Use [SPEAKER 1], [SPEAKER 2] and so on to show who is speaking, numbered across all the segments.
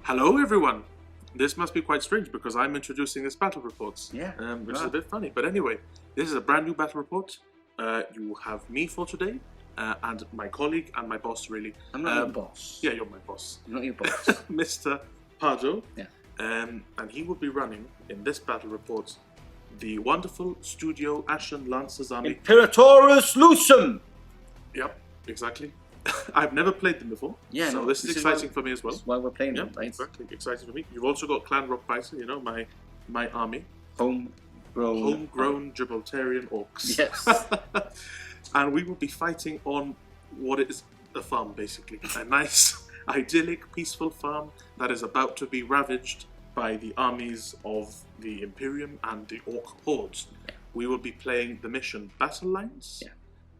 [SPEAKER 1] Hello everyone! This must be quite strange because I'm introducing this battle report.
[SPEAKER 2] Yeah.
[SPEAKER 1] Which is a bit funny. But anyway, this is a brand new battle report. You have me for today, and my colleague and my boss, really.
[SPEAKER 2] I'm not your boss.
[SPEAKER 1] Yeah, you're my boss.
[SPEAKER 2] I'm not your boss.
[SPEAKER 1] Mr. Pardo.
[SPEAKER 2] Yeah.
[SPEAKER 1] And he will be running, in this battle report, the wonderful Studio Ashen Lancers army.
[SPEAKER 2] Imperatorus Lucem!
[SPEAKER 1] Yep, exactly. I've never played them before,
[SPEAKER 2] Yeah,
[SPEAKER 1] so
[SPEAKER 2] no,
[SPEAKER 1] this is exciting for me as well.
[SPEAKER 2] That's why we're playing
[SPEAKER 1] Yeah,
[SPEAKER 2] them, right?
[SPEAKER 1] exactly. Exciting for me. You've also got Clan Rockfighter, you know, my army. Homegrown Gibraltarian Orks.
[SPEAKER 2] Yes.
[SPEAKER 1] And we will be fighting on what is a farm, basically. A nice, idyllic, peaceful farm that is about to be ravaged by the armies of the Imperium and the Ork hordes.
[SPEAKER 2] Yeah.
[SPEAKER 1] We will be playing the mission Battlelines.
[SPEAKER 2] Yeah.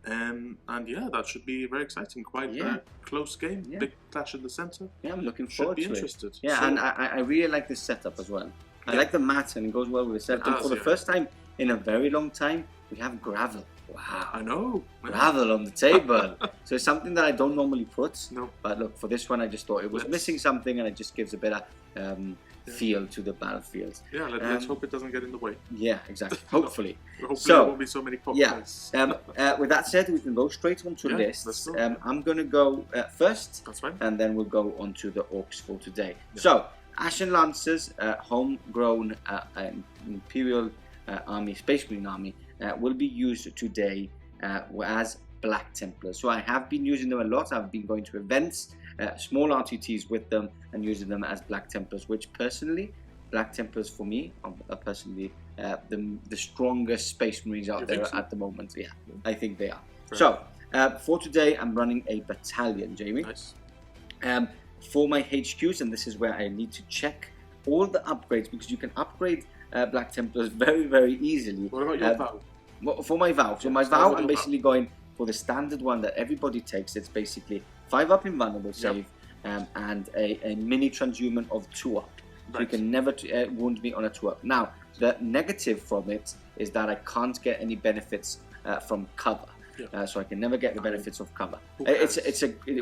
[SPEAKER 1] And yeah, that should be very exciting. Quite a close game.
[SPEAKER 2] Yeah.
[SPEAKER 1] Big clash in the center.
[SPEAKER 2] Yeah, I'm looking
[SPEAKER 1] Should
[SPEAKER 2] forward
[SPEAKER 1] be
[SPEAKER 2] to it.
[SPEAKER 1] interested.
[SPEAKER 2] Yeah,
[SPEAKER 1] So-
[SPEAKER 2] and I really like this setup as well. I like the mat and it goes well with the setup. And
[SPEAKER 1] does,
[SPEAKER 2] for the
[SPEAKER 1] yeah.
[SPEAKER 2] first time in a very long time, we have gravel. Wow.
[SPEAKER 1] I know.
[SPEAKER 2] Gravel on the table. So it's something that I don't normally put.
[SPEAKER 1] No.
[SPEAKER 2] But look, for this one, I just thought it was missing something and it just gives a better feel to the battlefield.
[SPEAKER 1] Yeah, let's hope it doesn't get in the way.
[SPEAKER 2] Yeah, exactly. Hopefully.
[SPEAKER 1] Hopefully
[SPEAKER 2] So,
[SPEAKER 1] there won't be so many
[SPEAKER 2] Yeah.
[SPEAKER 1] cocktails.
[SPEAKER 2] With that said, we can go straight onto
[SPEAKER 1] Yeah,
[SPEAKER 2] lists.
[SPEAKER 1] let's go.
[SPEAKER 2] I'm going to go first,
[SPEAKER 1] That's fine.
[SPEAKER 2] and then we'll go on to the Orks for today.
[SPEAKER 1] Yeah.
[SPEAKER 2] So, Ashen Lancers, homegrown Imperial Army, Space Marine Army, will be used today as Black Templars. So I have been using them a lot. I've been going to events, small RTTs with them, and using them as Black Templars, which personally, Black Templars for me are personally the strongest Space Marines out there at the moment. Yeah, I think they are.
[SPEAKER 1] Fair
[SPEAKER 2] So, for today, I'm running a battalion, Jamie.
[SPEAKER 1] Nice.
[SPEAKER 2] For my HQs, and this is where I need to check all the upgrades, because you can upgrade Black Templars very, very easily.
[SPEAKER 1] What about your vow?
[SPEAKER 2] For my vow. So my vow, I'm basically going for the standard one that everybody takes. It's basically 5-up invulnerable save and a mini transhuman of 2-up. So you can never wound me on a 2-up. Now, the negative from it is that I can't get any benefits from cover.
[SPEAKER 1] Yeah.
[SPEAKER 2] So I can never get the benefits of cover.
[SPEAKER 1] Who cares?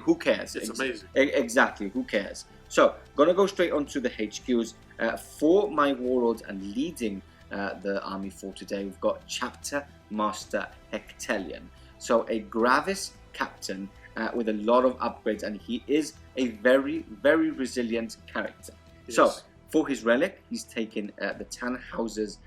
[SPEAKER 2] Who cares?
[SPEAKER 1] It's amazing.
[SPEAKER 2] Exactly, who cares? So, gonna go straight onto the HQs. For my warlord and leading the army for today, we've got Chapter Master Hectelion. So a Gravis captain with a lot of upgrades, and he is a very, very resilient character.
[SPEAKER 1] Yes.
[SPEAKER 2] So, for his relic, he's taken the Tannhauser's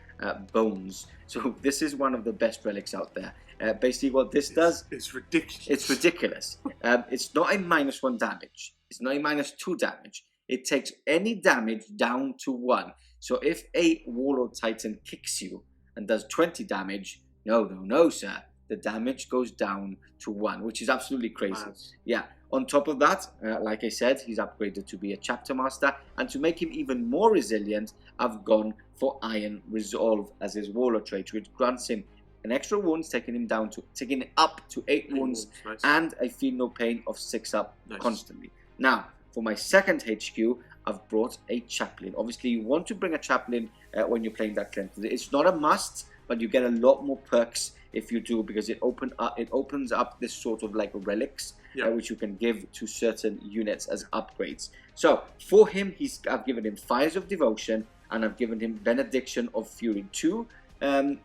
[SPEAKER 2] bones. So this is one of the best relics out there. Basically what this does,
[SPEAKER 1] it's ridiculous.
[SPEAKER 2] It's ridiculous. It's not a -1 damage. It's not a -2 damage. It takes any damage down to 1. So if a Warlord Titan kicks you and does 20 damage, no, sir. The damage goes down to 1, which is absolutely crazy.
[SPEAKER 1] Nice.
[SPEAKER 2] Yeah. On top of that, like I said, he's upgraded to be a Chapter Master. And to make him even more resilient, I've gone for Iron Resolve as his Warlord trait, which grants him an extra wounds, taking him up to 8 wounds,
[SPEAKER 1] Nice.
[SPEAKER 2] and I feel no pain of 6-up
[SPEAKER 1] Nice.
[SPEAKER 2] constantly. Now, for my second HQ, I've brought a Chaplain. Obviously, you want to bring a Chaplain when you're playing that class. It's not a must, but you get a lot more perks if you do, because it opens up this sort of like relics, which you can give to certain units as upgrades. So for him, I've given him Fires of Devotion, and I've given him Benediction of Fury, 2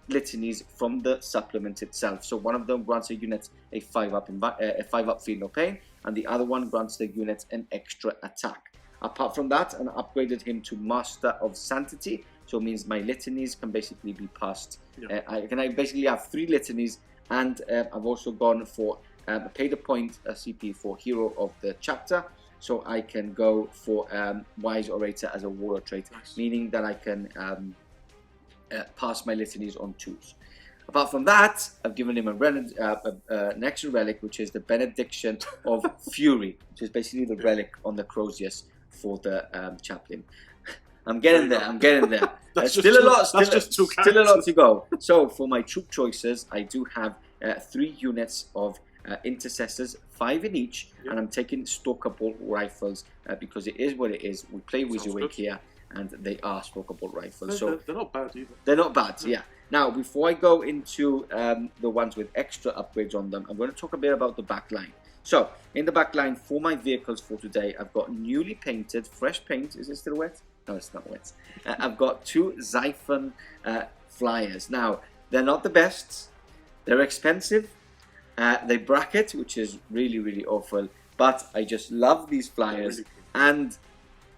[SPEAKER 2] litanies from the supplement itself. So one of them grants a unit a 5-up feel no pain, and the other one grants the unit an extra attack. Apart from that, I upgraded him to Master of Sanctity, so it means my litanies can basically be passed. I basically have 3 litanies, and I've also gone for paid a point CP for Hero of the Chapter, so I can go for Wise Orator as a Warlord trait, meaning that I can pass my litanies on 2s. Apart from that, I've given him an extra relic, which is the Benediction of Fury, which is basically the relic on the Crozius for the Chaplain. I'm getting there.
[SPEAKER 1] That's
[SPEAKER 2] Still a lot to go. So for my troop choices, I do have 3 units of intercessors, 5 in each, and I'm taking Stalker Bolt rifles because it is what it is. We play WYSIWYG here, and they are Stalker Bolt rifles.
[SPEAKER 1] They're not bad either.
[SPEAKER 2] They're not bad, yeah. Now, before I go into the ones with extra upgrades on them, I'm going to talk a bit about the back line. So, in the back line for my vehicles for today, I've got newly painted, fresh paint. Is it still wet? No, it's not wet. I've got 2 Xiphon flyers. Now, they're not the best. They're expensive. They bracket, which is really, really awful. But I just love these flyers.
[SPEAKER 1] Really cool.
[SPEAKER 2] And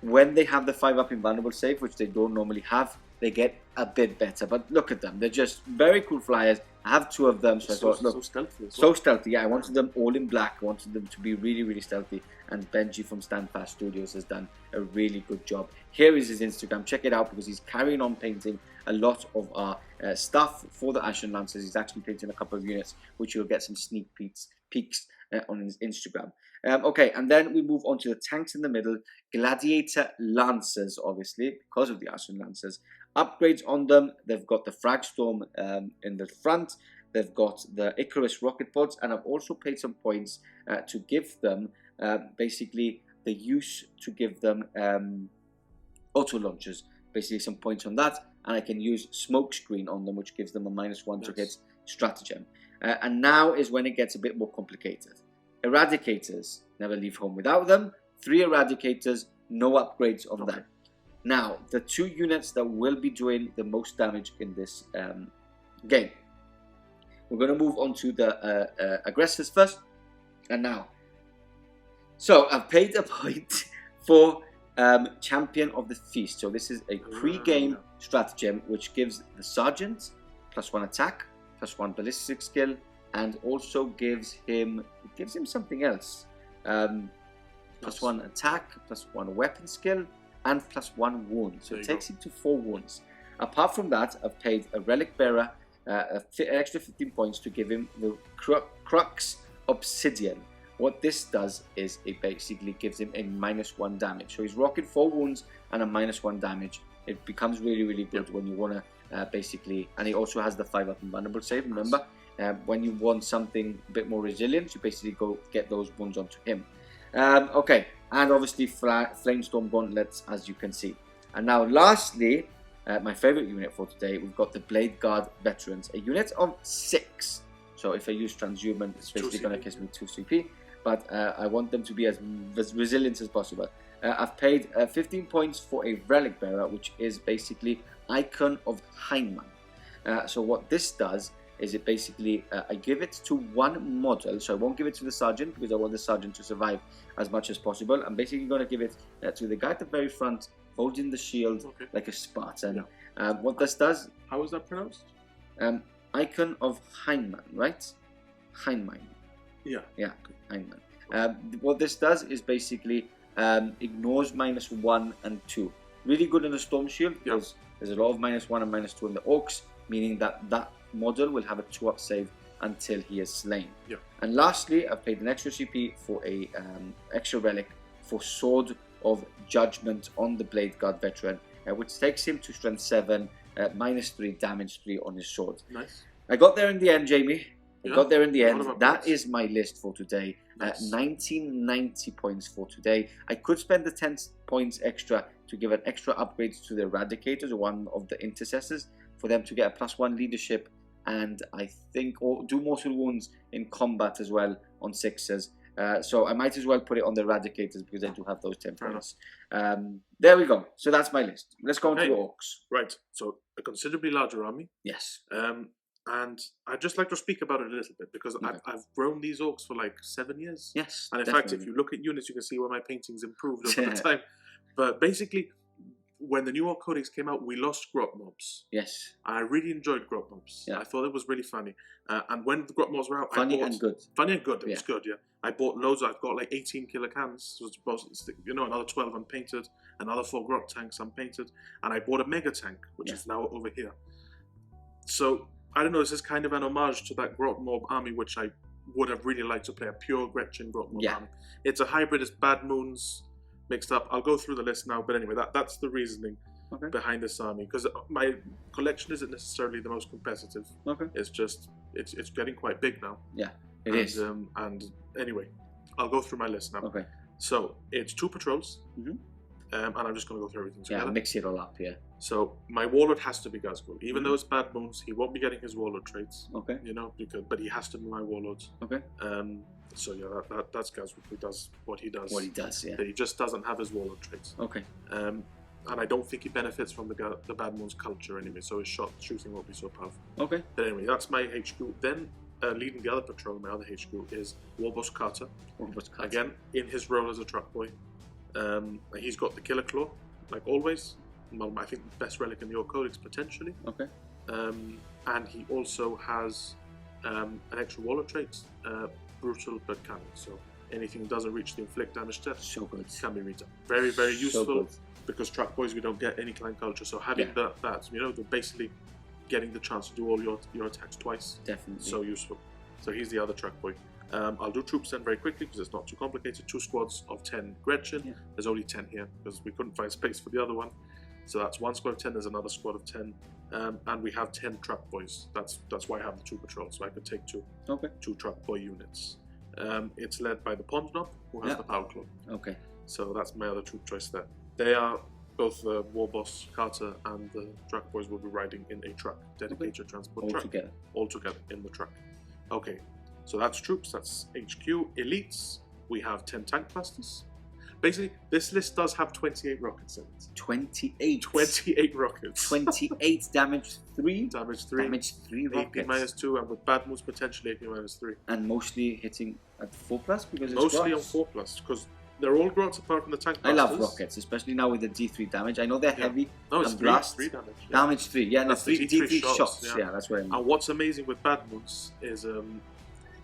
[SPEAKER 2] when they have the 5-up invulnerable save, which they don't normally have, they get a bit better. But look at them. They're just very cool flyers. I have 2 of them. So I thought, look,
[SPEAKER 1] so stealthy.
[SPEAKER 2] so stealthy. Yeah, I wanted them all in black. I wanted them to be really, really stealthy. And Benji from Standfast Studios has done a really good job. Here is his Instagram. Check it out because he's carrying on painting a lot of our stuff for the Ashen Lancers. He's actually painting a couple of units, which you'll get some sneak peeks on his Instagram. Okay, and then we move on to the tanks in the middle. Gladiator Lancers, obviously, because of the Ashen Lancers. Upgrades on them, they've got the Fragstorm in the front. They've got the Icarus rocket pods, and I've also paid some points to give them basically the use to give them auto launchers. Basically some points on that, and I can use Smokescreen on them, which gives them a -1 to hit stratagem. And now is when it gets a bit more complicated. Eradicators, never leave home without them. 3 Eradicators, no upgrades on them. Now, the 2 units that will be doing the most damage in this game. We're going to move on to the aggressors first. And now, so I've paid a point for Champion of the Feast. So this is a pre-game stratagem which gives the Sergeant +1 attack, +1 ballistic skill, and also gives him something else. +1 attack, +1 weapon skill, and +1 wound. So it takes him to 4 wounds. Apart from that, I've paid a Relic Bearer an extra 15 points to give him the Crux Obsidian. What this does is it basically gives him a -1 damage. So he's rocking 4 wounds and a -1 damage. It becomes really, really good when you want to basically, and he also has the 5-up invulnerable save, remember? When you want something a bit more resilient, you basically go get those wounds onto him. Okay, and obviously Flamestorm Gauntlets, as you can see. And now lastly, my favorite unit for today, we've got the Blade Guard Veterans, a unit of 6. So if I use Transhuman, it's basically going to kiss me 2 CP, but I want them to be as resilient as possible. I've paid 15 points for a Relic Bearer, which is basically Icon of Hindman. So what this does is it basically, I give it to 1 model, so I won't give it to the Sergeant because I want the Sergeant to survive as much as possible. I'm basically going to give it to the guy at the very front, holding the shield like a Spartan. Yeah. What this does...
[SPEAKER 1] How is that pronounced?
[SPEAKER 2] Icon of Hindman, right? Hindman.
[SPEAKER 1] Yeah.
[SPEAKER 2] Yeah, Hindman. What this does is basically ignores -1 and 2. Really good in the Storm Shield because there's a lot of -1 and -2 in the Orks, meaning that model will have a 2-up save until he is slain. Yeah. And lastly, I've paid an extra CP for a extra relic for Sword of Judgment on the Blade Guard Veteran, which takes him to strength 7, -3, damage 3 on his sword. Nice. I got there in the end, Jamie. I got there in the end. That is my list for today. Nice. 1990 points for today. I could spend the 10 points extra to give an extra upgrade to the Eradicators, or one of the Intercessors, for them to get a +1 leadership, and I think, or do mortal wounds in combat as well on 6s. So I might as well put it on the Eradicators because I do have those 10 points. There we go. So that's my list. Let's go on to the Orks.
[SPEAKER 1] Right. So a considerably larger army.
[SPEAKER 2] Yes.
[SPEAKER 1] And I'd just like to speak about it a little bit because I've grown these Orks for like 7 years.
[SPEAKER 2] Yes.
[SPEAKER 1] And in fact, if you look at units, you can see where my paintings improved over the time. But basically, when the new Ork Codex came out, we lost Grot mobs.
[SPEAKER 2] Yes.
[SPEAKER 1] I really enjoyed Grot mobs. Yeah. I thought it was really funny. And when the Grot mobs were out,
[SPEAKER 2] funny and good.
[SPEAKER 1] Funny and good. It was good, yeah. I bought loads. I've got like 18 killer cans. So another 12 unpainted, another 4 Grot tanks unpainted, and I bought a mega tank, which is now over here. So I don't know. This is kind of an homage to that Grot mob army, which I would have really liked to play, a pure Gretchen Grot mob army. It's a hybrid. It's Bad Moons mixed up. I'll go through the list now, but anyway, that's the reasoning behind this army, because my collection isn't necessarily the most competitive. It's just it's getting quite big now.
[SPEAKER 2] Yeah, it is.
[SPEAKER 1] And anyway, I'll go through my list now. So it's 2 patrols, and I'm just going to go through everything together.
[SPEAKER 2] Yeah, mix it all up. Yeah.
[SPEAKER 1] So my Warlord has to be Ghazghkull, even though it's Bad Moons. He won't be getting his Warlord traits. You know, but he has to be my Warlord. So yeah, that's Ghaz who does what he does.
[SPEAKER 2] What he does, yeah.
[SPEAKER 1] But he just doesn't have his warlord traits.
[SPEAKER 2] Okay.
[SPEAKER 1] And I don't think he benefits from the bad one's culture anyway. So his shooting won't be so powerful.
[SPEAKER 2] Okay.
[SPEAKER 1] But anyway, that's my HQ. Then leading the other patrol, my other HQ is Warboss Carter. Again, in his role as a truck boy. He's got the Killer Claw, like always. Well, I think the best relic in the Ork Codex potentially.
[SPEAKER 2] Okay.
[SPEAKER 1] And he also has an extra warlord trait, brutal but cannon. So anything that doesn't reach the inflict damage test
[SPEAKER 2] So good.
[SPEAKER 1] can be redone. Very, very useful.
[SPEAKER 2] So good.
[SPEAKER 1] Because truck boys, we don't get any clan culture, so having that, they're basically getting the chance to do all your attacks twice.
[SPEAKER 2] Definitely.
[SPEAKER 1] So useful. So he's the other truck boy. I'll do troops then very quickly because it's not too complicated. 2 squads of 10 Gretchen. Yeah. There's only 10 here because we couldn't find space for the other one. So that's 1 squad of 10. There's another squad of 10, and we have 10 truck boys. That's why I have the 2 patrols, so I could take 2.
[SPEAKER 2] Okay.
[SPEAKER 1] 2 truck boy units. It's led by the Pond Knob, who has the Power Claw.
[SPEAKER 2] Okay.
[SPEAKER 1] So that's my other troop choice there. They are both the Warboss Carter and the truck boys will be riding in a truck, dedicated transport truck. All together in the truck. Okay, so that's troops, that's HQ. Elites, we have 10 tank blasters. Basically, this list does have 28 rockets in it.
[SPEAKER 2] 28?
[SPEAKER 1] 28 rockets.
[SPEAKER 2] 28 damage 3?
[SPEAKER 1] Damage 3.
[SPEAKER 2] Damage 3 rockets.
[SPEAKER 1] AP minus 2, and with bad moves, potentially AP minus 3.
[SPEAKER 2] And mostly hitting at 4+? Because
[SPEAKER 1] mostly
[SPEAKER 2] it's
[SPEAKER 1] on 4+, because they're all grots apart from the tank blasters.
[SPEAKER 2] I love rockets, especially now with the D3 damage. I know they're heavy.
[SPEAKER 1] No, it's 3 damage. Yeah.
[SPEAKER 2] Damage 3, yeah, no, 3 D3 shots. Yeah, that's what I mean.
[SPEAKER 1] And what's amazing with bad moves is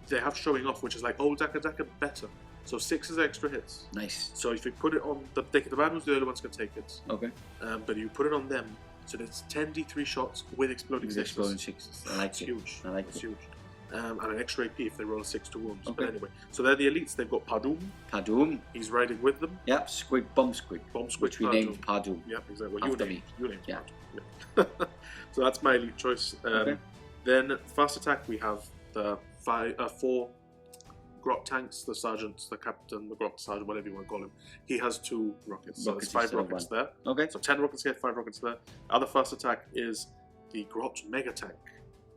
[SPEAKER 1] they have showing off, which is like old Daka better. So 6 is extra hits.
[SPEAKER 2] Nice.
[SPEAKER 1] So if you put it on the bad ones, the early ones can take it.
[SPEAKER 2] Okay.
[SPEAKER 1] But you put it on them, so it's 10 D3 shots with exploding sixes.
[SPEAKER 2] Exploding sixes. I like it.
[SPEAKER 1] Huge.
[SPEAKER 2] I like it.
[SPEAKER 1] It's huge. And an extra AP if they roll a 6 to wounds.
[SPEAKER 2] Okay.
[SPEAKER 1] But anyway, so they're the elites. They've got Pardo.
[SPEAKER 2] Pardo.
[SPEAKER 1] He's riding with them.
[SPEAKER 2] Yep. Bomb Squig.
[SPEAKER 1] Which
[SPEAKER 2] we named Pardo.
[SPEAKER 1] Yep, exactly.
[SPEAKER 2] After me.
[SPEAKER 1] You named
[SPEAKER 2] Yeah.
[SPEAKER 1] Pardo. Yeah. So that's my elite choice.
[SPEAKER 2] Okay.
[SPEAKER 1] Then fast attack, we have the 4 Grot tanks, the sergeant, the captain, the Grot sergeant, whatever you want to call him. He has 2 rockets. So there's 5 rockets there.
[SPEAKER 2] Okay.
[SPEAKER 1] So 10 rockets here, 5 rockets there. Other fast attack is the Grot mega tank.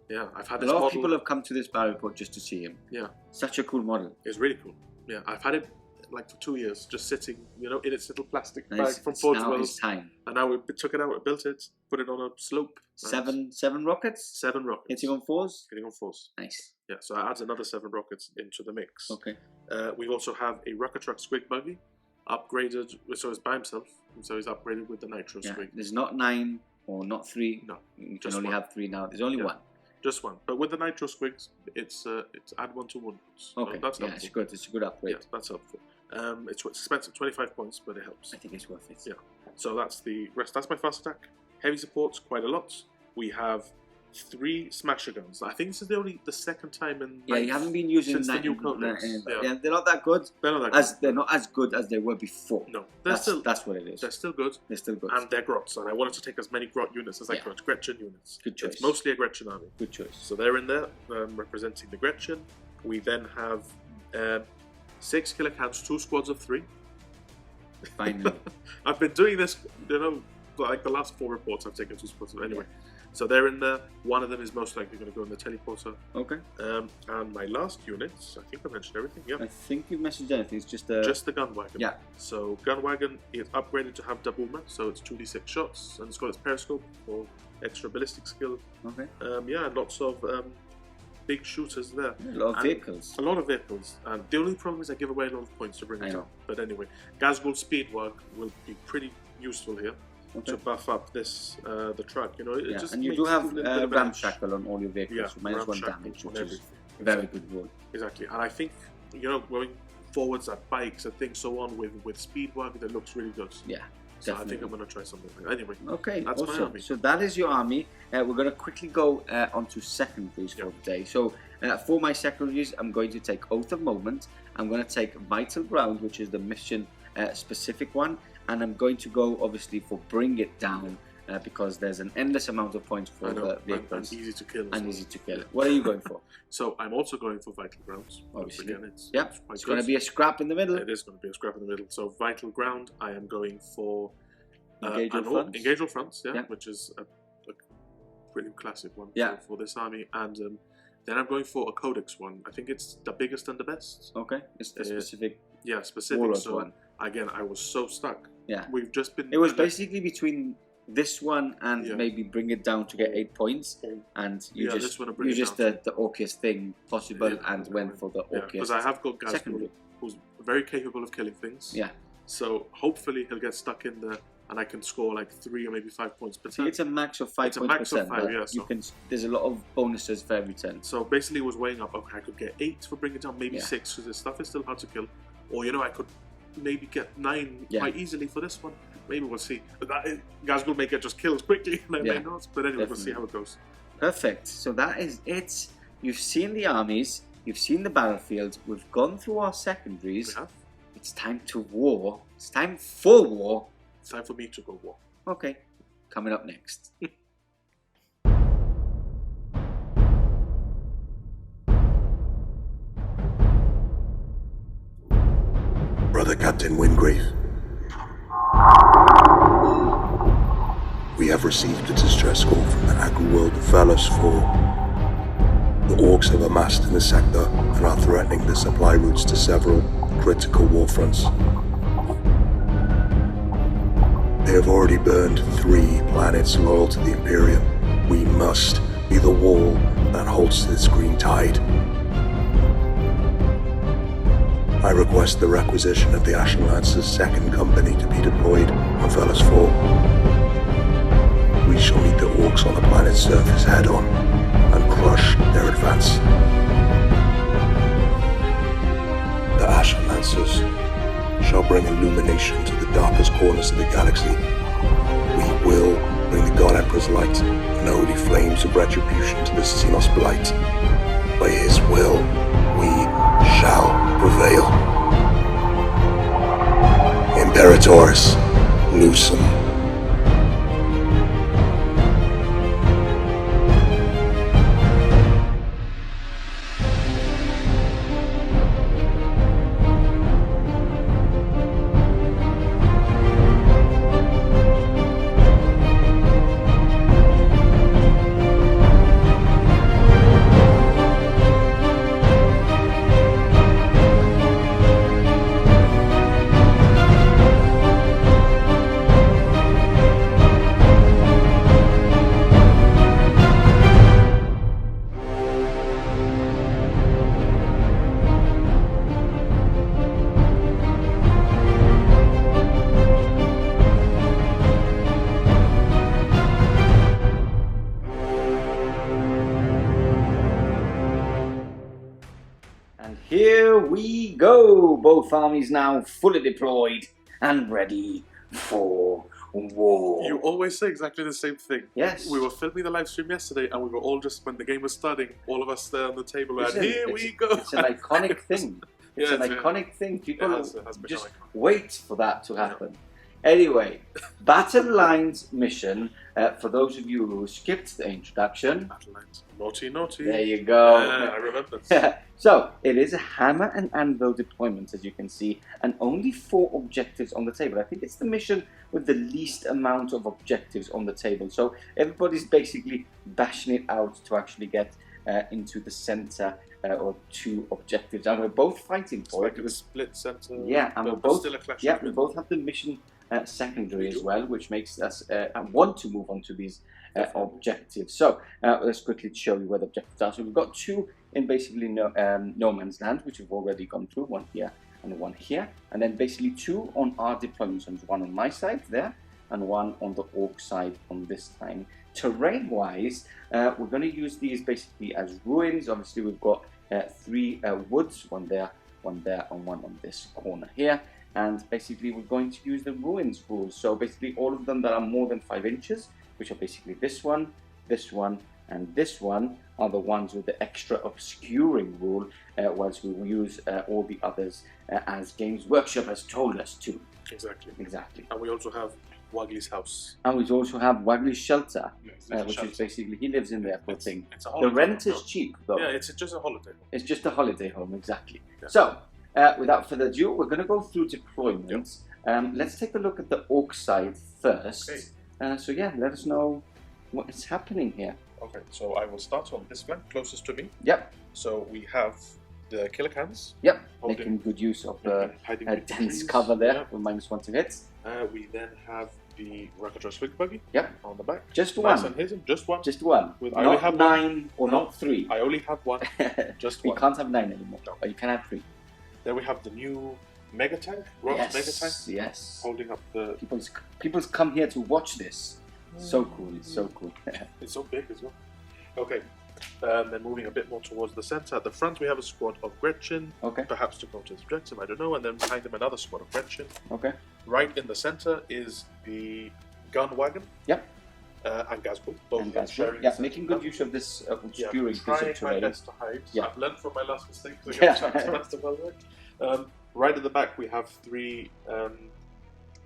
[SPEAKER 1] Yeah, I've had this model.
[SPEAKER 2] A lot of people have come to this battle report just to see him.
[SPEAKER 1] Yeah.
[SPEAKER 2] Such a cool model.
[SPEAKER 1] It's really cool. Yeah, I've had it like for 2 years, just sitting, in its little plastic bag from
[SPEAKER 2] Forge
[SPEAKER 1] Forge
[SPEAKER 2] Now
[SPEAKER 1] World.
[SPEAKER 2] it's time.
[SPEAKER 1] And now we took it out, we built it, put it on a slope.
[SPEAKER 2] 7 rockets?
[SPEAKER 1] 7 rockets.
[SPEAKER 2] Hitting on 4s?
[SPEAKER 1] Hitting on 4s.
[SPEAKER 2] Nice.
[SPEAKER 1] Yeah, so I add another 7 rockets into the mix.
[SPEAKER 2] Okay.
[SPEAKER 1] We also have a Rocket Truck Squig Buggy, upgraded, so it's by himself, and so he's upgraded with the Nitro Squig.
[SPEAKER 2] There's not 9 or not 3.
[SPEAKER 1] No,
[SPEAKER 2] you can only have 3 now. There's only 1.
[SPEAKER 1] Just 1. But with the Nitro Squigs, it's add 1 to wounds.
[SPEAKER 2] Okay,
[SPEAKER 1] so that's helpful.
[SPEAKER 2] It's good. It's a good upgrade.
[SPEAKER 1] Yeah, that's helpful. It's expensive, 25 points, but it helps.
[SPEAKER 2] I think it's worth it.
[SPEAKER 1] Yeah. So that's the rest. That's my fast attack. Heavy supports quite a lot. We have 3 smasher guns. I think this is the second time in
[SPEAKER 2] you haven't been using
[SPEAKER 1] since the new codex.
[SPEAKER 2] Yeah, they're not that good.
[SPEAKER 1] They're not that good.
[SPEAKER 2] They're not as good as they were before.
[SPEAKER 1] No,
[SPEAKER 2] that's what it is.
[SPEAKER 1] They're still good.
[SPEAKER 2] They're still good.
[SPEAKER 1] And they're Grots, and I wanted to take as many Grot units as I could. Gretchen units.
[SPEAKER 2] Good choice.
[SPEAKER 1] It's mostly a Gretchen army.
[SPEAKER 2] Good choice.
[SPEAKER 1] So they're in there, representing the Gretchen. We then have 6 killer cans, 2 squads of 3.
[SPEAKER 2] Finally.
[SPEAKER 1] I've been doing this, like the last 4 reports I've taken 2 squads of anyway. So they're in there. One of them is most likely going to go in the teleporter.
[SPEAKER 2] Okay.
[SPEAKER 1] And my last units, I think I mentioned everything. Yeah.
[SPEAKER 2] I think you've mentioned anything. It's just the
[SPEAKER 1] gun wagon.
[SPEAKER 2] Yeah.
[SPEAKER 1] So gun wagon is upgraded to have double mat, so it's 2d6 shots, and it's got its periscope for extra ballistic skill.
[SPEAKER 2] Okay.
[SPEAKER 1] Lots of big shooters there.
[SPEAKER 2] A lot of vehicles.
[SPEAKER 1] A lot of vehicles. And the only problem is I give away a lot of points to bring it up. But anyway, Ghazghkull Speedwag will be pretty useful here. Okay. To buff up this the truck, it just
[SPEAKER 2] and you do have ramshackle on all your vehicles, so minus 1 damage, which is a very good roll.
[SPEAKER 1] Exactly, and I think going forwards at bikes and things so on with Speedwag, that looks really good.
[SPEAKER 2] Yeah,
[SPEAKER 1] so
[SPEAKER 2] definitely.
[SPEAKER 1] I think I'm going to try something like that. Anyway,
[SPEAKER 2] okay,
[SPEAKER 1] that's my army.
[SPEAKER 2] So that is your army. We're going to quickly go on to secondaries for today. So for my secondaries, I'm going to take Oath of Moment. I'm going to take Vital Ground, which is the mission specific one. And I'm going to go, obviously, for Bring It Down, because there's an endless amount of points for the vehicles.
[SPEAKER 1] And easy to kill.
[SPEAKER 2] Easy to kill. What are you going for?
[SPEAKER 1] So I'm also going for Vital Grounds.
[SPEAKER 2] Obviously.
[SPEAKER 1] Again, it's
[SPEAKER 2] going to be a scrap in the middle.
[SPEAKER 1] It is going to be a scrap in the middle. So Vital Ground, I am going for
[SPEAKER 2] Engage
[SPEAKER 1] All Fronts, which is a pretty classic one for this army. And Then I'm going for a Codex one. I think it's the biggest and the best.
[SPEAKER 2] Okay, it's the specific.
[SPEAKER 1] Yeah, specific.
[SPEAKER 2] Warlord
[SPEAKER 1] So
[SPEAKER 2] one.
[SPEAKER 1] again, I was so stuck.
[SPEAKER 2] Yeah.
[SPEAKER 1] We've just been.
[SPEAKER 2] It was basically between this one and maybe bring it down to get 8 points, and you just the orkiest thing possible and went for the orkiest.
[SPEAKER 1] Because I have got Ghazghkull, who's very capable of killing things.
[SPEAKER 2] Yeah.
[SPEAKER 1] So hopefully he'll get stuck in there, and I can score like 3 or maybe 5 points per turn.
[SPEAKER 2] It's a max of 5
[SPEAKER 1] It's a max of 5, yeah.
[SPEAKER 2] You can. There's a lot of bonuses for every turn.
[SPEAKER 1] So basically, it was weighing up. Okay, I could get 8 for bringing it down, maybe 6 because this stuff is still hard to kill, or I could maybe get 9 quite easily for this one. Maybe we'll see. Ghazghkull may get just killed quickly, and I may not. But anyway, we'll see how it goes.
[SPEAKER 2] Perfect. So that is it. You've seen the armies. You've seen the battlefield. We've gone through our secondaries.
[SPEAKER 1] We have.
[SPEAKER 2] It's time to war. It's time for war.
[SPEAKER 1] It's time for me to go war.
[SPEAKER 2] Okay. Coming up next.
[SPEAKER 3] Brother Captain Wingrave, we have received a distress call from the agri-world of Valos 4. The Orks have amassed in the sector and are threatening the supply routes to several critical war fronts. They have already burned 3 planets loyal to the Imperium. We must be the wall that holds this green tide. I request the requisition of the Ashen Lancers' 2nd Company to be deployed on Valos 4. We shall meet the Orks on the planet's surface head-on and crush their advance. The Ashen Lancers shall bring illumination to the darkest corners of the galaxy. We will bring the God Emperor's light and the holy flames of retribution to the Xenos blight. By his will, we shall prevail. Imperators, Lucem.
[SPEAKER 2] Here we go! Both armies now fully deployed and ready for war.
[SPEAKER 1] You always say exactly the same thing.
[SPEAKER 2] Yes.
[SPEAKER 1] We were filming the live stream yesterday, and we were all just, when the game was starting, all of us there on the table and here we go!
[SPEAKER 2] It's an iconic thing. It's an iconic thing. People
[SPEAKER 1] has
[SPEAKER 2] just wait for that to happen. Anyway, Battlelines mission, for those of you who skipped the introduction.
[SPEAKER 1] Battlelines. Naughty, naughty.
[SPEAKER 2] There you go.
[SPEAKER 1] I remember.
[SPEAKER 2] So, it is a hammer and anvil deployment, as you can see, and only 4 objectives on the table. I think it's the mission with the least amount of objectives on the table. So, everybody's basically bashing it out to actually get into the center or 2 objectives, and we're both fighting for it.
[SPEAKER 1] Like a split center.
[SPEAKER 2] Yeah, and we're both.
[SPEAKER 1] Still a clash.
[SPEAKER 2] Yeah, we both have the mission secondary as well, which makes us want to move on to these objectives. So let's quickly show you where the objectives are. So we've got 2 in basically no man's land, which we've already gone through, 1 here and 1 here, and then basically 2 on our deployments. So 1 on my side there, and 1 on the Ork side on this time. Terrain-wise, we're going to use these basically as ruins. Obviously, we've got 3 woods, 1 there, 1 there, and 1 on this corner here. And basically, we're going to use the ruins rules. So basically, all of them that are more than 5 inches, which are basically this one, and this one, are the ones with the extra obscuring rule, whilst we will use all the others as Games Workshop has told us to.
[SPEAKER 1] Exactly.
[SPEAKER 2] Exactly.
[SPEAKER 1] And we also have Waagh's house.
[SPEAKER 2] And we also have Waagh's shelter,
[SPEAKER 1] Yes,
[SPEAKER 2] which is basically, he lives in there, poor thing.
[SPEAKER 1] It's a
[SPEAKER 2] The rent is cheap, though.
[SPEAKER 1] Yeah, it's just a holiday.
[SPEAKER 2] It's just a holiday home, exactly.
[SPEAKER 1] Yeah.
[SPEAKER 2] So, without further ado, we're going to go through deployments. Let's take a look at the Ork side first.
[SPEAKER 1] Okay.
[SPEAKER 2] So yeah, let us know what is happening here.
[SPEAKER 1] Okay, so I will start on this flank closest to me.
[SPEAKER 2] Yep.
[SPEAKER 1] So we have the killer cans.
[SPEAKER 2] Yep.
[SPEAKER 1] Holding-
[SPEAKER 2] Making good use of the
[SPEAKER 1] hiding in
[SPEAKER 2] dense
[SPEAKER 1] trees.
[SPEAKER 2] cover there
[SPEAKER 1] Yeah.
[SPEAKER 2] with -1 to hits.
[SPEAKER 1] We then have the Rokkit Swig Buggy.
[SPEAKER 2] Yep.
[SPEAKER 1] On the back.
[SPEAKER 2] Just
[SPEAKER 1] Nice
[SPEAKER 2] one.
[SPEAKER 1] and hidden, just one.
[SPEAKER 2] Just one.
[SPEAKER 1] With- I only
[SPEAKER 2] not
[SPEAKER 1] have
[SPEAKER 2] 9 or
[SPEAKER 1] No.
[SPEAKER 2] not 3.
[SPEAKER 1] I only have one, just
[SPEAKER 2] You
[SPEAKER 1] one.
[SPEAKER 2] can't have 9 anymore.
[SPEAKER 1] No.
[SPEAKER 2] But you can have 3.
[SPEAKER 1] Then we have the new Mega Tank, Grot Mega Tank,
[SPEAKER 2] Yes. Yes.
[SPEAKER 1] holding up the.
[SPEAKER 2] People's come here to watch this. So cool. It's so cool.
[SPEAKER 1] It's so big as well. Okay, then moving a bit more towards the center. At the front, we have a squad of Gretchen,
[SPEAKER 2] Okay.
[SPEAKER 1] perhaps to go to his objective, I don't know. And then behind him, another squad of Gretchen.
[SPEAKER 2] Okay.
[SPEAKER 1] Right in the center is the gun wagon.
[SPEAKER 2] Yep.
[SPEAKER 1] And Ghazghkull, both
[SPEAKER 2] And
[SPEAKER 1] of them
[SPEAKER 2] Ghazghkull.
[SPEAKER 1] sharing.
[SPEAKER 2] Yeah,
[SPEAKER 1] the
[SPEAKER 2] making
[SPEAKER 1] center.
[SPEAKER 2] good use of this
[SPEAKER 1] Yeah,
[SPEAKER 2] obscuring piece
[SPEAKER 1] trying
[SPEAKER 2] of
[SPEAKER 1] my
[SPEAKER 2] terrain.
[SPEAKER 1] best to hide.
[SPEAKER 2] Yeah.
[SPEAKER 1] I've learned from my last mistake. So
[SPEAKER 2] Yeah.
[SPEAKER 1] Right at the back, we have 3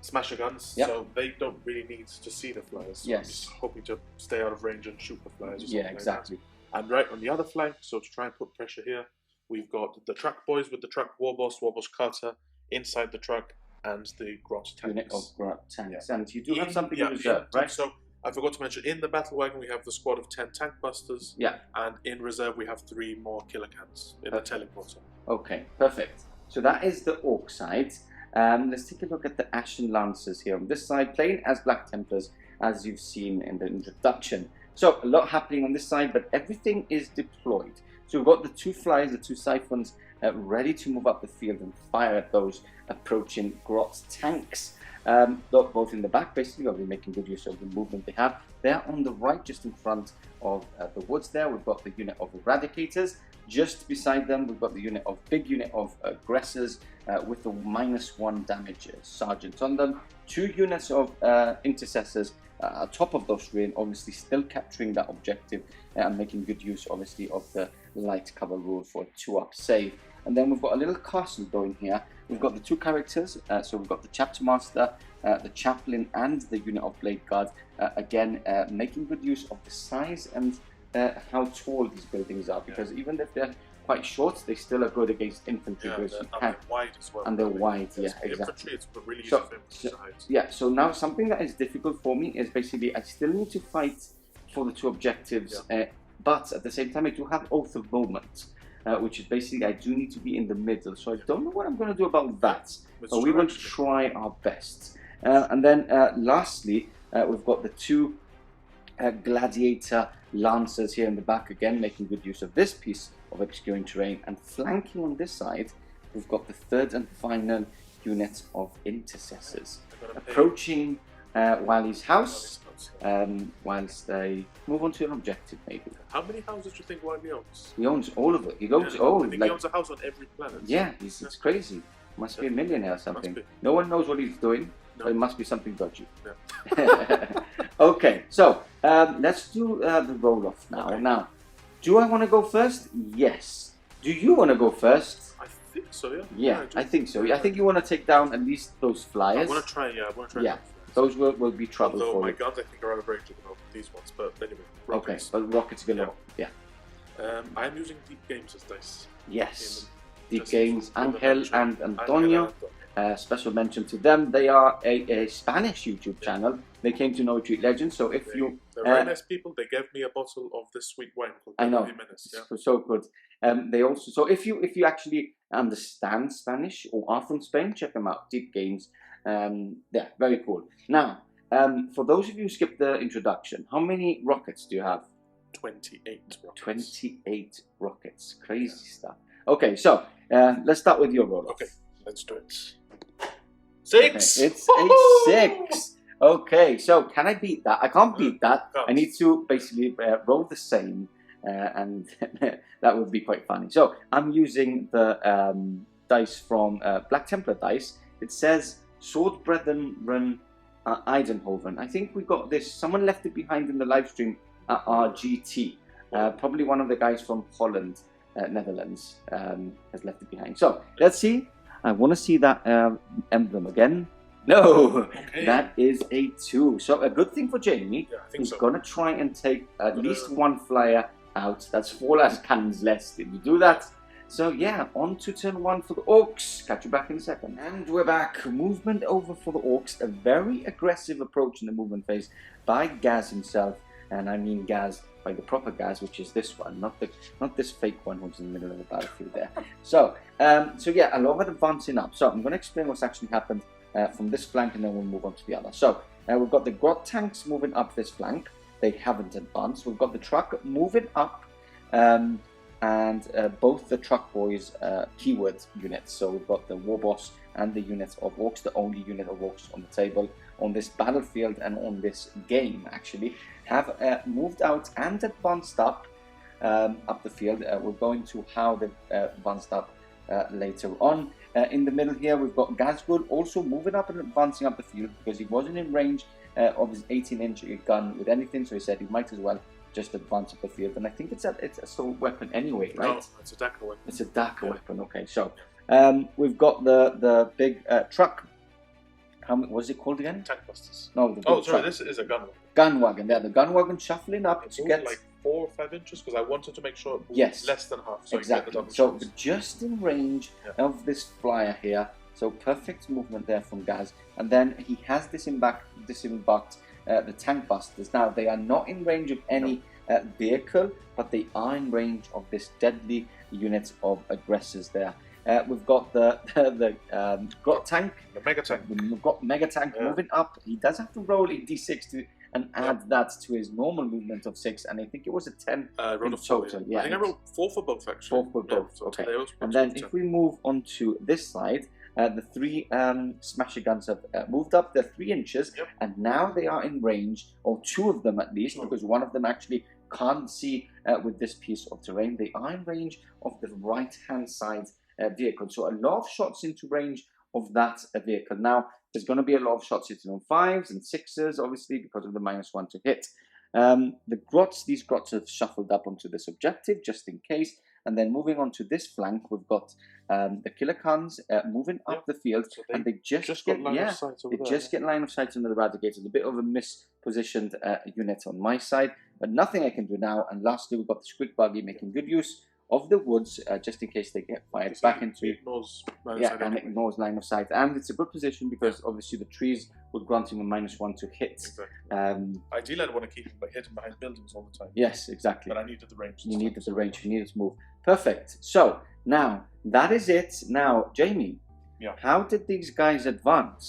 [SPEAKER 1] smasher guns,
[SPEAKER 2] Yep.
[SPEAKER 1] so they don't really need to see the flyers. So I'm
[SPEAKER 2] Yes.
[SPEAKER 1] just hoping to stay out of range and shoot the flyers. Or something
[SPEAKER 2] Yeah,
[SPEAKER 1] like
[SPEAKER 2] exactly.
[SPEAKER 1] that. And right on the other flank, so to try and put pressure here, we've got the Trukk boys with the Trukk Warboss Carter inside the truck, and the Grot
[SPEAKER 2] Unit
[SPEAKER 1] tanks.
[SPEAKER 2] of Grot tanks.
[SPEAKER 1] Yeah.
[SPEAKER 2] And you do have something
[SPEAKER 1] yeah,
[SPEAKER 2] in reserve, right?
[SPEAKER 1] So I forgot to mention, in the battle wagon we have the squad of 10 tank busters,
[SPEAKER 2] Yeah.
[SPEAKER 1] and in reserve we have 3 more killer cans in the teleporter.
[SPEAKER 2] Okay, perfect. So that is the Ork side. Let's take a look at the Ashen Lancers here. On this side, playing as Black Templars, as you've seen in the introduction. So a lot happening on this side, but everything is deployed. So we've got the 2 flyers, the 2 siphons, ready to move up the field and fire at those approaching Grot tanks. Both in the back, basically, I'll be making good use of the movement they have. They're on the right, just in front of the woods there. We've got the unit of Eradicators. Just beside them, we've got the big unit of Aggressors with the -1 damage Sergeant on them. 2 units of Intercessors top of those 3, and obviously still capturing that objective and making good use, obviously, of the light cover rule for a 2-up save. And then we've got a little castle going here. We've got the 2 characters, so we've got the Chapter Master, the Chaplain, and the unit of Blade Guard. Again, making good use of the size and how tall these buildings are, because even if they're quite short, they still are good against infantry.
[SPEAKER 1] Yeah,
[SPEAKER 2] because
[SPEAKER 1] they're,
[SPEAKER 2] you
[SPEAKER 1] and
[SPEAKER 2] can,
[SPEAKER 1] they're wide as well.
[SPEAKER 2] and they're wide,
[SPEAKER 1] Yes,
[SPEAKER 2] yeah,
[SPEAKER 1] for
[SPEAKER 2] exactly.
[SPEAKER 1] Infantry, it's really easy
[SPEAKER 2] So-
[SPEAKER 1] for infantry to hide.
[SPEAKER 2] Yeah, so now something that is difficult for me is basically I still need to fight for the 2 objectives, but at the same time I do have Oath of Moment, which is basically I do need to be in the middle. So I don't know what I'm going to do about that, but we will try our best. And then lastly, we've got the 2 Gladiator Lancers here in the back, again making good use of this piece of obscuring terrain, and flanking on this side we've got the 3rd and final unit of Intercessors approaching Wally's house, whilst they move on to an objective maybe.
[SPEAKER 1] How many houses do you think Wiley owns?
[SPEAKER 2] He owns all of it. He owns all.
[SPEAKER 1] I think he owns a house on every planet.
[SPEAKER 2] Yeah, it's crazy. Must be a millionaire or something.
[SPEAKER 1] be.
[SPEAKER 2] No one knows what he's doing,
[SPEAKER 1] No.
[SPEAKER 2] so it must be something dodgy.
[SPEAKER 1] Yeah.
[SPEAKER 2] Okay, so let's do the roll-off now.
[SPEAKER 1] Okay.
[SPEAKER 2] Now, do I want to go first? Yes. Do you want to go first?
[SPEAKER 1] I think so, yeah.
[SPEAKER 2] Yeah,
[SPEAKER 1] do.
[SPEAKER 2] I think so. I think you want to take down at least those
[SPEAKER 1] I
[SPEAKER 2] flyers.
[SPEAKER 1] want to try, yeah. I want to try.
[SPEAKER 2] Yeah, those will be trouble
[SPEAKER 1] Although
[SPEAKER 2] for
[SPEAKER 1] my
[SPEAKER 2] you.
[SPEAKER 1] guns, I think, are out of range at the moment, these ones. But anyway,
[SPEAKER 2] Okay,
[SPEAKER 1] rockets.
[SPEAKER 2] but rockets galore. Yeah.
[SPEAKER 1] I'm using Deep Games as dice.
[SPEAKER 2] Yes. Deep
[SPEAKER 1] Just
[SPEAKER 2] Games,
[SPEAKER 1] for the
[SPEAKER 2] Angel
[SPEAKER 1] mention.
[SPEAKER 2] and
[SPEAKER 1] Angel
[SPEAKER 2] Antonio.
[SPEAKER 1] and
[SPEAKER 2] Special mention to them. They are a Spanish YouTube channel. They came to know Treat Legends. So if you,
[SPEAKER 1] They're very nice people. They gave me a bottle of this sweet wine called
[SPEAKER 2] I know,
[SPEAKER 1] Jimenez, yeah.
[SPEAKER 2] it's so good. They also, so if you actually understand Spanish or are from Spain, check them out. Deep Games. Yeah, very cool. Now, for those of you who skipped the introduction, how many rockets do you have?
[SPEAKER 1] 28 rockets.
[SPEAKER 2] 28 rockets. Crazy stuff. Okay, so let's start with your roll.
[SPEAKER 1] Okay, let's do it. 6!
[SPEAKER 2] Okay, it's a 6. Okay, so can I beat that? I can't beat that.
[SPEAKER 1] Can't.
[SPEAKER 2] I need to basically roll the same, and that would be quite funny. So I'm using the dice from Black Templar dice. It says Sword Brethren Run Eidenhoven. I think we got this. Someone left it behind in the live stream at RGT. Probably one of the guys from Holland, Netherlands, has left it behind. So let's see. I want to see that emblem again. No,
[SPEAKER 1] Okay.
[SPEAKER 2] that is a 2. So a good thing for Jamie.
[SPEAKER 1] Yeah, I think
[SPEAKER 2] He's
[SPEAKER 1] so.
[SPEAKER 2] going to try and take at least 1 flyer out. That's 4 last cannons less. Did you do that? So yeah, on to turn 1 for the Orks. Catch you back in a second. And we're back. Movement over for the Orks. A very aggressive approach in the movement phase by Ghaz himself. And I mean Ghaz by the proper Ghaz, which is this one, not this fake one who's in the middle of the battlefield there. So yeah, a lot of advancing up. So I'm going to explain what's actually happened from this flank, and then we'll move on to the other. So we've got the Grot tanks moving up this flank. They haven't advanced. We've got the Trukk moving up, and both the Trukk boys keyword units. So we've got the Warboss and the units of Orks, the only unit of Orks on the table on this battlefield and on this game actually, have moved out and advanced up the field. We're going to how they've advanced up later on. In the middle here we've got Ghazghkull also moving up and advancing up the field because he wasn't in range of his 18-inch gun with anything, so he said he might as well just advance up the field. And I think it's a assault weapon anyway, right?
[SPEAKER 1] No, it's a Dakar weapon.
[SPEAKER 2] It's a Dakar weapon, okay. So we've got the big Trukk. What was it called again?
[SPEAKER 1] Tank busters.
[SPEAKER 2] No, the big
[SPEAKER 1] sorry,
[SPEAKER 2] Trukk.
[SPEAKER 1] this is a gun wagon.
[SPEAKER 2] Gun wagon. Yeah, the gun wagon shuffling up
[SPEAKER 1] It's
[SPEAKER 2] to get
[SPEAKER 1] like 4 or 5 inches because I wanted to make sure it moved
[SPEAKER 2] Yes.
[SPEAKER 1] less than half. So
[SPEAKER 2] exactly.
[SPEAKER 1] You get the
[SPEAKER 2] So
[SPEAKER 1] double shots.
[SPEAKER 2] just in range of this flyer here. So perfect movement there from Ghaz. And then he has disembarked the tank busters. Now they are not in range of any vehicle, but they are in range of this deadly unit of aggressors there. We've got the Grot tank.
[SPEAKER 1] The mega tank.
[SPEAKER 2] We've got mega tank moving up. He does have to roll a d6 and add that to his normal movement of 6, and I think it was a 10 in total. Yeah,
[SPEAKER 1] I think I rolled 4 for both actually.
[SPEAKER 2] 4 for both.
[SPEAKER 1] So
[SPEAKER 2] okay.
[SPEAKER 1] and
[SPEAKER 2] then if we move on to this side, the 3 smasher guns have moved up. They're 3 inches, and now they are in range, or 2 of them at least, because one of them actually can't see with this piece of terrain. They are in range of the right-hand side vehicle. So a lot of shots into range of that vehicle. Now, there's going to be a lot of shots hitting on 5s and 6s, obviously, because of the -1 to hit. These Grots have shuffled up onto this objective, just in case. And then moving on to this flank, we've got the Killer Khans moving up the field,
[SPEAKER 1] so
[SPEAKER 2] and they just get line of sight get line of sight on the Eradicators. A bit of a mispositioned unit on my side, but nothing I can do now. And lastly, we've got the Squid Buggy making good use of the woods, just in case they get fired back into.
[SPEAKER 1] Ignores
[SPEAKER 2] ignores line of sight, and it's a good position because obviously the trees would grant him a -1 to hit.
[SPEAKER 1] Exactly. Ideally, I'd want to keep him hidden behind buildings all the time.
[SPEAKER 2] Yes, exactly.
[SPEAKER 1] But I needed the range.
[SPEAKER 2] You needed the range. You needed to move. Perfect. So now that is it. Now, Jamie, how did these guys advance?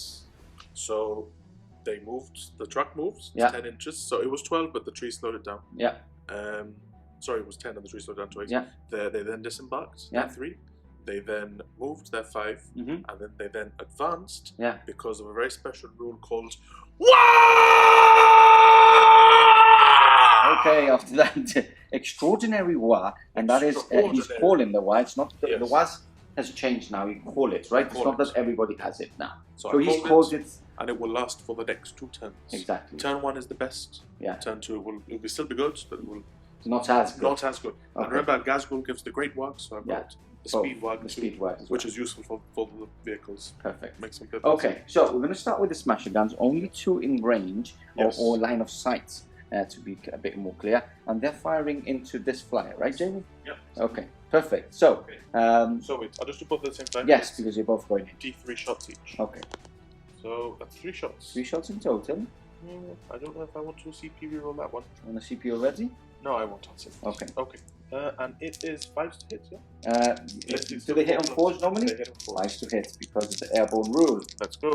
[SPEAKER 1] So they moved. The Trukk moved 10 inches. So it was 12, but the tree slowed it down.
[SPEAKER 2] Yeah.
[SPEAKER 1] Sorry, it was 10 and the tree slowed down to 8.
[SPEAKER 2] Yeah.
[SPEAKER 1] They then disembarked, their 3. They then moved their 5, and then they then advanced because of a very special rule called Waaagh!
[SPEAKER 2] Okay, after that extraordinary Waaagh, and that is, he's calling the Waaagh. It's not, the Waaagh has changed now, you call it, right? It's not that everybody has it now. So he's called it.
[SPEAKER 1] And it will last for the next 2 turns.
[SPEAKER 2] Exactly.
[SPEAKER 1] Turn 1 is the best. Turn 2 it will still be good, but it will...
[SPEAKER 2] Not as good.
[SPEAKER 1] Not as good. And remember, Ghazghkull gives the Great Waaagh, so I've got the Speed Waaagh, which is useful for the vehicles.
[SPEAKER 2] Perfect.
[SPEAKER 1] Makes them good.
[SPEAKER 2] Okay, so we're going to start with the Smasher Guns. Only 2 in range or line of sight, to be a bit more clear. And they're firing into this flyer, right, Jamie?
[SPEAKER 1] Yep.
[SPEAKER 2] Okay, perfect. So,
[SPEAKER 1] so wait, I'll just do both at the same time.
[SPEAKER 2] Yes, because you're both going in.
[SPEAKER 1] D3 shots each.
[SPEAKER 2] Okay.
[SPEAKER 1] So that's 3 shots.
[SPEAKER 2] 3 shots in total.
[SPEAKER 1] I don't know if I want to CP reroll that one.
[SPEAKER 2] On the CP already?
[SPEAKER 1] No, I won't touch it.
[SPEAKER 2] Okay.
[SPEAKER 1] Okay. And it is 5s to hit,
[SPEAKER 2] do they hit on 4s normally?
[SPEAKER 1] They hit on 4s.
[SPEAKER 2] 5s to hit because of the airborne rule.
[SPEAKER 1] Let's go.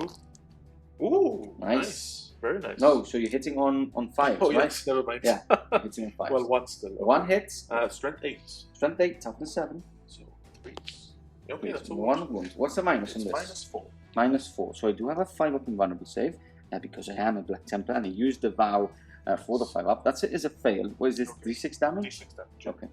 [SPEAKER 1] Ooh,
[SPEAKER 2] nice.
[SPEAKER 1] Very nice.
[SPEAKER 2] No, so you're hitting on 5s, right?
[SPEAKER 1] Yes, never mind.
[SPEAKER 2] Yeah, hitting on 5s.
[SPEAKER 1] Well, 1 still.
[SPEAKER 2] 1 hit.
[SPEAKER 1] Strength 8.
[SPEAKER 2] Strength 8, toughness 7.
[SPEAKER 1] So 3s. Okay, that's
[SPEAKER 2] 1 wound. What's the minus on this?
[SPEAKER 1] -4.
[SPEAKER 2] -4. So I do have a 5-up invulnerable save because I am a Black Templar and I used the vow for the 5-up. That's it, is a fail. What is this? 3-6 damage?
[SPEAKER 1] 3-6 damage.
[SPEAKER 2] Okay.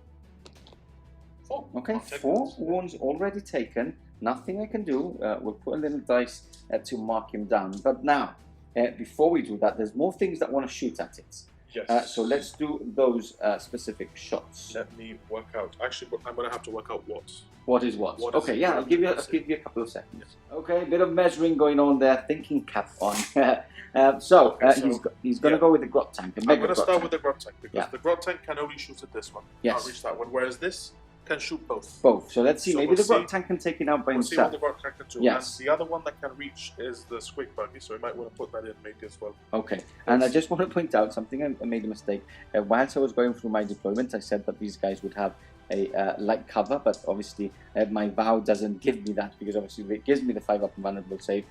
[SPEAKER 1] 4.
[SPEAKER 2] Okay, 4 wounds already taken. Nothing I can do. We'll put a little dice to mark him down. But now, before we do that, there's more things that want to shoot at it.
[SPEAKER 1] Yes.
[SPEAKER 2] So let's do those specific shots.
[SPEAKER 1] Let me work out. Actually, I'm going to have to work out what.
[SPEAKER 2] What is what? Okay, yeah, I'll give you a couple of seconds.
[SPEAKER 1] Yes.
[SPEAKER 2] Okay, a bit of measuring going on there, thinking cap on. He's going to go with the Grot tank.
[SPEAKER 1] I'm going to start with the Grot tank because the Grot tank can only shoot at this one.
[SPEAKER 2] Yes.
[SPEAKER 1] Can't reach that one. Whereas this can shoot both.
[SPEAKER 2] Both. So let's see.
[SPEAKER 1] So
[SPEAKER 2] maybe
[SPEAKER 1] we'll
[SPEAKER 2] the Grot
[SPEAKER 1] see-
[SPEAKER 2] tank can take it out by
[SPEAKER 1] We'll see what
[SPEAKER 2] himself.
[SPEAKER 1] the Grot tank can do.
[SPEAKER 2] Yes.
[SPEAKER 1] And the other one that can reach is the Squig Buggy, so we might want to put that in maybe as well.
[SPEAKER 2] Okay. And I just want to point out something. I made a mistake. Whilst I was going through my deployment, I said that these guys would have a light cover, but obviously my vow doesn't give me that, because obviously it gives me the 5-up invulnerable save,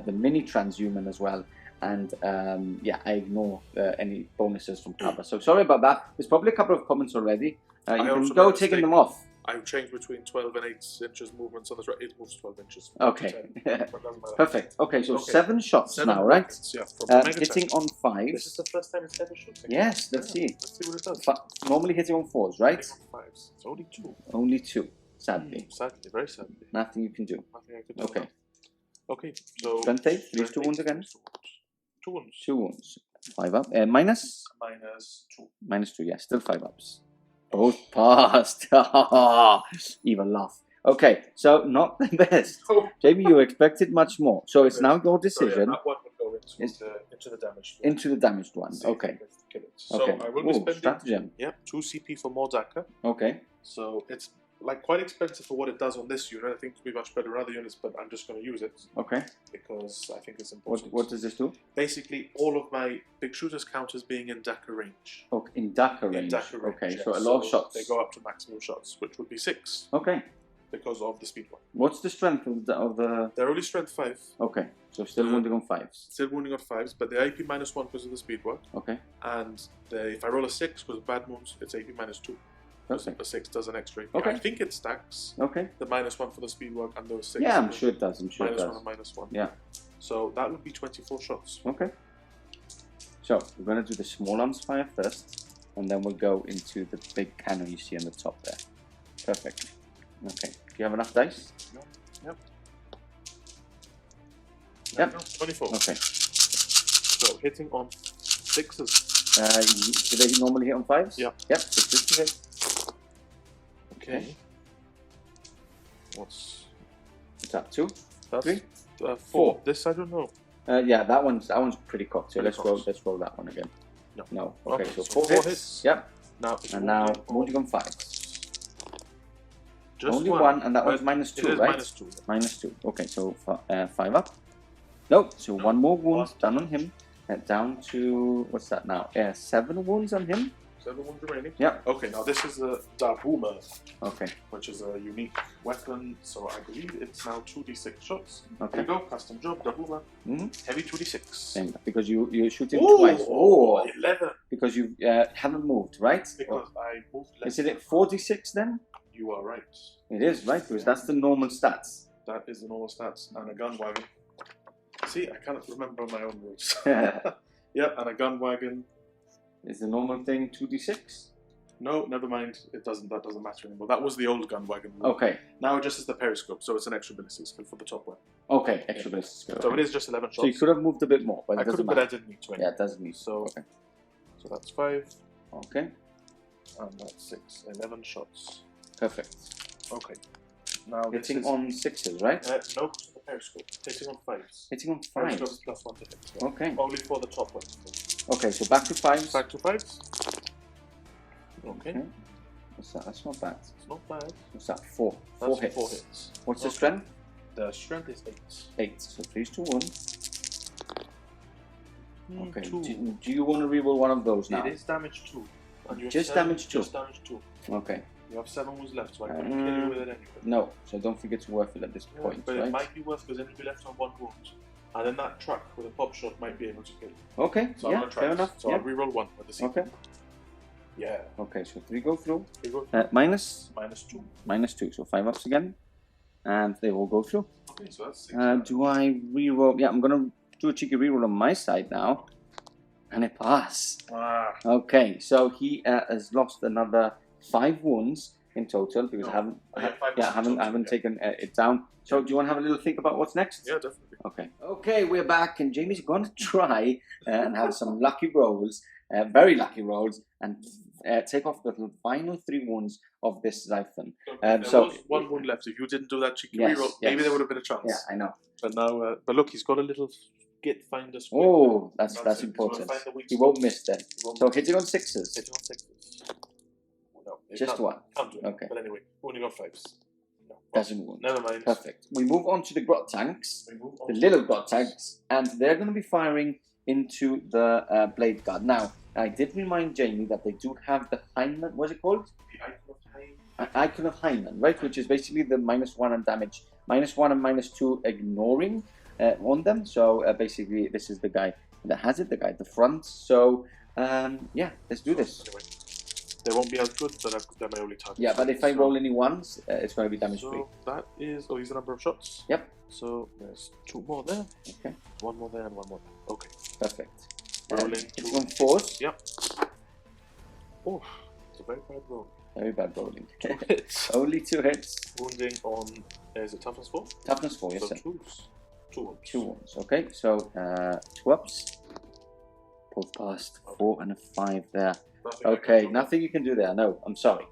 [SPEAKER 2] the mini transhuman as well, and yeah, I ignore any bonuses from cover. So sorry about that. There's probably a couple of comments already. You can go taking them off.
[SPEAKER 1] I've changed between 12 and 8 inches movements on this. It moves 12 inches.
[SPEAKER 2] Okay.
[SPEAKER 1] 10, but doesn't matter.
[SPEAKER 2] Perfect. Okay, so 7 shots
[SPEAKER 1] 7
[SPEAKER 2] now, right?
[SPEAKER 1] rockets, yeah, from Mega
[SPEAKER 2] Hitting
[SPEAKER 1] Tank.
[SPEAKER 2] on 5s.
[SPEAKER 1] This is the first time it's ever shooting.
[SPEAKER 2] Yes, let's see.
[SPEAKER 1] Let's see what it does.
[SPEAKER 2] Normally hitting on 4s, right?
[SPEAKER 1] Hitting on 5s. It's only 2.
[SPEAKER 2] Only 2, sadly.
[SPEAKER 1] Sadly, very sadly.
[SPEAKER 2] Nothing you can do.
[SPEAKER 1] Nothing I could do.
[SPEAKER 2] Okay.
[SPEAKER 1] Now. Okay, so...
[SPEAKER 2] Strength 8, lose 2 wounds again.
[SPEAKER 1] 2 wounds.
[SPEAKER 2] 2 wounds. 5 up. Minus?
[SPEAKER 1] Minus 2.
[SPEAKER 2] Minus 2, yeah, still 5 ups. Both passed. Evil laugh. Okay, so not the best.
[SPEAKER 1] Oh.
[SPEAKER 2] Jamie, you expected much more. So it's now your
[SPEAKER 1] So, yeah,
[SPEAKER 2] decision
[SPEAKER 1] that one would go into the damaged one.
[SPEAKER 2] into the damaged one.
[SPEAKER 1] See if
[SPEAKER 2] Okay.
[SPEAKER 1] we can kill it. So
[SPEAKER 2] Okay.
[SPEAKER 1] I will be
[SPEAKER 2] Ooh,
[SPEAKER 1] spending
[SPEAKER 2] stratagem.
[SPEAKER 1] 2 CP for more Daka.
[SPEAKER 2] Okay.
[SPEAKER 1] So it's like quite expensive for what it does on this unit. I think it would be much better on other units, but I'm just going to use it
[SPEAKER 2] Okay.
[SPEAKER 1] because I think it's important.
[SPEAKER 2] What does this do?
[SPEAKER 1] Basically, all of my big shooters count as being in Daka range.
[SPEAKER 2] Oh, in Daka
[SPEAKER 1] In
[SPEAKER 2] range.
[SPEAKER 1] Daka range,
[SPEAKER 2] Okay,
[SPEAKER 1] yeah.
[SPEAKER 2] so a lot of shots.
[SPEAKER 1] They go up to maximum shots, which would be 6
[SPEAKER 2] Okay.
[SPEAKER 1] because of the speed one.
[SPEAKER 2] What's the strength of the...
[SPEAKER 1] They're only strength 5,
[SPEAKER 2] Okay, so still wounding on 5s.
[SPEAKER 1] still wounding on 5s, but they're AP minus 1 because of the speed work.
[SPEAKER 2] Okay.
[SPEAKER 1] And if I roll a 6 because of bad wounds, it's AP minus 2.
[SPEAKER 2] Perfect.
[SPEAKER 1] The 6 does an extra AP.
[SPEAKER 2] Okay.
[SPEAKER 1] I think it stacks
[SPEAKER 2] Okay.
[SPEAKER 1] the minus 1 for the speed work and those 6.
[SPEAKER 2] Yeah, I'm sure it does. I'm sure it
[SPEAKER 1] Minus 1
[SPEAKER 2] does.
[SPEAKER 1] and minus 1.
[SPEAKER 2] Yeah.
[SPEAKER 1] So that would be 24 shots.
[SPEAKER 2] Okay. So we're going to do the small arms fire first, and then we'll go into the big cannon you see on the top there. Perfect. Okay. Do you have enough dice?
[SPEAKER 1] Yep.
[SPEAKER 2] Yep.
[SPEAKER 1] 24.
[SPEAKER 2] Okay.
[SPEAKER 1] So hitting on 6s.
[SPEAKER 2] Do they normally hit on 5s?
[SPEAKER 1] Yeah.
[SPEAKER 2] Yep. 6s to hit.
[SPEAKER 1] Okay. What's
[SPEAKER 2] that? 2?
[SPEAKER 1] that?
[SPEAKER 2] 3?
[SPEAKER 1] 4. This I don't know.
[SPEAKER 2] Yeah, that one's pretty cocked. So
[SPEAKER 1] Pretty
[SPEAKER 2] let's roll that one again.
[SPEAKER 1] No.
[SPEAKER 2] No. Okay.
[SPEAKER 1] Okay,
[SPEAKER 2] So
[SPEAKER 1] so
[SPEAKER 2] 4
[SPEAKER 1] 4
[SPEAKER 2] hits.
[SPEAKER 1] hits.
[SPEAKER 2] Yep.
[SPEAKER 1] Now it's
[SPEAKER 2] And now
[SPEAKER 1] wounding on
[SPEAKER 2] wounding on 5s.
[SPEAKER 1] just
[SPEAKER 2] Only one, and that was
[SPEAKER 1] But
[SPEAKER 2] minus
[SPEAKER 1] it
[SPEAKER 2] 2,
[SPEAKER 1] is
[SPEAKER 2] right?
[SPEAKER 1] minus 2.
[SPEAKER 2] Minus 2. Okay, so 5 up. Nope. So
[SPEAKER 1] No.
[SPEAKER 2] 1 more wound
[SPEAKER 1] One.
[SPEAKER 2] done on him. Down to what's that now? 7 wounds on him.
[SPEAKER 1] 7 wounds remaining.
[SPEAKER 2] Yep.
[SPEAKER 1] Okay, now this is a Daboomer,
[SPEAKER 2] Okay.
[SPEAKER 1] which is a unique weapon. So I believe it's now 2d6 shots.
[SPEAKER 2] Okay.
[SPEAKER 1] There you go, custom job, Daboomer.
[SPEAKER 2] Mm-hmm.
[SPEAKER 1] Heavy 2d6.
[SPEAKER 2] Same, because you shoot him
[SPEAKER 1] Ooh,
[SPEAKER 2] twice. Oh,
[SPEAKER 1] 11.
[SPEAKER 2] because you haven't moved, right?
[SPEAKER 1] Because I moved less.
[SPEAKER 2] Is it 46 then?
[SPEAKER 1] You are right.
[SPEAKER 2] It is, right? Because that's the normal stats.
[SPEAKER 1] That is the normal stats. And a gun wagon. See, I cannot remember my own rules.
[SPEAKER 2] Is
[SPEAKER 1] Yep, and a gun wagon.
[SPEAKER 2] the normal thing 2d6?
[SPEAKER 1] No, never mind. It doesn't. That doesn't matter anymore. That was the old gun wagon rule.
[SPEAKER 2] Okay.
[SPEAKER 1] Now it just is the periscope, so it's an extra ballistic skill for the top one.
[SPEAKER 2] Okay, extra ballistic skill.
[SPEAKER 1] So it is just 11 shots.
[SPEAKER 2] So you could have moved a bit more, but
[SPEAKER 1] I
[SPEAKER 2] it
[SPEAKER 1] could
[SPEAKER 2] doesn't
[SPEAKER 1] have, but I
[SPEAKER 2] matter.
[SPEAKER 1] didn't need to.
[SPEAKER 2] Yeah, it doesn't need.
[SPEAKER 1] So,
[SPEAKER 2] Okay.
[SPEAKER 1] so that's 5,
[SPEAKER 2] Okay.
[SPEAKER 1] and that's 6. 11 shots.
[SPEAKER 2] Perfect.
[SPEAKER 1] Okay. Now this
[SPEAKER 2] Hitting
[SPEAKER 1] is,
[SPEAKER 2] on 6s, right?
[SPEAKER 1] no, the periscope. Hitting on 5s.
[SPEAKER 2] Hitting on
[SPEAKER 1] Periscope
[SPEAKER 2] 5s.
[SPEAKER 1] is plus 1 to hit. Yeah.
[SPEAKER 2] Okay.
[SPEAKER 1] Only for the top one.
[SPEAKER 2] Okay, so back to 5s.
[SPEAKER 1] Back to 5s. Okay.
[SPEAKER 2] Okay. What's that? That's not bad.
[SPEAKER 1] It's not bad.
[SPEAKER 2] What's that? 4.
[SPEAKER 1] That's
[SPEAKER 2] 4 hits.
[SPEAKER 1] 4 hits.
[SPEAKER 2] What's the
[SPEAKER 1] Okay.
[SPEAKER 2] strength?
[SPEAKER 1] The strength is 8.
[SPEAKER 2] 8. So 3's to 1. Okay.
[SPEAKER 1] 2.
[SPEAKER 2] Do you want to reroll one of those now?
[SPEAKER 1] It is damage 2. And you have
[SPEAKER 2] Just
[SPEAKER 1] 7,
[SPEAKER 2] damage 2.
[SPEAKER 1] Just damage 2.
[SPEAKER 2] Okay.
[SPEAKER 1] You have 7 wounds left, so I couldn't kill you with it anyway.
[SPEAKER 2] No, so don't think it's worth it at this
[SPEAKER 1] Yeah,
[SPEAKER 2] point,
[SPEAKER 1] but
[SPEAKER 2] right?
[SPEAKER 1] it might be worth because then you'll be left on 1 wound. And then that Trukk with a pop shot might be able to kill you.
[SPEAKER 2] Okay,
[SPEAKER 1] So I'm
[SPEAKER 2] yeah,
[SPEAKER 1] gonna try
[SPEAKER 2] fair
[SPEAKER 1] this.
[SPEAKER 2] enough.
[SPEAKER 1] So
[SPEAKER 2] yeah.
[SPEAKER 1] I'll reroll 1 with the CP.
[SPEAKER 2] Okay.
[SPEAKER 1] Yeah.
[SPEAKER 2] Okay, so 3 go through.
[SPEAKER 1] Here you go.
[SPEAKER 2] Minus,
[SPEAKER 1] Minus 2.
[SPEAKER 2] minus 2, so 5 ups again. And they will go through.
[SPEAKER 1] Okay, so that's 6.
[SPEAKER 2] Do I reroll? Yeah, I'm going to do a cheeky reroll on my side now. And it passed.
[SPEAKER 1] Ah.
[SPEAKER 2] Okay, so he has lost another 5 wounds in total because
[SPEAKER 1] No.
[SPEAKER 2] I haven't,
[SPEAKER 1] Oh, yeah, 5 wounds
[SPEAKER 2] I
[SPEAKER 1] in total,
[SPEAKER 2] haven't
[SPEAKER 1] yeah.
[SPEAKER 2] taken it down. So do you want to have a little think about what's next?
[SPEAKER 1] Yeah, definitely.
[SPEAKER 2] Okay. Okay, we're back, and Jamie's going to try and have some lucky rolls, very lucky rolls, and take off the final 3 wounds of this Zyphon.
[SPEAKER 1] There
[SPEAKER 2] so-
[SPEAKER 1] was 1 wound left. If you didn't do that cheeky
[SPEAKER 2] Yes,
[SPEAKER 1] reroll, maybe
[SPEAKER 2] yes.
[SPEAKER 1] there would have been a chance.
[SPEAKER 2] Yeah, I know.
[SPEAKER 1] But now, but look, he's got a little git finder squid.
[SPEAKER 2] Oh, that's
[SPEAKER 1] it. He's
[SPEAKER 2] important.
[SPEAKER 1] gonna find the weak
[SPEAKER 2] He
[SPEAKER 1] spot.
[SPEAKER 2] won't miss then.
[SPEAKER 1] He won't
[SPEAKER 2] So
[SPEAKER 1] miss.
[SPEAKER 2] hitting on 6s.
[SPEAKER 1] Hitting on 6s. No. It
[SPEAKER 2] Just
[SPEAKER 1] can't-
[SPEAKER 2] one.
[SPEAKER 1] Can't do it.
[SPEAKER 2] Okay.
[SPEAKER 1] But anyway, only got 5s. No.
[SPEAKER 2] Doesn't wound.
[SPEAKER 1] Never mind.
[SPEAKER 2] Perfect. We move on to the Grot tanks,
[SPEAKER 1] We move on
[SPEAKER 2] the
[SPEAKER 1] to
[SPEAKER 2] little Grot tanks, and they're going to be firing into the Blade Guard. Now, I did remind Jamie that they do have the Hyman, what's it called?
[SPEAKER 1] The Icon of Time.
[SPEAKER 2] Icon of Hyman, right? Which is basically the -1 on damage, -1 and -2 ignoring on them. So basically, this is the guy that has it, the guy at the front. So yeah, let's do this.
[SPEAKER 1] Anyway, they won't be as good, but they're my only target.
[SPEAKER 2] Yeah, but if I roll any ones, it's going to be damage free.
[SPEAKER 1] So that is, these are the number of shots.
[SPEAKER 2] Yep.
[SPEAKER 1] So there's 2 more there.
[SPEAKER 2] Okay.
[SPEAKER 1] 1 more there and 1 more there. Okay.
[SPEAKER 2] Perfect.
[SPEAKER 1] Rolling
[SPEAKER 2] It's
[SPEAKER 1] 2
[SPEAKER 2] on 4s.
[SPEAKER 1] Yep. Oh, it's a very bad roll.
[SPEAKER 2] Very bad rolling.
[SPEAKER 1] 2 hits.
[SPEAKER 2] Only 2 hits.
[SPEAKER 1] Wounding on, is it toughness 4?
[SPEAKER 2] Toughness 4, yes
[SPEAKER 1] So
[SPEAKER 2] sir.
[SPEAKER 1] 2s. 2 ones.
[SPEAKER 2] 2 ones. Okay, so 2 ups. Both passed. 4 and a 5 there.
[SPEAKER 1] Nothing I can
[SPEAKER 2] Okay,
[SPEAKER 1] do.
[SPEAKER 2] nothing you can do there. No, I'm sorry.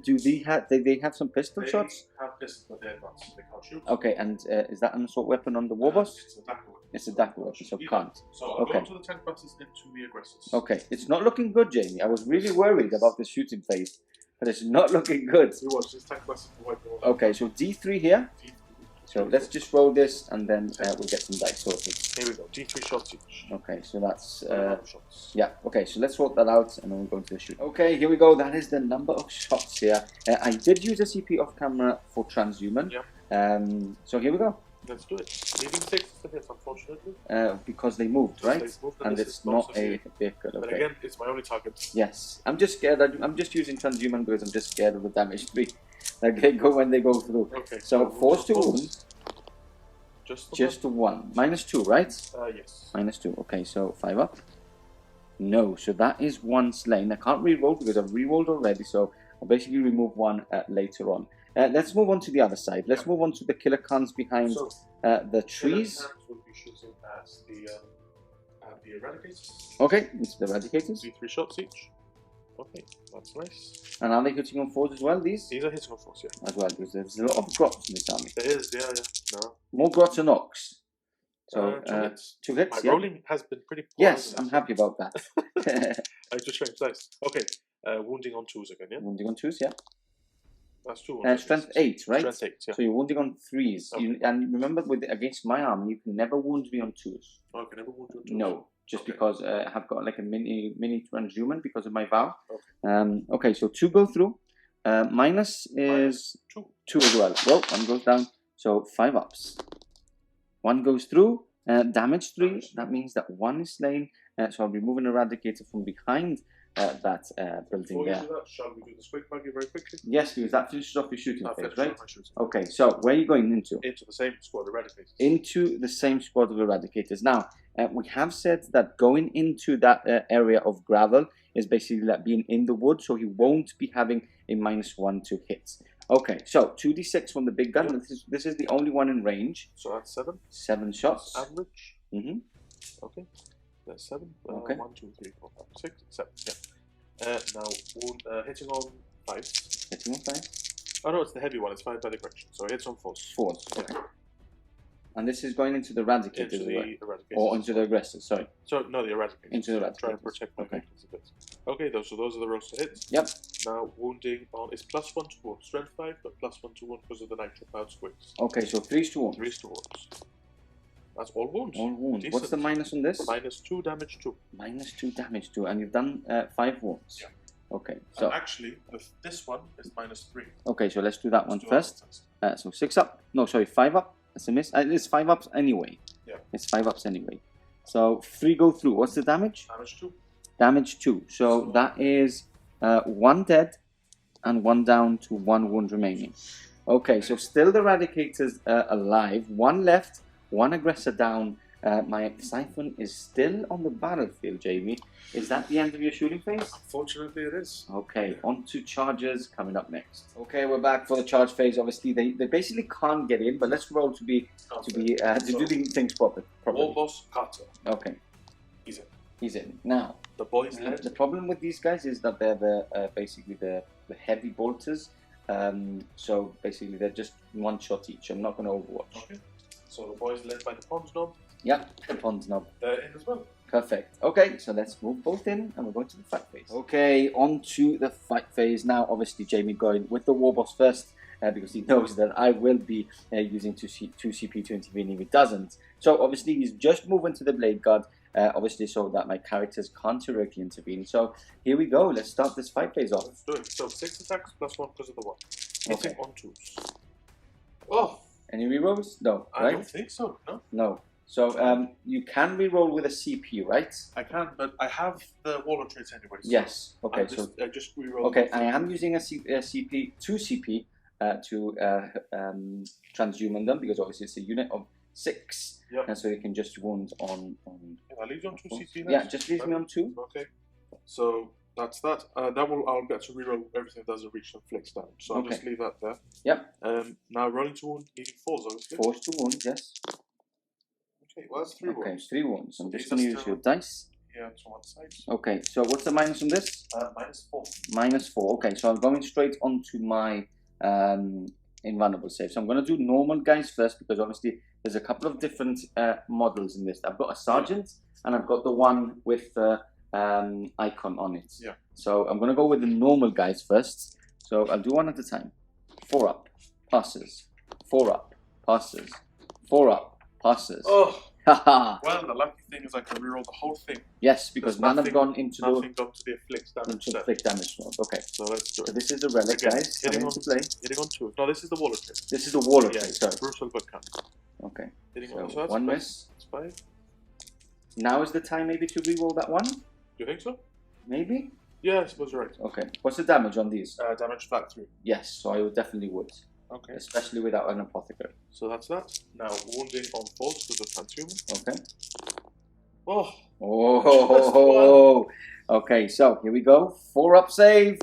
[SPEAKER 2] Do they have some pistol
[SPEAKER 1] They
[SPEAKER 2] shots?
[SPEAKER 1] have pistols, but they're not. They can't shoot.
[SPEAKER 2] Okay, and is that an assault weapon on the Warboss?
[SPEAKER 1] It's a dagger weapon.
[SPEAKER 2] It's a dagger weapon, so
[SPEAKER 1] Yeah.
[SPEAKER 2] can't.
[SPEAKER 1] So I'll
[SPEAKER 2] Okay.
[SPEAKER 1] go to the tank buses into the aggressors.
[SPEAKER 2] Okay, it's not looking good, Jamie. I was really worried about the shooting phase, but it's not looking good.
[SPEAKER 1] You watch this tank buses to wipe them all.
[SPEAKER 2] Okay, so D3 here. So let's just roll this and then we'll get some dice sorted.
[SPEAKER 1] Here we go. D3 shots each.
[SPEAKER 2] Okay, so that's
[SPEAKER 1] Shots.
[SPEAKER 2] yeah. Okay, so let's sort that out and then we'll go into the shoot. Okay, here we go. That is the number of shots here. I did use a CP off camera for transhuman.
[SPEAKER 1] Yeah.
[SPEAKER 2] So here we go.
[SPEAKER 1] Let's do it. Needing 6 to hit, unfortunately.
[SPEAKER 2] Because they moved, right?
[SPEAKER 1] They moved
[SPEAKER 2] And
[SPEAKER 1] this
[SPEAKER 2] it's
[SPEAKER 1] is
[SPEAKER 2] not
[SPEAKER 1] also
[SPEAKER 2] a
[SPEAKER 1] here.
[SPEAKER 2] vehicle.
[SPEAKER 1] But
[SPEAKER 2] Okay.
[SPEAKER 1] again, it's my only target.
[SPEAKER 2] Yes, I'm just scared. I'm just using transhuman because I'm just scared of the damage tree. Like they go when they go through.
[SPEAKER 1] Okay.
[SPEAKER 2] So force to wound.
[SPEAKER 1] Just
[SPEAKER 2] Just 1. -2, right?
[SPEAKER 1] yes.
[SPEAKER 2] -2. Okay, so 5 up. No, so that is 1 slain. I can't re-roll because I've re-rolled already, so I'll basically remove 1 later on. Let's move on to the other side. Let's move on to the killer cans behind
[SPEAKER 1] So,
[SPEAKER 2] the trees.
[SPEAKER 1] will be shooting at the eradicators.
[SPEAKER 2] Okay, into the eradicators.
[SPEAKER 1] D3 shots each. Okay, that's nice.
[SPEAKER 2] And are they hitting on 4s as well, these?
[SPEAKER 1] These are hitting on force, yeah.
[SPEAKER 2] As well, because there's a lot of grots in this army.
[SPEAKER 1] There is, yeah. No.
[SPEAKER 2] More grots and Orks. So,
[SPEAKER 1] 2 hits.
[SPEAKER 2] 2 hits,
[SPEAKER 1] My
[SPEAKER 2] yeah?
[SPEAKER 1] rolling has been pretty poor.
[SPEAKER 2] Yes,
[SPEAKER 1] isn't it?
[SPEAKER 2] I'm happy about that.
[SPEAKER 1] I just changed dice. Okay, wounding on 2s again, yeah?
[SPEAKER 2] Wounding on 2s, yeah.
[SPEAKER 1] That's 2 ones.
[SPEAKER 2] Strength 8, right?
[SPEAKER 1] Strength 8, yeah.
[SPEAKER 2] So you're wounding on 3s.
[SPEAKER 1] Okay.
[SPEAKER 2] And remember, against my army, you can never wound me on 2s.
[SPEAKER 1] Okay, never wound on 2s.
[SPEAKER 2] No, just
[SPEAKER 1] Okay.
[SPEAKER 2] because I have got like a mini transhuman because of my vow.
[SPEAKER 1] Okay.
[SPEAKER 2] Okay, so 2 go through. Minus is 2 as well. Well, 1 goes down, so 5 ups. 1 goes through. Damage 3. That means that 1 is slain. So I'll remove an eradicator from behind that building
[SPEAKER 1] Before you
[SPEAKER 2] there.
[SPEAKER 1] do that, shall we do the squig buggy very quickly?
[SPEAKER 2] Yes, because that finishes off your shooting
[SPEAKER 1] I'll
[SPEAKER 2] phase,
[SPEAKER 1] finish
[SPEAKER 2] right?
[SPEAKER 1] off my shooting.
[SPEAKER 2] Okay, so where are you going into?
[SPEAKER 1] Into the same squad eradicators.
[SPEAKER 2] Into the same squad of eradicators. Now, we have said that going into that area of gravel is basically like being in the wood, so he won't be having a -1 to hit. Okay, so 2d6 from the big gun.
[SPEAKER 1] Yep.
[SPEAKER 2] This is the only one in range.
[SPEAKER 1] So that's 7.
[SPEAKER 2] 7 shots.
[SPEAKER 1] Average.
[SPEAKER 2] Mm-hmm.
[SPEAKER 1] Okay. That's 7.
[SPEAKER 2] Okay.
[SPEAKER 1] 1, 2, 3, 4, 5, 6, 7. Yeah. Now, hitting on 5s.
[SPEAKER 2] Hitting on 5.
[SPEAKER 1] Oh no, it's the heavy one. It's 5 by the correction. So it hits on 4s.
[SPEAKER 2] 4s. Okay. And this is going into the eradicators
[SPEAKER 1] Into
[SPEAKER 2] as
[SPEAKER 1] the
[SPEAKER 2] well.
[SPEAKER 1] eradicators.
[SPEAKER 2] Or into the aggressors, sorry.
[SPEAKER 1] So, no, the eradicators.
[SPEAKER 2] Into the
[SPEAKER 1] Try and
[SPEAKER 2] eradicators.
[SPEAKER 1] protect my
[SPEAKER 2] Okay.
[SPEAKER 1] victims a bit. Okay, those are the rolls to hit.
[SPEAKER 2] Yep.
[SPEAKER 1] Now, wounding on is +1 to wound. Strength 5, but +1 to wound because of the nitro powered squigs.
[SPEAKER 2] Okay, so 3s to 1.
[SPEAKER 1] 3 to wounds. That's all wounds.
[SPEAKER 2] All wounds.
[SPEAKER 1] Decent.
[SPEAKER 2] What's the minus on this?
[SPEAKER 1] -2 damage 2.
[SPEAKER 2] -2 damage to, and you've done 5 wounds.
[SPEAKER 1] Yeah.
[SPEAKER 2] Okay, so
[SPEAKER 1] Actually, this one is -3.
[SPEAKER 2] okay, so let's do that one
[SPEAKER 1] Let's do that
[SPEAKER 2] first. So 6 up. No, sorry, 5 up. That's a miss. It's 5 ups anyway.
[SPEAKER 1] Yeah.
[SPEAKER 2] It's 5 ups anyway. So 3 go through. What's the damage?
[SPEAKER 1] Damage 2.
[SPEAKER 2] Damage 2. So that is 1 dead and 1 down to 1 wound remaining. Okay, so still the Eradicators alive. 1 left, 1 aggressor down. My Siphon is still on the battlefield, Jamie. Is that the end of your shooting phase?
[SPEAKER 1] Unfortunately, it is.
[SPEAKER 2] Okay, on to charges coming up next. Okay, we're back for the charge phase. Obviously, they basically can't get in, but let's roll to do the things properly.
[SPEAKER 1] Warboss Carter.
[SPEAKER 2] Okay,
[SPEAKER 1] He's in.
[SPEAKER 2] he's in now.
[SPEAKER 1] The boys led.
[SPEAKER 2] The problem with these guys is that they're basically the heavy bolters. So basically, they're just 1 shot each. I'm not going to overwatch.
[SPEAKER 1] Okay. So the boys led by the pond knob.
[SPEAKER 2] Yep, the pond knob.
[SPEAKER 1] They're in as well.
[SPEAKER 2] Perfect. Okay, so let's move both in and we're going to the fight phase. Okay, on to the fight phase. Now, obviously, Jamie going with the Warboss first because he knows that I will be using 2 CP to intervene if he doesn't. So, obviously, he's just moving to the Blade Guard, obviously, so that my characters can't directly intervene. So, here we go. Let's start this fight phase off.
[SPEAKER 1] Let's do it. So, 6 attacks plus 1 because of the 1.
[SPEAKER 2] Okay.
[SPEAKER 1] Hitting on 2s. Oh!
[SPEAKER 2] Any rerolls? No,
[SPEAKER 1] I
[SPEAKER 2] right?
[SPEAKER 1] don't think so, no.
[SPEAKER 2] No. So, you can reroll with a CP, right?
[SPEAKER 1] I can, but I have the wall of traits anyway. So
[SPEAKER 2] Yes. Okay.
[SPEAKER 1] I just reroll.
[SPEAKER 2] Okay, I am using a CP, 2 CP to transhuman them because obviously it's a unit of 6, and so you can just wound on.
[SPEAKER 1] Yeah, I leave you on 2 CP.
[SPEAKER 2] Yeah, just leave me on 2.
[SPEAKER 1] Okay. So that's that. I'll get to reroll everything that doesn't reach and flicks down. So I'll just leave that there.
[SPEAKER 2] Yep.
[SPEAKER 1] Now rolling to wound, needing 4s, obviously.
[SPEAKER 2] 4s to wound, yes.
[SPEAKER 1] Okay, well that's 3 wounds.
[SPEAKER 2] Okay, 3 wounds. I'm
[SPEAKER 1] So
[SPEAKER 2] just going to use your dice.
[SPEAKER 1] Yeah, to one side.
[SPEAKER 2] Okay, so what's the minus on this?
[SPEAKER 1] -4.
[SPEAKER 2] -4. Okay, so I'm going straight onto my invulnerable save. So I'm going to do normal guys first because obviously there's a couple of different models in this. I've got a sergeant and I've got the one with the icon on it.
[SPEAKER 1] Yeah.
[SPEAKER 2] So I'm going to go with the normal guys first. So I'll do one at a time. 4 up, passes. 4 up, passes. 4 up, passes.
[SPEAKER 1] Oh!
[SPEAKER 2] Haha!
[SPEAKER 1] Well, the lucky thing is I can reroll the whole thing.
[SPEAKER 2] Yes, because none have gone into
[SPEAKER 1] nothing gone to the afflict damage.
[SPEAKER 2] into afflict damage mode. Okay.
[SPEAKER 1] So let's do it.
[SPEAKER 2] So this is the relic,
[SPEAKER 1] Again,
[SPEAKER 2] guys.
[SPEAKER 1] hitting
[SPEAKER 2] Coming
[SPEAKER 1] on,
[SPEAKER 2] into play.
[SPEAKER 1] hitting on 2. No, this is the wall of trait.
[SPEAKER 2] This is the wall of
[SPEAKER 1] Yeah,
[SPEAKER 2] trait, sorry.
[SPEAKER 1] brutal but kind.
[SPEAKER 2] Okay.
[SPEAKER 1] Hitting
[SPEAKER 2] So
[SPEAKER 1] on, so that's
[SPEAKER 2] 1
[SPEAKER 1] 5.
[SPEAKER 2] miss.
[SPEAKER 1] That's 5.
[SPEAKER 2] Now is the time maybe to reroll that one?
[SPEAKER 1] Do you think so?
[SPEAKER 2] Maybe?
[SPEAKER 1] Yeah, I suppose you're right.
[SPEAKER 2] Okay. What's the damage on these?
[SPEAKER 1] Damage flat 3.
[SPEAKER 2] Yes, so I definitely would.
[SPEAKER 1] Okay.
[SPEAKER 2] Especially without an apothecary.
[SPEAKER 1] So that's that. Now wounding on 4s with the transhuman.
[SPEAKER 2] Okay.
[SPEAKER 1] Oh!
[SPEAKER 2] Oh! Okay, so here we go. 4 up save.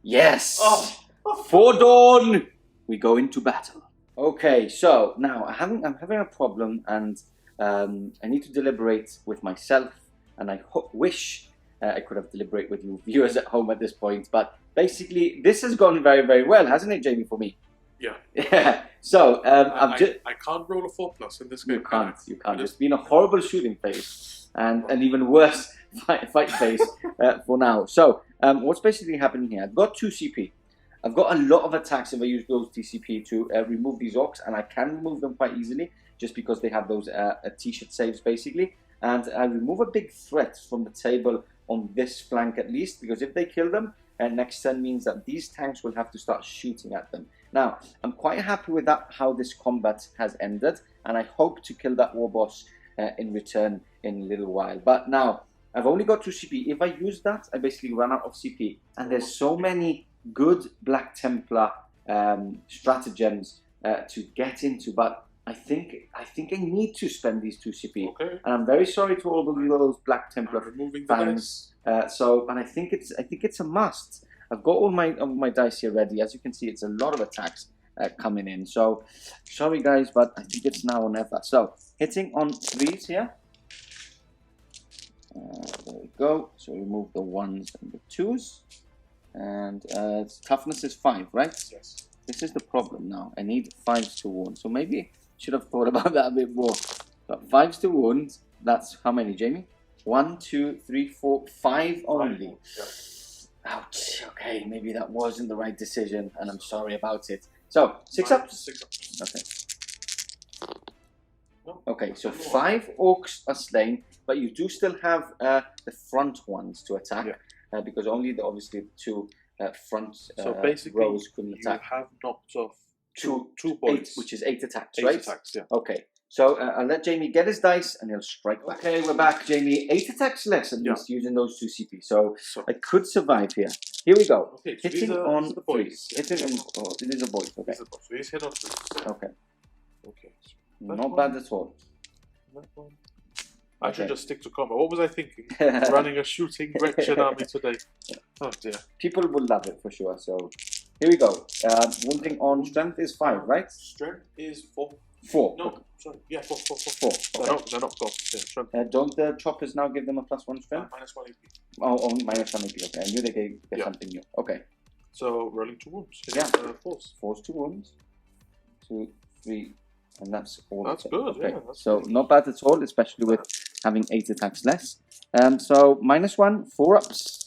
[SPEAKER 2] Yes!
[SPEAKER 1] Oh!
[SPEAKER 2] 4 dawn! We go into battle. Okay, so now I'm having a problem and I need to deliberate with myself and I wish I could have deliberated with you viewers at home at this point, but basically this has gone very, very well, hasn't it, Jamie, for me?
[SPEAKER 1] Yeah.
[SPEAKER 2] Yeah. So
[SPEAKER 1] I can't roll a 4+ in this game.
[SPEAKER 2] You can't. It's been a horrible shooting phase and an even worse fight phase for now. So what's basically happening here? I've got 2 CP. I've got a lot of attacks if I use those TCP to remove these orcs, and I can remove them quite easily just because they have those t-shirt saves basically. And I remove a big threat from the table on this flank at least, because if they kill them, next turn means that these tanks will have to start shooting at them. Now, I'm quite happy with that, how this combat has ended, and I hope to kill that Warboss in return in a little while. But now, I've only got 2 CP. If I use that, I basically run out of CP, and there's so many good Black Templar stratagems to get into, but I think I need to spend these 2 CP.
[SPEAKER 1] Okay.
[SPEAKER 2] And I'm very sorry to all of those Black Templar fans. And I think it's a must. I've got all my dice here ready. As you can see, it's a lot of attacks coming in. So sorry guys, but I think it's now or never. So hitting on 3s here. There we go. So remove the 1s and the 2s. And toughness is 5, right?
[SPEAKER 1] Yes.
[SPEAKER 2] This is the problem now. I need 5s to wound. So maybe should have thought about that a bit more. But 5s to wound, that's how many, Jamie? 1, 2, 3, 4, 5 only.
[SPEAKER 1] Yeah.
[SPEAKER 2] Ouch. Okay, maybe that wasn't the right decision, and I'm sorry about it. So, 6 ups?
[SPEAKER 1] 6 ups.
[SPEAKER 2] Okay.
[SPEAKER 1] No.
[SPEAKER 2] Okay, so 5 orcs are slain, but you do still have the front ones to attack, because only obviously the 2 front
[SPEAKER 1] so basically,
[SPEAKER 2] rows couldn't attack.
[SPEAKER 1] You have knocked off two
[SPEAKER 2] Boyz.
[SPEAKER 1] 8,
[SPEAKER 2] which is 8 attacks,
[SPEAKER 1] 8
[SPEAKER 2] right?
[SPEAKER 1] attacks, yeah.
[SPEAKER 2] Okay, so I'll let Jamie get his dice and he'll strike back. Okay, we're back, Jamie. 8 attacks less at least using those 2 CP, so I could survive here. Here we go.
[SPEAKER 1] Okay, so
[SPEAKER 2] hitting on
[SPEAKER 1] the Boyz.
[SPEAKER 2] Hitting on, these are Boyz, okay.
[SPEAKER 1] So these hit on 3.
[SPEAKER 2] Okay.
[SPEAKER 1] Okay.
[SPEAKER 2] So not bad at all.
[SPEAKER 1] That one. I should just stick to combat. What was I thinking? Running a shooting wretched army today. Oh dear.
[SPEAKER 2] People will love it for sure. So here we go. Wounding on strength is 5, right?
[SPEAKER 1] Strength is 4.
[SPEAKER 2] 4.
[SPEAKER 1] No,
[SPEAKER 2] okay.
[SPEAKER 1] sorry. Yeah, 4.
[SPEAKER 2] 4. Okay.
[SPEAKER 1] They're not gone. Yeah, strength.
[SPEAKER 2] Don't the choppers now give them a +1 strength?
[SPEAKER 1] -1 AP.
[SPEAKER 2] Oh, minus 1 AP. Okay, I knew they gave something new. Okay.
[SPEAKER 1] So rolling 2 wounds.
[SPEAKER 2] Yeah.
[SPEAKER 1] 4s.
[SPEAKER 2] 4's 2 wounds. 2, 3, and that's all.
[SPEAKER 1] That's good.
[SPEAKER 2] Okay.
[SPEAKER 1] Yeah, that's
[SPEAKER 2] so
[SPEAKER 1] good.
[SPEAKER 2] not bad at all, especially with having 8 attacks less. So -1, 4 ups.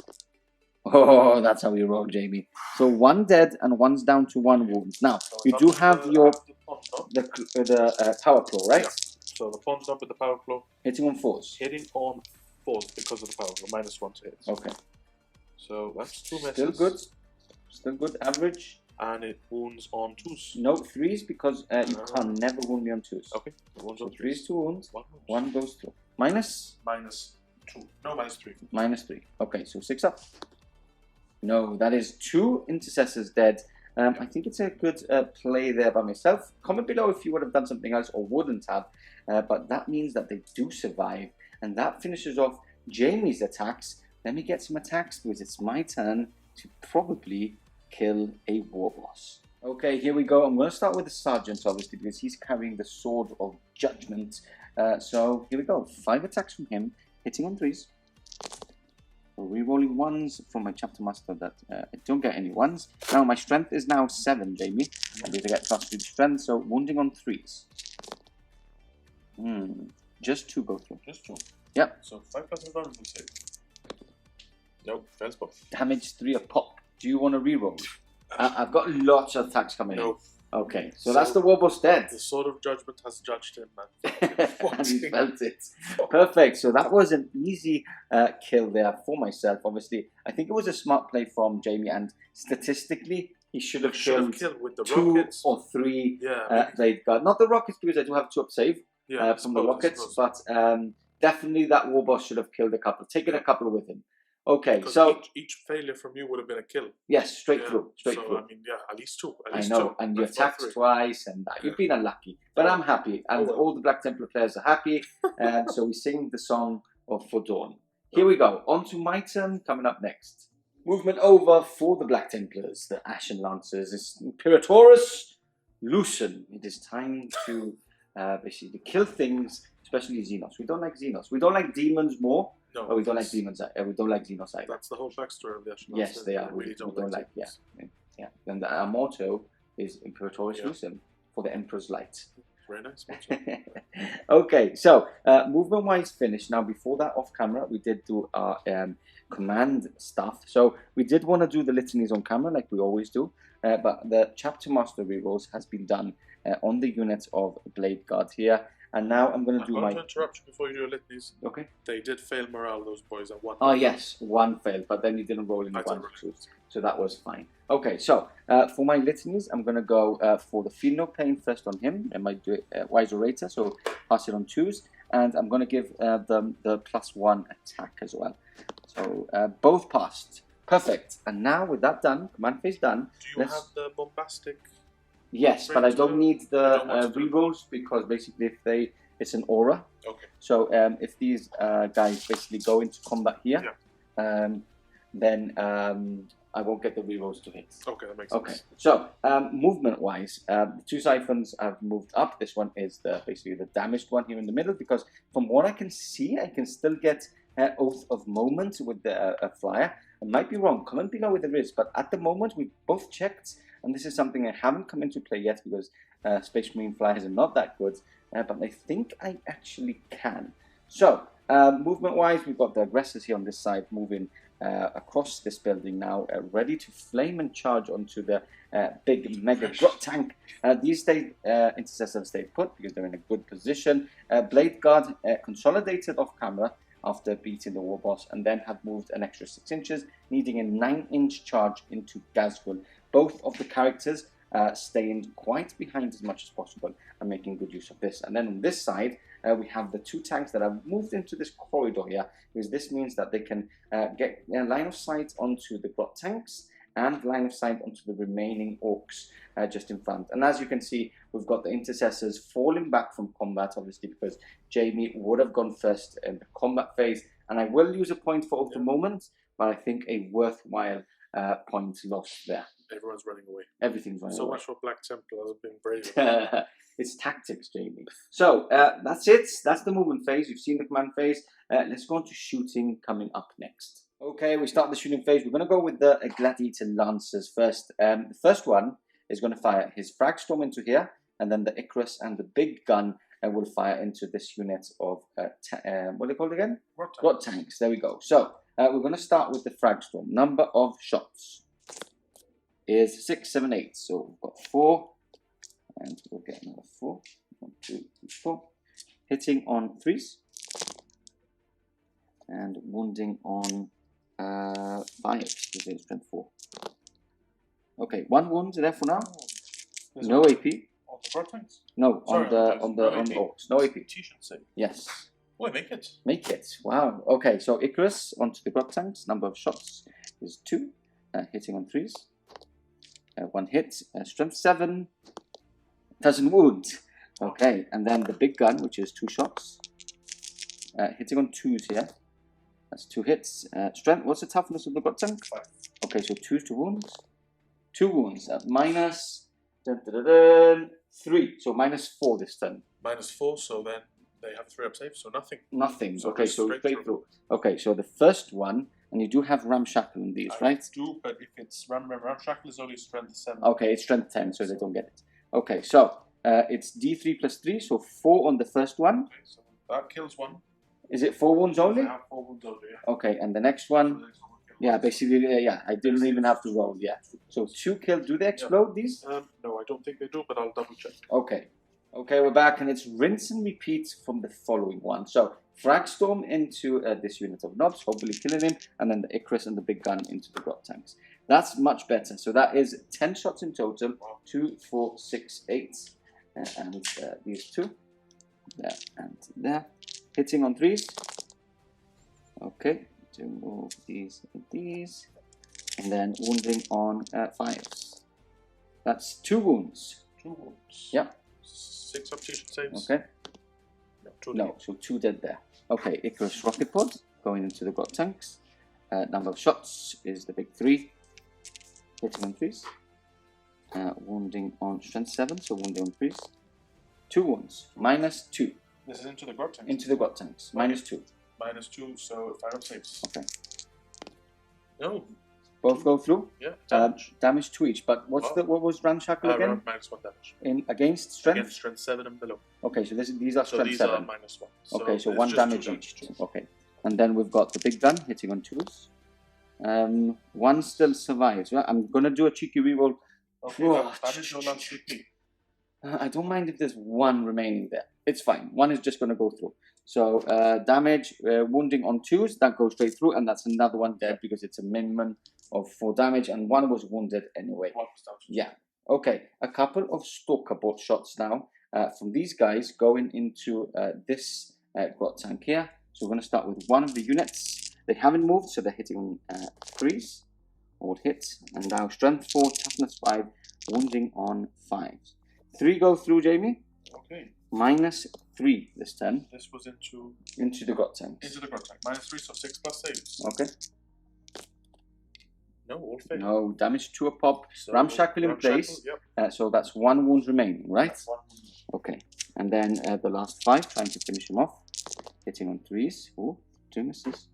[SPEAKER 2] Oh, that's how we roll, Jamie. So 1 dead and 1's down to 1 wounds. Now, you do have your the power claw, right?
[SPEAKER 1] Yeah. So the pawn's up with the power claw.
[SPEAKER 2] Hitting on 4s.
[SPEAKER 1] Hitting on 4s because of the power claw. -1 to hit.
[SPEAKER 2] Okay.
[SPEAKER 1] So that's 2 misses.
[SPEAKER 2] Still good. Still good. Average.
[SPEAKER 1] And it wounds on 2s.
[SPEAKER 2] No 3s because you can never wound me on 2s.
[SPEAKER 1] Okay. It wounds on
[SPEAKER 2] 3s, 2 wounds.
[SPEAKER 1] 1
[SPEAKER 2] goes through. Minus?
[SPEAKER 1] -2. No, -3.
[SPEAKER 2] -3. Okay, so 6 up. No, that is 2 intercessors dead. I think it's a good play there by myself. Comment below if you would have done something else or wouldn't have. But that means that they do survive. And that finishes off Jamie's attacks. Let me get some attacks because it's my turn to probably kill a Warboss. Okay, here we go. I'm going to start with the Sergeant, obviously, because he's carrying the Sword of Judgment. So here we go. 5 attacks from him, hitting on 3s. Rerolling 1s from my Chapter Master that I don't get any 1s. Now my strength is now 7, Jamie. I need to get +2 strength, so wounding on 3s. Just 2 go through.
[SPEAKER 1] Just 2.
[SPEAKER 2] Yep.
[SPEAKER 1] So 5 plus environmental save. Nope, fails both.
[SPEAKER 2] Damage 3 a pop. Do you want to reroll? I've got lots of attacks coming in. Okay, so that's the Warboss dead.
[SPEAKER 1] The Sword of Judgment has judged him, man.
[SPEAKER 2] And he felt it. Perfect. So that was an easy kill there for myself. Obviously, I think it was a smart play from Jamie, and statistically, he should have killed
[SPEAKER 1] with the
[SPEAKER 2] 2
[SPEAKER 1] rockets.
[SPEAKER 2] or 3
[SPEAKER 1] Yeah,
[SPEAKER 2] Blade Guard. Not the Rockets, because I do have 2 up save from the Rockets, but definitely that Warboss should have killed a couple, taken a couple with him. Okay,
[SPEAKER 1] because
[SPEAKER 2] so
[SPEAKER 1] each failure from you would have been a kill.
[SPEAKER 2] yes, straight through.
[SPEAKER 1] So
[SPEAKER 2] through.
[SPEAKER 1] I mean, at least 2.
[SPEAKER 2] I know, and you attacked twice, and you've been unlucky. But I'm happy, and all the Black Templar players are happy, and so we sing the song of For Dawn. Here we go, on to my turn, coming up next. Movement over for the Black Templars, the Ashen Lancers. It's Imperatorus Lucen. It is time to basically kill things, especially Xenos. We don't like Xenos. We don't like demons more.
[SPEAKER 1] No,
[SPEAKER 2] we don't like demons. We don't like Xenos either.
[SPEAKER 1] That's the whole backstory of the Ashen
[SPEAKER 2] Yes,
[SPEAKER 1] Lancers.
[SPEAKER 2] they are.
[SPEAKER 1] We really
[SPEAKER 2] don't like. Yeah. And our motto is Imperatorus Lucem, for the Emperor's Light.
[SPEAKER 1] Very nice.
[SPEAKER 2] Okay, so movement-wise finished. Now, before that, off camera, we did do our command stuff. So we did want to do the litanies on camera, like we always do. But the Chapter Master rerolls has been done on the unit of Blade Guard here. And now I'm going to do my...
[SPEAKER 1] I'm going to interrupt you before you do your litanies.
[SPEAKER 2] Okay.
[SPEAKER 1] They did fail morale, those boys, at 1.
[SPEAKER 2] Oh, yes. 1 failed, but then you didn't roll in the 1 so that was fine. Okay, so for my litanies, I'm going to go for the Feel No Pain first on him. I might do it Wise Orator, so pass it on 2s. And I'm going to give them the +1 attack as well. So both passed. Perfect. And now with that done, command phase done.
[SPEAKER 1] Do you have the bombastic...
[SPEAKER 2] Yes, but I don't need the rerolls because basically it's an aura.
[SPEAKER 1] Okay.
[SPEAKER 2] So if these guys basically go into combat here, then I won't get the rerolls to hit.
[SPEAKER 1] Okay, that makes sense.
[SPEAKER 2] Okay, so movement-wise, the 2 siphons have moved up. This one is basically the damaged one here in the middle because from what I can see, I can still get Oath of Moment with the flyer. I might be wrong. Comment below if there is, but at the moment we've both checked. And this is something I haven't come into play yet because Space Marine flyers are not that good. But I think I actually can. So, movement-wise, we've got the aggressors here on this side moving across this building now, ready to flame and charge onto the big mega Grot tank. These intercessors stay put because they're in a good position. Blade Guard consolidated off camera after beating the Warboss and then have moved an extra 6 inches, needing a 9-inch charge into Ghazghkull. Both of the characters staying quite behind as much as possible and making good use of this. And then on this side, we have the 2 tanks that have moved into this corridor here, because this means that they can get line of sight onto the Grot tanks and line of sight onto the remaining Orks just in front. And as you can see, we've got the intercessors falling back from combat, obviously, because Jamie would have gone first in the combat phase. And I will use a point for Oath of Moment, but I think a worthwhile point lost there.
[SPEAKER 1] Everyone's running away.
[SPEAKER 2] Everything's running away.
[SPEAKER 1] So much for Black Templars being brave.
[SPEAKER 2] It's tactics, Jamie. So that's it. That's the movement phase. You've seen the command phase. Let's go on to shooting coming up next. Okay, we start the shooting phase. We're going to go with the Gladiator Lancers first. The first one is going to fire his frag storm into here, and then the Icarus and the big gun will fire into this unit of what are they called again?
[SPEAKER 1] Grot
[SPEAKER 2] Grot tanks. There we go. So we're going to start with the frag storm. Number of shots is 6, 7, 8. So we've got 4, and we'll get another 4. 1, 2, 3, 4. Hitting on 3s and wounding on 5s. This is strength 4. Okay, 1 wound there for now. No AP.
[SPEAKER 1] On the Grot tanks?
[SPEAKER 2] No,
[SPEAKER 1] Sorry,
[SPEAKER 2] on the Orks. No AP.
[SPEAKER 1] T-shirt save.
[SPEAKER 2] Yes.
[SPEAKER 1] Oh, I make it.
[SPEAKER 2] Make it. Wow. Okay, so Icarus onto the Grot tanks. Number of shots is 2. Hitting on 3s. 1 hit. Strength 7. Doesn't wound. Okay, and then the big gun, which is 2 shots. Hitting on 2s here. That's 2 hits. Strength. What's the toughness of the Grot tank?
[SPEAKER 1] 5.
[SPEAKER 2] Okay, so 2 to wounds. 2 wounds at minus 3. So minus 4 this turn.
[SPEAKER 1] Minus 4, so then they have 3 up save, so nothing.
[SPEAKER 2] Nothing.
[SPEAKER 1] So
[SPEAKER 2] Okay, so
[SPEAKER 1] straight
[SPEAKER 2] straight
[SPEAKER 1] through.
[SPEAKER 2] through. Okay, so the first one, and you do have ramshackle in these, right?
[SPEAKER 1] I do, but if it's Ramshackle is only strength 7.
[SPEAKER 2] Okay, it's strength 10, so they don't get it. Okay, so it's D3 plus 3, so 4 on the first one.
[SPEAKER 1] Okay, so that kills 1.
[SPEAKER 2] Is it 4 wounds only?
[SPEAKER 1] I have 4 wounds only, yeah.
[SPEAKER 2] Okay, and the next one, yeah, basically, yeah, I didn't even have to roll, yeah. So 2 kill, do they explode these?
[SPEAKER 1] No, I don't think they do, but I'll double check.
[SPEAKER 2] Okay. Okay, we're back, and it's rinse and repeat from the following one. So, frag storm into this unit of knobs, hopefully killing him, and then the Icarus and the big gun into the Grot tanks. That's much better. So that is 10 shots in total. 2, 4, 6, 8, and these 2, there and there. Hitting on 3s. Okay, to move these and these, and then wounding on 5s. That's 2 wounds.
[SPEAKER 1] 2 wounds.
[SPEAKER 2] Yep.
[SPEAKER 1] 6 up-T-shirt saves.
[SPEAKER 2] Okay.
[SPEAKER 1] No, 2
[SPEAKER 2] No, so 2 dead there. Okay, Icarus rocket pod going into the Grot tanks. Number of shots is the big 3. Hitting on 3s. Wounding on strength 7, so wounding on 3s. 2 wounds. Minus 2.
[SPEAKER 1] This is into the Grot tanks.
[SPEAKER 2] Into the Grot tanks. Minus 2.
[SPEAKER 1] Minus 2, so 5 up saves.
[SPEAKER 2] Okay.
[SPEAKER 1] No.
[SPEAKER 2] Both go through.
[SPEAKER 1] Yeah.
[SPEAKER 2] Damage to each. But what was ramshackle again?
[SPEAKER 1] Minus 1 damage.
[SPEAKER 2] Against strength.
[SPEAKER 1] Against strength 7 and below.
[SPEAKER 2] Okay, so these are
[SPEAKER 1] So
[SPEAKER 2] strength
[SPEAKER 1] these
[SPEAKER 2] 7.
[SPEAKER 1] are minus 1.
[SPEAKER 2] Okay, so
[SPEAKER 1] it's
[SPEAKER 2] 1
[SPEAKER 1] just
[SPEAKER 2] damage
[SPEAKER 1] 2
[SPEAKER 2] each. Okay, and then we've got the big gun hitting on 2s. 1 still survives. Right? I'm gonna do a cheeky reroll.
[SPEAKER 1] Okay, that is your last CP.
[SPEAKER 2] I don't mind if there's 1 remaining there. It's fine. 1 is just gonna go through. So damage, wounding on 2s, that goes straight through, and that's another 1 dead because it's a minimum of 4 damage, and 1 was wounded anyway. Yeah. Okay, a couple of stalker bot shots now from these guys going into this Grot tank here. So we're going to start with 1 of the units. They haven't moved, so they're hitting on 3s. All hits, and now strength 4, toughness 5, wounding on 5s. 3 go through, Jamie.
[SPEAKER 1] Okay.
[SPEAKER 2] Minus 3 this turn.
[SPEAKER 1] This was
[SPEAKER 2] into the Grot tanks.
[SPEAKER 1] Into the Grot tank. Minus 3, so 6 plus saves.
[SPEAKER 2] Okay.
[SPEAKER 1] No, all failed.
[SPEAKER 2] No, damage to a pop.
[SPEAKER 1] So,
[SPEAKER 2] ramshackle in place.
[SPEAKER 1] Yep.
[SPEAKER 2] So that's 1 wound remaining, right?
[SPEAKER 1] That's 1 wound.
[SPEAKER 2] Okay. And then the last 5, trying to finish him off. Hitting on 3s. Oh, 2 misses.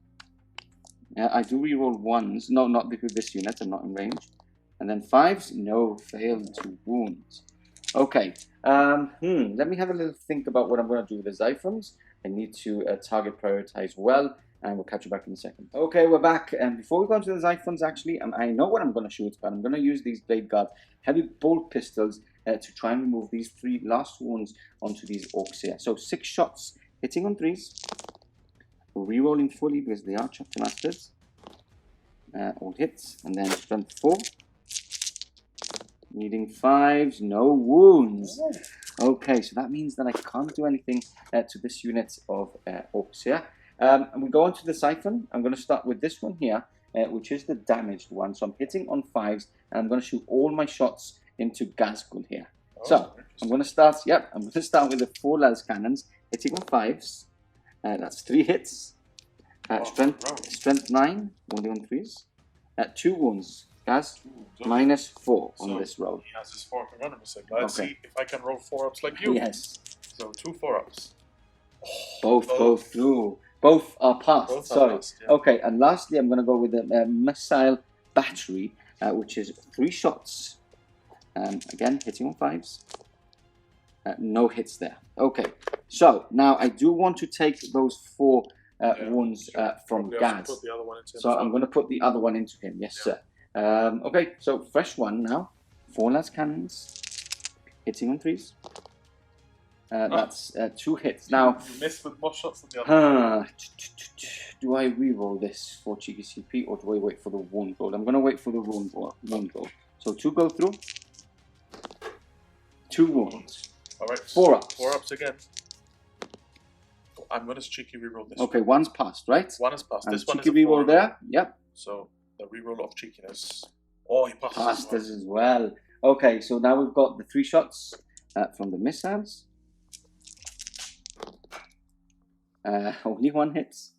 [SPEAKER 2] I do reroll 1s. No, not with this unit. I'm not in range. And then 5s. No, failed to wound. Okay. Let me have a little think about what I'm going to do with the Zyphons. I need to target prioritize well. And we'll catch you back in a second. Okay, we're back. And before we go into the Zyphons, actually, I know what I'm going to shoot, but I'm going to use these Blade Guard heavy bolt pistols to try and remove these 3 last wounds onto these Orks here. So 6 shots, hitting on 3s. Rerolling fully because they are Chapter Masters. All hits. And then strength 4. Needing 5s, no wounds. Okay, so that means that I can't do anything to this unit of Orks here. And we go on to the Siphon. I'm going to start with this one here, which is the damaged one. So I'm hitting on 5s, and I'm going to shoot all my shots into Ghazghkull here. So I'm going to start. Yep, I'm going to start with the 4 las cannons, hitting on 5s. That's 3 hits. Strength 9, wounding on 3s. 2 wounds. Ghaz, minus 4 on this roll.
[SPEAKER 1] He has his 4 up in Let's see if I can roll 4-ups like you.
[SPEAKER 2] Yes.
[SPEAKER 1] So 2 4-ups.
[SPEAKER 2] Both go through. Both are passed.
[SPEAKER 1] Both are
[SPEAKER 2] Sorry.
[SPEAKER 1] passed, yeah.
[SPEAKER 2] Okay, and lastly, I'm going to go with a missile battery, which is 3 shots. Again, hitting on 5s. No hits there. Okay, so now I do want to take those 4 wounds from Ghaz.
[SPEAKER 1] Put the other one into him,
[SPEAKER 2] So I'm going to put the other one into him. Yes, sir. Okay, so fresh one now. 4 las cannons. Hitting on 3s. That's 2 hits. Now,
[SPEAKER 1] you missed with more shots than the other.
[SPEAKER 2] Do I reroll this for cheeky CP or do I wait for the wound roll? I'm going to wait for the wound roll. So 2 go through. 2 wounds.
[SPEAKER 1] Alright,
[SPEAKER 2] 4 ups.
[SPEAKER 1] 4 ups again. I'm going to cheeky reroll this.
[SPEAKER 2] Okay, 1's passed, right?
[SPEAKER 1] 1 has passed.
[SPEAKER 2] And
[SPEAKER 1] this one is
[SPEAKER 2] cheeky
[SPEAKER 1] a
[SPEAKER 2] reroll
[SPEAKER 1] 4.
[SPEAKER 2] there. Yep.
[SPEAKER 1] So the reroll of cheekiness. Oh, he passes.
[SPEAKER 2] Passed as well. Okay, so now we've got the 3 shots from the missiles. Only 1 hits.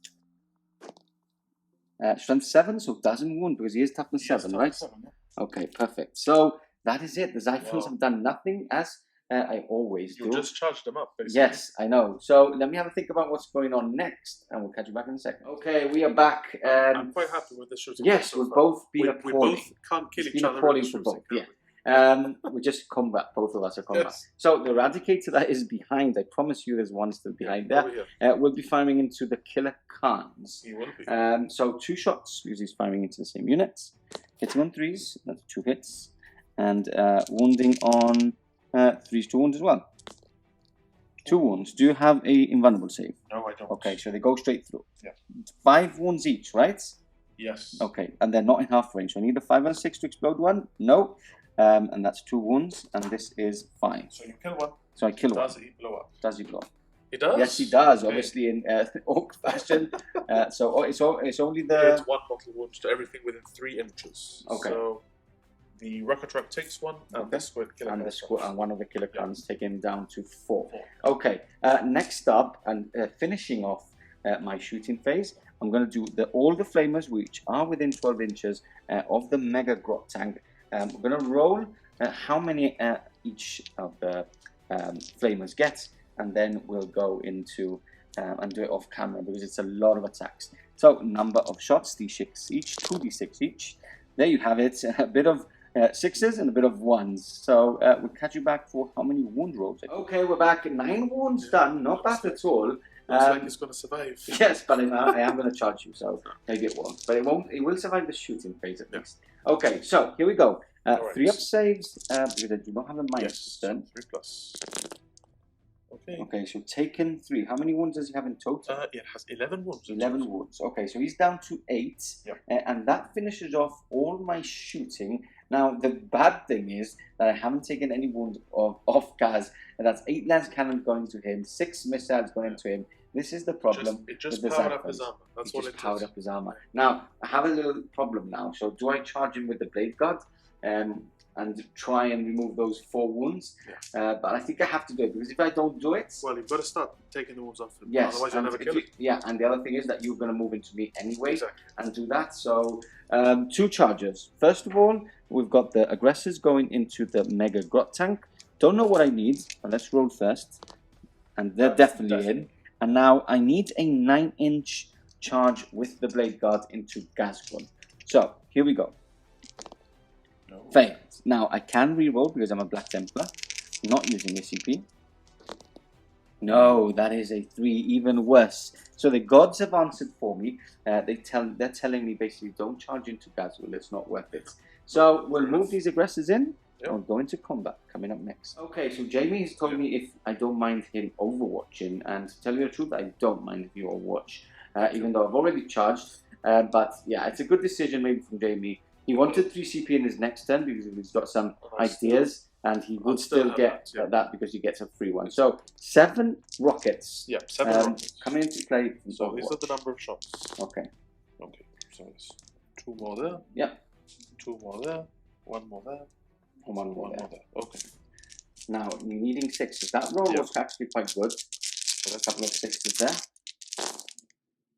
[SPEAKER 2] Strength 7, so doesn't wound because he is toughness 7, right?
[SPEAKER 1] 7, yeah.
[SPEAKER 2] Okay, perfect. So that is it. The Xiphons have done nothing as I always do.
[SPEAKER 1] You just charged them up, basically.
[SPEAKER 2] Yes, I know. So let me have a think about what's going on next, and we'll catch you back in a second. Okay, we are back.
[SPEAKER 1] I'm quite happy with the shooting.
[SPEAKER 2] Yes,
[SPEAKER 1] so
[SPEAKER 2] we've
[SPEAKER 1] far.
[SPEAKER 2] both been appalling.
[SPEAKER 1] We both can't kill each other.
[SPEAKER 2] Appalling for both, yeah. We just combat, both of us are combat.
[SPEAKER 1] Yes.
[SPEAKER 2] So the Eradicator that is behind, I promise you there's one still behind there. We'll be firing into the Killer Khans.
[SPEAKER 1] He will be.
[SPEAKER 2] So 2 shots, because he's firing into the same units. Hitting on 3s, that's 2 hits. And wounding on 3s to wound as well. 2 wounds. Do you have a invulnerable save?
[SPEAKER 1] No, I don't.
[SPEAKER 2] Okay, so they go straight through.
[SPEAKER 1] Yeah.
[SPEAKER 2] 5 wounds each, right?
[SPEAKER 1] Yes.
[SPEAKER 2] Okay, and they're not in half range. So I need a 5 and 6 to explode 1. No. And that's 2 wounds, and this is 5.
[SPEAKER 1] So you kill 1.
[SPEAKER 2] So I kill 1.
[SPEAKER 1] Does he blow up?
[SPEAKER 2] Does he blow up?
[SPEAKER 1] He does?
[SPEAKER 2] Yes, he does,
[SPEAKER 1] Okay.
[SPEAKER 2] obviously in Ork fashion. So it's only the...
[SPEAKER 1] It's 1 mortal wound to everything within 3 inches.
[SPEAKER 2] Okay.
[SPEAKER 1] So the Rokkit Trukk takes 1, and the squid killer
[SPEAKER 2] and
[SPEAKER 1] goes
[SPEAKER 2] and one of the Killer Khans take him down to 4.
[SPEAKER 1] 4.
[SPEAKER 2] Okay, next up, and finishing off my shooting phase, I'm going to do all the flamers which are within 12 inches of the Mega Grot tank. We're going to roll how many each of the flamers get, and then we'll go into and do it off camera because it's a lot of attacks. So number of shots, D6 each, 2d6 each. There you have it, a bit of 6s and a bit of 1s. So we'll catch you back for how many wound rolls. Okay, we're back. 9 wounds done, not bad at all.
[SPEAKER 1] Looks like it's going to survive.
[SPEAKER 2] Yes, but I am going to charge you, so maybe it won't. But it won't. It will survive the shooting phase at least. Okay, so here we go. 3 up saves because I do not have a minus system.
[SPEAKER 1] 3 plus. Okay.
[SPEAKER 2] Okay, so taken 3. How many wounds does he have in total?
[SPEAKER 1] It has 11 wounds.
[SPEAKER 2] 11 wounds. Okay, so he's down to 8.
[SPEAKER 1] Yep.
[SPEAKER 2] And that finishes off all my shooting. Now, the bad thing is that I haven't taken any wounds off Ghaz. And that's 8 lance cannons going to him, 6 missiles going into him. This is the problem.
[SPEAKER 1] It just
[SPEAKER 2] with the
[SPEAKER 1] powered up
[SPEAKER 2] Xiphons.
[SPEAKER 1] his armor. That's what it
[SPEAKER 2] powered
[SPEAKER 1] is.
[SPEAKER 2] up his armor. Now, I have a little problem now. So do I charge him with the Blade Guard? And try and remove those 4 wounds.
[SPEAKER 1] Yeah.
[SPEAKER 2] But I think I have to do it because if I don't do it...
[SPEAKER 1] Well, you've got to start taking the wounds off him.
[SPEAKER 2] Yes.
[SPEAKER 1] Otherwise, you'll never kill it.
[SPEAKER 2] Yeah, and the other thing is that you're going to move into me anyway.
[SPEAKER 1] Exactly.
[SPEAKER 2] And do that. So, 2 charges. First of all, we've got the aggressors going into the Mega Grot tank. Don't know what I need, but let's roll first. And they're definitely in. And now I need a 9-inch charge with the Blade Guard into Ghazghkull. So, here we go.
[SPEAKER 1] No.
[SPEAKER 2] Failed. Now, I can reroll because I'm a Black Templar, not using ACP. No, that is a 3, even worse. So the gods have answered for me. They're telling me basically don't charge into Ghazghkull, it's not worth it. So we'll move these aggressors in.
[SPEAKER 1] Yep.
[SPEAKER 2] We'll go into combat coming up next. Okay, so Jamie has told me if I don't mind him overwatching, and to tell you the truth, I don't mind if you overwatch, even though I've already charged. But yeah, it's a good decision maybe from Jamie. He wanted 3 CP in his next turn because he's got some ideas, and he would still get that because he gets a free one. So 7 rockets.
[SPEAKER 1] Yeah, 7 rockets
[SPEAKER 2] coming into play.
[SPEAKER 1] So these are the number of shots.
[SPEAKER 2] Okay.
[SPEAKER 1] Okay. So there's 2 more there.
[SPEAKER 2] Yep.
[SPEAKER 1] 2 more there. 1 more there.
[SPEAKER 2] And 1 more there.
[SPEAKER 1] Okay.
[SPEAKER 2] Now you're needing 6s. That roll was actually quite good. So there's a couple of 6s there.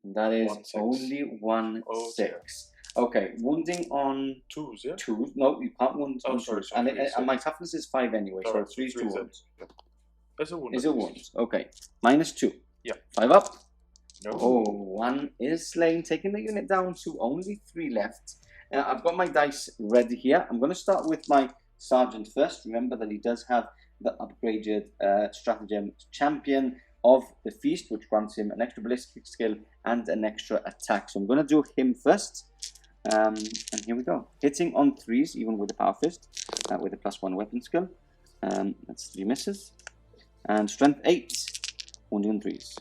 [SPEAKER 2] And that is
[SPEAKER 1] 1 6.
[SPEAKER 2] only 1 6. Okay, wounding on
[SPEAKER 1] 2s, yeah?
[SPEAKER 2] 2s. No, you can't wound on 2s.
[SPEAKER 1] Sorry,
[SPEAKER 2] And my toughness is 5 anyway, so 3 2 wounds.
[SPEAKER 1] It's a wound.
[SPEAKER 2] Is a wound. Okay. -2.
[SPEAKER 1] Yeah.
[SPEAKER 2] 5 up.
[SPEAKER 1] No.
[SPEAKER 2] Oh, 1 is slain, taking the unit down to only 3 left. I've got my dice ready here. I'm going to start with my sergeant first. Remember that he does have the upgraded stratagem champion of the feast, which grants him an extra ballistic skill and an extra attack. So I'm going to do him first. And here we go. Hitting on 3s, even with the power fist, with a +1 weapon skill. That's 3 misses. And strength 8, wounding on 3s.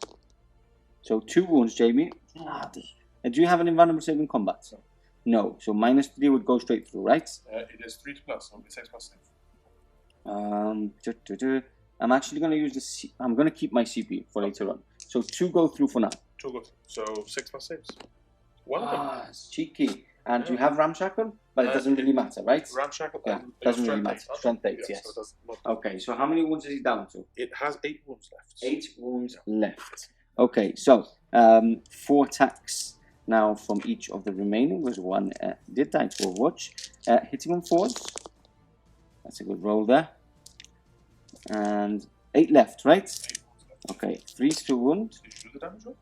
[SPEAKER 2] So 2 wounds, Jamie. Do you have an invulnerable save in combat? No. So -3 would go straight through, right?
[SPEAKER 1] It is 3 plus, so 6 plus 6.
[SPEAKER 2] I'm actually going to use the. I'm going to keep my CP for later on. So 2 go through for now.
[SPEAKER 1] 2 go through. So 6 plus 6. One of them.
[SPEAKER 2] It's cheeky. And you have Ramshackle, but it doesn't really matter, right?
[SPEAKER 1] Ramshackle.
[SPEAKER 2] Yeah, doesn't really matter. Strength 8,
[SPEAKER 1] yes.
[SPEAKER 2] yes.
[SPEAKER 1] So
[SPEAKER 2] Okay, so how many wounds is he down to?
[SPEAKER 1] it has 8 wounds left.
[SPEAKER 2] 8 wounds left. Okay, so 4 attacks now from each of the remaining. Was 1 did die to Overwatch. Hitting on 4s. That's a good roll there. And 8 left, right?
[SPEAKER 1] 8 wounds left.
[SPEAKER 2] Okay, 3 to wound.
[SPEAKER 1] Did you do the damage roll?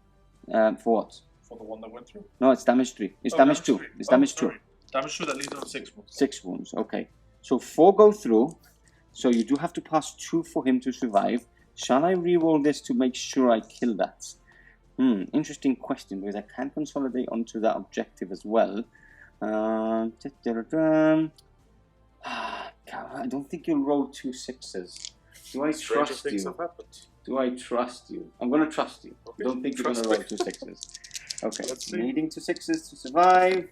[SPEAKER 2] For what?
[SPEAKER 1] For the one that went through?
[SPEAKER 2] No, it's damage 3. It's damage 2.
[SPEAKER 1] 3.
[SPEAKER 2] It's damage 2.
[SPEAKER 1] Sorry. Damage 2 that leaves on 6 wounds.
[SPEAKER 2] 6 wounds, okay. So 4 go through. So you do have to pass 2 for him to survive. Shall I re-roll this to make sure I kill that? Interesting question, because I can consolidate onto that objective as well. I don't think you'll roll 2 6s. Do I trust you? Do I trust you? I'm going to trust you.
[SPEAKER 1] Okay.
[SPEAKER 2] Don't think you're going to roll 2 6s. Okay,
[SPEAKER 1] Let's see.
[SPEAKER 2] needing 2 6s to survive.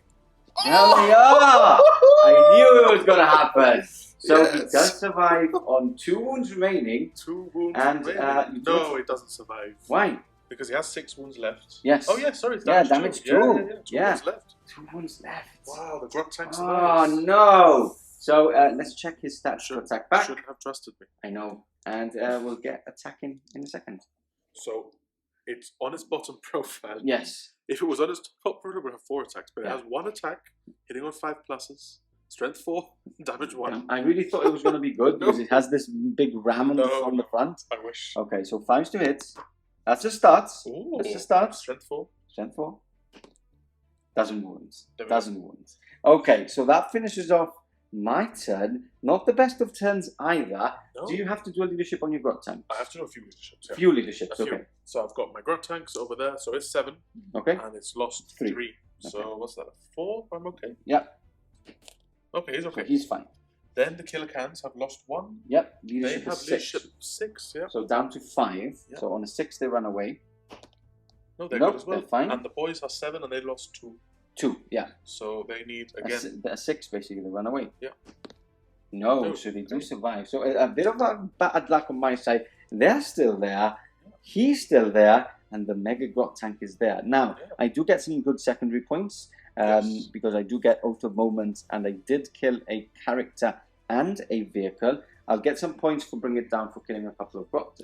[SPEAKER 2] Hell yeah! I knew it was going to happen. So he does survive on 2 wounds remaining.
[SPEAKER 1] 2 wounds
[SPEAKER 2] And,
[SPEAKER 1] remaining. No, it doesn't survive.
[SPEAKER 2] Why?
[SPEAKER 1] Because he has 6 wounds left.
[SPEAKER 2] Yes.
[SPEAKER 1] Oh, yeah, sorry. It's
[SPEAKER 2] Yeah,
[SPEAKER 1] damage 2.
[SPEAKER 2] damage 2.
[SPEAKER 1] 2 wounds left.
[SPEAKER 2] 2 wounds left.
[SPEAKER 1] Wow, the Grot tank
[SPEAKER 2] Oh
[SPEAKER 1] survives.
[SPEAKER 2] no! So let's check his stats to attack back.
[SPEAKER 1] Shouldn't have trusted me.
[SPEAKER 2] I know. And we'll get attacking in a second.
[SPEAKER 1] So, it's on its bottom profile.
[SPEAKER 2] Yes.
[SPEAKER 1] If it was on its top profile, it would have 4 attacks. But
[SPEAKER 2] Yeah.
[SPEAKER 1] it has 1 attack, hitting on 5 pluses, strength 4, damage 1.
[SPEAKER 2] I really thought it was going to be good because it has this big ram on, on the front.
[SPEAKER 1] I wish.
[SPEAKER 2] Okay, so 5s to hit. That's a start.
[SPEAKER 1] Ooh.
[SPEAKER 2] That's a start.
[SPEAKER 1] Strength 4.
[SPEAKER 2] Strength 4. Doesn't wounds.
[SPEAKER 1] There we go.
[SPEAKER 2] Doesn't wounds. Okay, so that finishes off my turn. Not the best of turns either.
[SPEAKER 1] No.
[SPEAKER 2] Do you have to do a leadership on your Grot tank?
[SPEAKER 1] I have to do a few leaderships. Yeah.
[SPEAKER 2] Few leaderships,
[SPEAKER 1] A few.
[SPEAKER 2] okay.
[SPEAKER 1] So I've got my Grot tanks over there, so it's 7,
[SPEAKER 2] Okay.
[SPEAKER 1] and it's lost
[SPEAKER 2] 3.
[SPEAKER 1] 3. So
[SPEAKER 2] Okay.
[SPEAKER 1] what's that? 4? I'm okay.
[SPEAKER 2] Yep.
[SPEAKER 1] Okay, he's
[SPEAKER 2] So
[SPEAKER 1] okay.
[SPEAKER 2] he's fine.
[SPEAKER 1] Then the Killer Cans have lost 1.
[SPEAKER 2] Yep.
[SPEAKER 1] They
[SPEAKER 2] Leadership
[SPEAKER 1] have
[SPEAKER 2] is 6.
[SPEAKER 1] leadership 6. Yeah.
[SPEAKER 2] So down to 5.
[SPEAKER 1] Yeah.
[SPEAKER 2] So on a 6 they run away.
[SPEAKER 1] No, they're
[SPEAKER 2] Nope,
[SPEAKER 1] good as well.
[SPEAKER 2] they're fine.
[SPEAKER 1] And the Boyz are 7, and they lost 2.
[SPEAKER 2] 2. Yeah.
[SPEAKER 1] So they need
[SPEAKER 2] A
[SPEAKER 1] again.
[SPEAKER 2] a 6 basically they run away.
[SPEAKER 1] Yeah.
[SPEAKER 2] No,
[SPEAKER 1] No,
[SPEAKER 2] so they do
[SPEAKER 1] okay.
[SPEAKER 2] survive. So a bit of a bad luck on my side. They're still there. He's still there. And the Mega Grot tank is there. Now,
[SPEAKER 1] Yeah.
[SPEAKER 2] I do get some good secondary points.
[SPEAKER 1] Yes.
[SPEAKER 2] Because I do get Oath of Moment. And I did kill a character and a vehicle. I'll get some points for bringing it down for killing a couple of Grot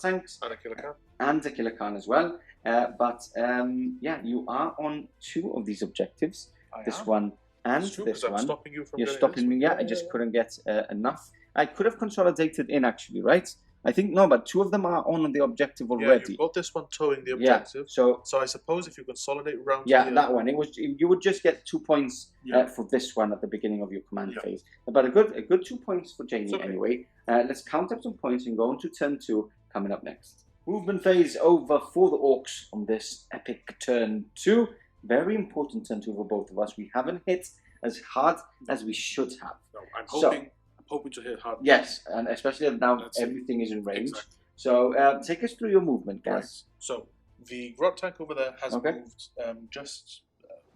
[SPEAKER 2] tanks.
[SPEAKER 1] And a Killer Can.
[SPEAKER 2] And a Killer Khan as well. Yeah, you are on 2 of these objectives. This one and
[SPEAKER 1] It's true,
[SPEAKER 2] this
[SPEAKER 1] 'cause I'm
[SPEAKER 2] one.
[SPEAKER 1] stopping you from
[SPEAKER 2] You're
[SPEAKER 1] getting
[SPEAKER 2] stopping
[SPEAKER 1] this
[SPEAKER 2] me,
[SPEAKER 1] one.
[SPEAKER 2] yeah. I just couldn't get enough. I could have consolidated in actually, right? I think no, but 2 of them are on the objective
[SPEAKER 1] Yeah,
[SPEAKER 2] already.
[SPEAKER 1] you've got this one towing the
[SPEAKER 2] Yeah.
[SPEAKER 1] objective.
[SPEAKER 2] So
[SPEAKER 1] So I suppose if you consolidate round
[SPEAKER 2] yeah,
[SPEAKER 1] here,
[SPEAKER 2] that one. It was you would just get 2 points
[SPEAKER 1] Yeah.
[SPEAKER 2] for this one at the beginning of your command
[SPEAKER 1] Yeah.
[SPEAKER 2] phase. But a good 2 points for Jamie
[SPEAKER 1] Okay.
[SPEAKER 2] anyway. Let's count up some points and go on to turn 2 coming up next. Movement phase over for the Orks on this epic turn 2. Very important turn 2 for both of us. We haven't hit as hard as we should have.
[SPEAKER 1] No, I'm
[SPEAKER 2] So-
[SPEAKER 1] hoping to hit hard.
[SPEAKER 2] Yes, and especially now
[SPEAKER 1] That's it.
[SPEAKER 2] everything is in range.
[SPEAKER 1] Exactly.
[SPEAKER 2] So take us through your movement, guys.
[SPEAKER 1] Right. So the Grot tank over there has
[SPEAKER 2] Okay.
[SPEAKER 1] moved just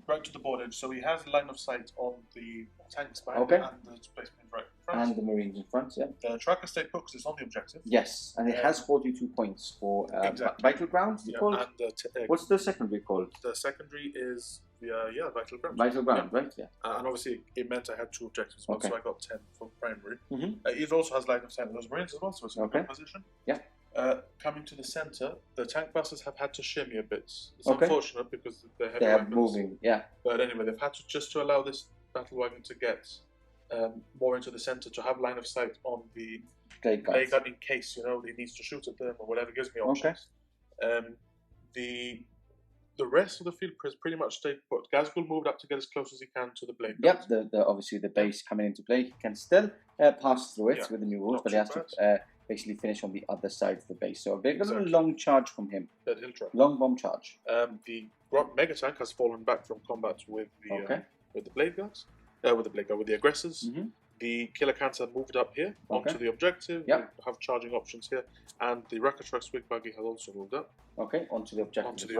[SPEAKER 1] right to the board edge, so he has line of sight on the tanks behind
[SPEAKER 2] Okay.
[SPEAKER 1] him and the spaceman right in front.
[SPEAKER 2] And the Marines in front, yeah.
[SPEAKER 1] The tracker stay put because it's on the objective.
[SPEAKER 2] Yes, and it has 42 points for
[SPEAKER 1] Exactly.
[SPEAKER 2] Vital Ground, you
[SPEAKER 1] Yeah,
[SPEAKER 2] call it?
[SPEAKER 1] and the
[SPEAKER 2] What's the secondary called?
[SPEAKER 1] the secondary is Vital Ground.
[SPEAKER 2] Vital Ground, right? Yeah.
[SPEAKER 1] And obviously it meant I had 2 objectives, as well,
[SPEAKER 2] Okay.
[SPEAKER 1] so I got 10 for primary.
[SPEAKER 2] Mhm.
[SPEAKER 1] It also has line of sight on those Marines as well, so it's in a
[SPEAKER 2] Okay.
[SPEAKER 1] good position.
[SPEAKER 2] Yeah.
[SPEAKER 1] Coming to the center, the tank busters have had to shimmy a bit. It's
[SPEAKER 2] Okay.
[SPEAKER 1] unfortunate because they're heavy
[SPEAKER 2] They are
[SPEAKER 1] weapons.
[SPEAKER 2] moving, yeah.
[SPEAKER 1] But anyway, they've had to just to allow this battle wagon to get more into the center to have line of sight on the
[SPEAKER 2] Great
[SPEAKER 1] play
[SPEAKER 2] guys.
[SPEAKER 1] gun in case he needs to shoot at them or whatever. Gives me options. The The rest of the field has pretty much stayed put. Ghazghkull moved up to get as close as he can to the blade.
[SPEAKER 2] Yep, obviously the base coming into play. He can still pass through it with the new rules,
[SPEAKER 1] Not
[SPEAKER 2] but he has
[SPEAKER 1] too
[SPEAKER 2] to basically finish on the other side of the base. So a bit of a
[SPEAKER 1] Exactly.
[SPEAKER 2] long charge from him.
[SPEAKER 1] That he'll try.
[SPEAKER 2] Long bomb charge.
[SPEAKER 1] The Grot mega tank has fallen back from combat with the blade guns, with the aggressors.
[SPEAKER 2] Mm-hmm.
[SPEAKER 1] The killer cancer moved up here onto the objective.
[SPEAKER 2] Yep.
[SPEAKER 1] We have charging options here, and the Rokkit Swig buggy has also moved up
[SPEAKER 2] Onto the objective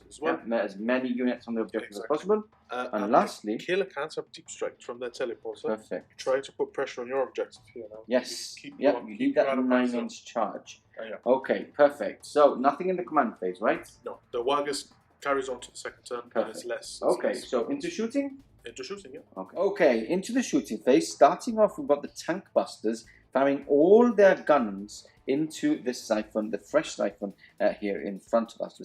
[SPEAKER 1] as well.
[SPEAKER 2] Yeah, as many units on the objective as possible. And lastly,
[SPEAKER 1] the killer cancer deep strike from their teleporter.
[SPEAKER 2] Perfect.
[SPEAKER 1] Try to put pressure on your objective here now.
[SPEAKER 2] Yes.
[SPEAKER 1] Keep
[SPEAKER 2] You need that 9-inch charge. Okay, perfect. So nothing in the command phase, right?
[SPEAKER 1] No, the Waaagh carries on to the second turn, and it's less.
[SPEAKER 2] Okay, so into shooting.
[SPEAKER 1] Into shooting, yeah.
[SPEAKER 2] Okay, into the shooting phase. Starting off, we've got the tank busters firing all their guns into this siphon, the fresh siphon here in front of us, the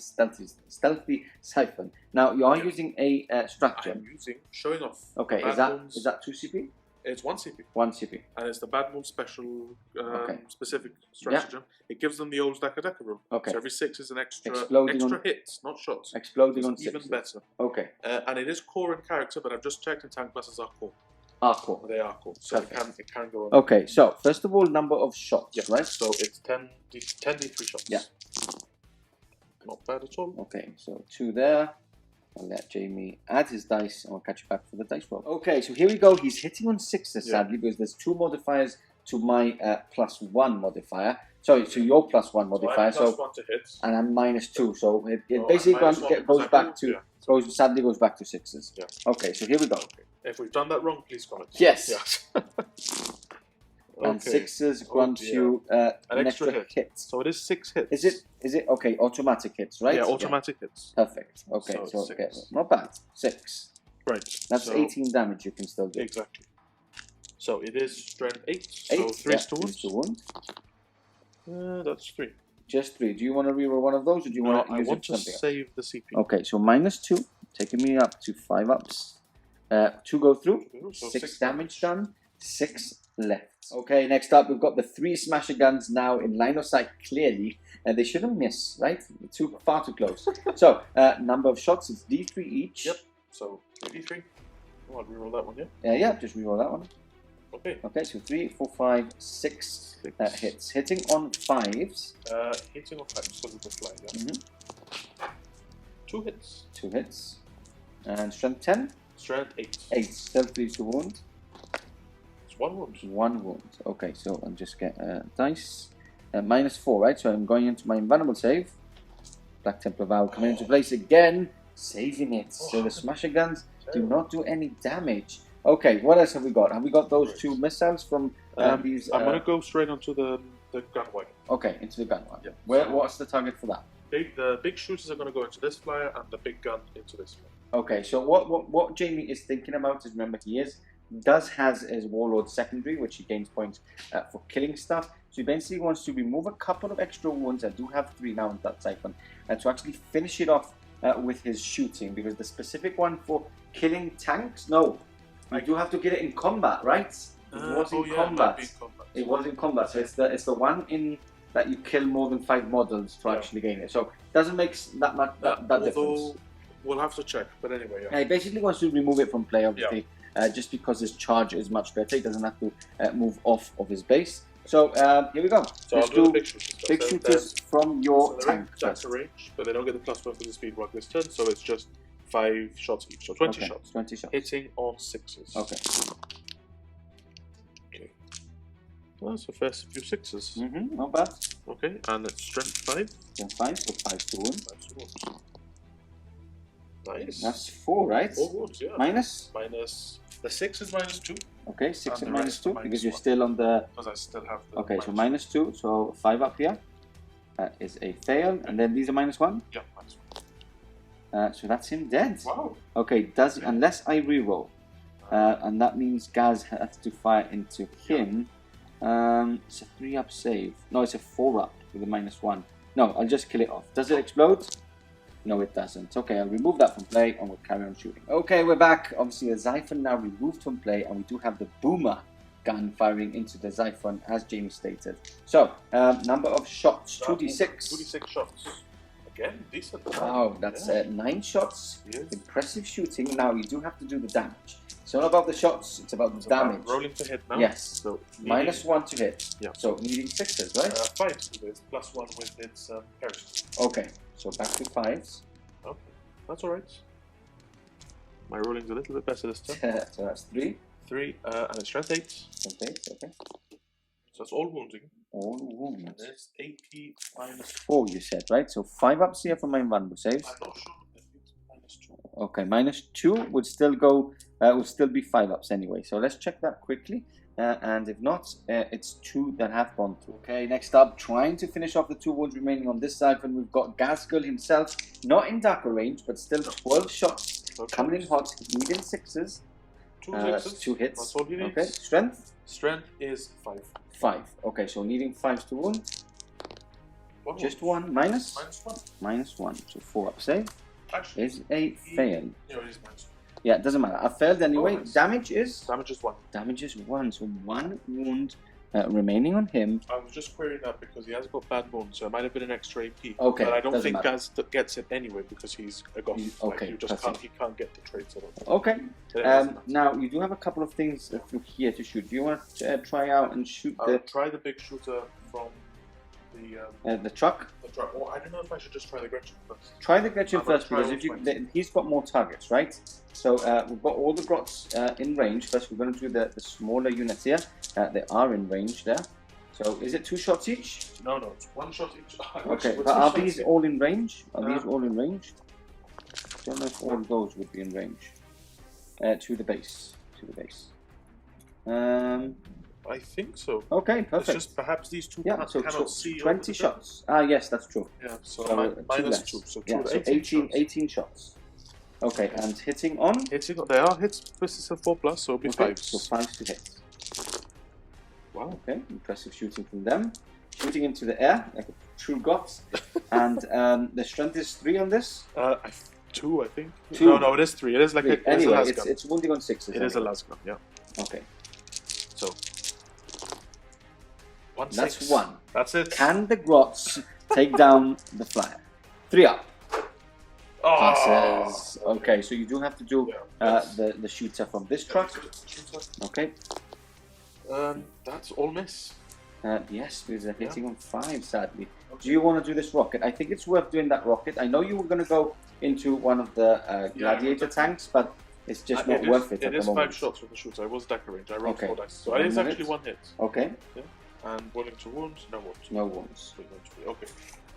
[SPEAKER 2] stealthy siphon. Now you are using a stratagem.
[SPEAKER 1] I'm showing off.
[SPEAKER 2] Okay, is that 2 CP?
[SPEAKER 1] It's 1 CP.
[SPEAKER 2] 1 CP.
[SPEAKER 1] And it's the Bad Moon special specific stratagem. It gives them the old Dakka rule.
[SPEAKER 2] Okay.
[SPEAKER 1] So every 6 is an extra hits, not shots.
[SPEAKER 2] Exploding on 6.
[SPEAKER 1] Even better.
[SPEAKER 2] Okay.
[SPEAKER 1] And it is core in character, but I've just checked, and tank busters are core.
[SPEAKER 2] Core.
[SPEAKER 1] They are core. So it can go on.
[SPEAKER 2] Okay, so first of all, number of shots, right?
[SPEAKER 1] So it's 10 D3 shots.
[SPEAKER 2] Yeah.
[SPEAKER 1] Not bad at all.
[SPEAKER 2] Okay, so 2 there. I'll let Jamie add his dice and I'll catch you back for the dice roll. Okay, so here we go. He's hitting on 6s, sadly, because there's 2 modifiers to my +1 modifier. Sorry, to your +1 modifier.
[SPEAKER 1] So I'm +1 to hit.
[SPEAKER 2] And I'm -2. So it basically goes back to sadly goes back to 6s.
[SPEAKER 1] Yeah.
[SPEAKER 2] Okay, so here we go.
[SPEAKER 1] Okay. If we've done that wrong, please comment.
[SPEAKER 2] Yes.
[SPEAKER 1] Okay.
[SPEAKER 2] And 6s grant you an extra hit.
[SPEAKER 1] So it is 6 hits.
[SPEAKER 2] Is it okay? Automatic hits, right?
[SPEAKER 1] Yeah, automatic hits.
[SPEAKER 2] Perfect. Okay, so okay, not bad. 6.
[SPEAKER 1] Right.
[SPEAKER 2] That's 18 damage you can still do.
[SPEAKER 1] Exactly. So it is strength 8. So 3 to wound. That's 3.
[SPEAKER 2] Just 3. Do you want to reroll one of those, or do you want to use it for something?
[SPEAKER 1] Save the CP.
[SPEAKER 2] Okay, so -2, taking me up to 5 ups. 2 go through. So 6 damage done. 6 left. Okay, next up we've got the 3 smasher guns now in line of sight clearly, and they shouldn't miss, right? Far too close. So number of shots is D3 each.
[SPEAKER 1] Yep. So 3D3. Oh, I'll reroll that one, yeah.
[SPEAKER 2] Yeah, just reroll that one.
[SPEAKER 1] Okay.
[SPEAKER 2] Okay, so 3, 4, 5, 6 hits. Hitting on 5s.
[SPEAKER 1] Hitting on 5s because of the fly. Yeah. 2 hits.
[SPEAKER 2] 2 hits. And strength 10.
[SPEAKER 1] Strength 8.
[SPEAKER 2] 8. Still 3 to wound.
[SPEAKER 1] 1 wound.
[SPEAKER 2] 1 wound. Okay, so I'll just get dice. -4, right? So I'm going into my invulnerable save. Black Templar Vow coming into place again, saving it. So the smasher guns do not do any damage. Okay, what else have we got? Have we got those 2 missiles from these?
[SPEAKER 1] I'm going to go straight onto the gun wagon.
[SPEAKER 2] Okay, into the gun wagon.
[SPEAKER 1] Yeah.
[SPEAKER 2] What's the target for that?
[SPEAKER 1] The big shooters are going to go into this flyer, and the big gun into this flyer.
[SPEAKER 2] Okay, so what Jamie is thinking about is, remember, he has his Warlord secondary, which he gains points for killing stuff. So he basically wants to remove a couple of extra wounds. I do have 3 now in that siphon, and to actually finish it off with his shooting, because the specific one for killing tanks, no, I do have to get it in combat, right? It was in combat. It was in combat, so it's the one in that you kill more than 5 models to actually gain it. So it doesn't make that much difference.
[SPEAKER 1] We'll have to check, but anyway.
[SPEAKER 2] Yeah, he basically wants to remove it from play, obviously. Just because his charge is much better, he doesn't have to move off of his base. So here we go.
[SPEAKER 1] So
[SPEAKER 2] let's
[SPEAKER 1] do
[SPEAKER 2] big shooters from your tank.
[SPEAKER 1] That's a range, but they don't get the +1 for the speed walk this turn, so it's just 5 shots each. So 20 shots.
[SPEAKER 2] 20 shots.
[SPEAKER 1] Hitting on 6s.
[SPEAKER 2] Okay.
[SPEAKER 1] Well, so first few 6s.
[SPEAKER 2] Not bad.
[SPEAKER 1] Okay, and it's strength 5.
[SPEAKER 2] Strength 5, so 5 to wound.
[SPEAKER 1] 5 to wound. Nice.
[SPEAKER 2] That's 4, right?
[SPEAKER 1] 4 wounds, yeah.
[SPEAKER 2] Minus?
[SPEAKER 1] The 6 is -2.
[SPEAKER 2] Okay, 6 and -2 because you're
[SPEAKER 1] -1.
[SPEAKER 2] still on the.
[SPEAKER 1] Because I still have the.
[SPEAKER 2] Okay, so -2, so 5 up here. That is a fail, and then these are -1.
[SPEAKER 1] Yeah, -1.
[SPEAKER 2] So that's him dead.
[SPEAKER 1] Wow.
[SPEAKER 2] Okay, unless I reroll, and that means Ghaz has to fire into him. It's a 3-up save. No, it's a 4-up with a -1. No, I'll just kill it off. Does it explode? No, it doesn't. Okay, I'll remove that from play and we'll carry on shooting. Okay, we're back. Obviously, the Xiphon now removed from play, and we do have the Boomer gun firing into the Xiphon, as Jamie stated. So, number of shots, 2d6.
[SPEAKER 1] 2d6 shots. Again, decent.
[SPEAKER 2] Wow, that's
[SPEAKER 1] Yeah.
[SPEAKER 2] 9 shots.
[SPEAKER 1] Yes.
[SPEAKER 2] Impressive shooting. Now you do have to do the damage. It's not about the shots, it's about the damage.
[SPEAKER 1] Rolling to hit now.
[SPEAKER 2] Yes.
[SPEAKER 1] So
[SPEAKER 2] -1 to hit.
[SPEAKER 1] Yeah.
[SPEAKER 2] So needing 6s, right?
[SPEAKER 1] 5. So it's +1 with its parachute.
[SPEAKER 2] Okay, so back to 5s.
[SPEAKER 1] Okay, that's alright. My rolling's a little bit better this time.
[SPEAKER 2] So that's 3.
[SPEAKER 1] 3, and it's strength 8.
[SPEAKER 2] Okay, okay.
[SPEAKER 1] So it's all wounding.
[SPEAKER 2] All
[SPEAKER 1] And
[SPEAKER 2] wounds.
[SPEAKER 1] it's AP -4.
[SPEAKER 2] 4 you said, right? So 5 ups here for my invulnerable saves.
[SPEAKER 1] I'm not sure if it's -2.
[SPEAKER 2] Okay, -2 would still go, would still be 5 ups anyway. So let's check that quickly. And if not, it's 2 that have gone through. Okay, next up, trying to finish off the 2 wounds remaining on this side. And we've got Ghazghkull himself, not in darker range, but still 12 shots.
[SPEAKER 1] Okay.
[SPEAKER 2] Coming in hot, needing 6s.
[SPEAKER 1] 2
[SPEAKER 2] That's
[SPEAKER 1] sixes.
[SPEAKER 2] 2 hits.
[SPEAKER 1] That's all he needs.
[SPEAKER 2] Okay, strength
[SPEAKER 1] Strength is 5.
[SPEAKER 2] 5. Okay, so needing 5s to wound.
[SPEAKER 1] One
[SPEAKER 2] Just
[SPEAKER 1] wound.
[SPEAKER 2] 1 minus.
[SPEAKER 1] -1.
[SPEAKER 2] -1. So 4 up save
[SPEAKER 1] Actually,
[SPEAKER 2] is a fail.
[SPEAKER 1] no, it is -1.
[SPEAKER 2] Yeah, it doesn't matter. I failed anyway.
[SPEAKER 1] Oh, nice.
[SPEAKER 2] Damage is
[SPEAKER 1] Damage is 1.
[SPEAKER 2] 1. So 1 wound remaining on him.
[SPEAKER 1] I was just querying that because he has got bad bones, so it might have been an extra AP.
[SPEAKER 2] Okay,
[SPEAKER 1] But I don't
[SPEAKER 2] doesn't
[SPEAKER 1] think
[SPEAKER 2] matter.
[SPEAKER 1] Ghaz gets it anyway because he's a goth.
[SPEAKER 2] Okay,
[SPEAKER 1] you just
[SPEAKER 2] perfect.
[SPEAKER 1] can't. He can't get the traits at all.
[SPEAKER 2] Okay.
[SPEAKER 1] So it doesn't matter.
[SPEAKER 2] Now you do have a couple of things through here to shoot. Do you want to try out and shoot
[SPEAKER 1] I'll try the big shooter from
[SPEAKER 2] the truck?
[SPEAKER 1] the truck. Oh, I don't know if I should just try the Gretchen first.
[SPEAKER 2] Try the Gretchen
[SPEAKER 1] I'm gonna
[SPEAKER 2] first
[SPEAKER 1] try
[SPEAKER 2] because
[SPEAKER 1] all
[SPEAKER 2] if you,
[SPEAKER 1] 20.
[SPEAKER 2] he's got more targets, right? So we've got all the Grots in range. First, we're going to do the smaller units here. They are in range there. So is it 2 shots each?
[SPEAKER 1] No, it's 1 shot each.
[SPEAKER 2] Okay, but are these all in range? Are these all in range? Don't know if all those would be in range. To the base.
[SPEAKER 1] I think so.
[SPEAKER 2] Okay,
[SPEAKER 1] It's
[SPEAKER 2] perfect.
[SPEAKER 1] just perhaps these two
[SPEAKER 2] Yeah, so
[SPEAKER 1] cannot see.
[SPEAKER 2] 20
[SPEAKER 1] over the
[SPEAKER 2] shots. Ah, yes, that's true.
[SPEAKER 1] Yeah, so,
[SPEAKER 2] So,
[SPEAKER 1] minus
[SPEAKER 2] less.
[SPEAKER 1] 2. So 2
[SPEAKER 2] Yeah, so 18 shots. Okay, and hitting on?
[SPEAKER 1] Hitting, they are hits. This is a 4+, so it'll be
[SPEAKER 2] Okay,
[SPEAKER 1] 5s.
[SPEAKER 2] so 5 to hit.
[SPEAKER 1] Wow.
[SPEAKER 2] Okay, impressive shooting from them. Shooting into the air, like a true goth. And the strength is 3 on this?
[SPEAKER 1] 2, I think.
[SPEAKER 2] 2.
[SPEAKER 1] No, it is 3. It is like a,
[SPEAKER 2] Anyway,
[SPEAKER 1] it's a lasgun.
[SPEAKER 2] it's wounding on 6s.
[SPEAKER 1] It is a lasgun, yeah.
[SPEAKER 2] Okay,
[SPEAKER 1] So 1
[SPEAKER 2] that's
[SPEAKER 1] 6.
[SPEAKER 2] 1.
[SPEAKER 1] That's it.
[SPEAKER 2] Can the Grots take down the flyer? 3 up.
[SPEAKER 1] Oh!
[SPEAKER 2] Passes. Okay, so you do have to do
[SPEAKER 1] Yeah.
[SPEAKER 2] the shooter from this truck. Okay.
[SPEAKER 1] That's all miss.
[SPEAKER 2] Yes, because they're hitting on 5, sadly. Do you want to do this rocket? I think it's worth doing that rocket. I know you were going to go into one of the gladiator tanks, but it's just not worth it at
[SPEAKER 1] It is
[SPEAKER 2] the
[SPEAKER 1] 5
[SPEAKER 2] moment.
[SPEAKER 1] shots with the shooter. I was decker range. I rolled
[SPEAKER 2] Okay.
[SPEAKER 1] 4 dice. So
[SPEAKER 2] So
[SPEAKER 1] it is
[SPEAKER 2] 1
[SPEAKER 1] actually
[SPEAKER 2] minute.
[SPEAKER 1] 1 hit.
[SPEAKER 2] Okay,
[SPEAKER 1] And willing to wound, no wounds.
[SPEAKER 2] no wounds.
[SPEAKER 1] Okay.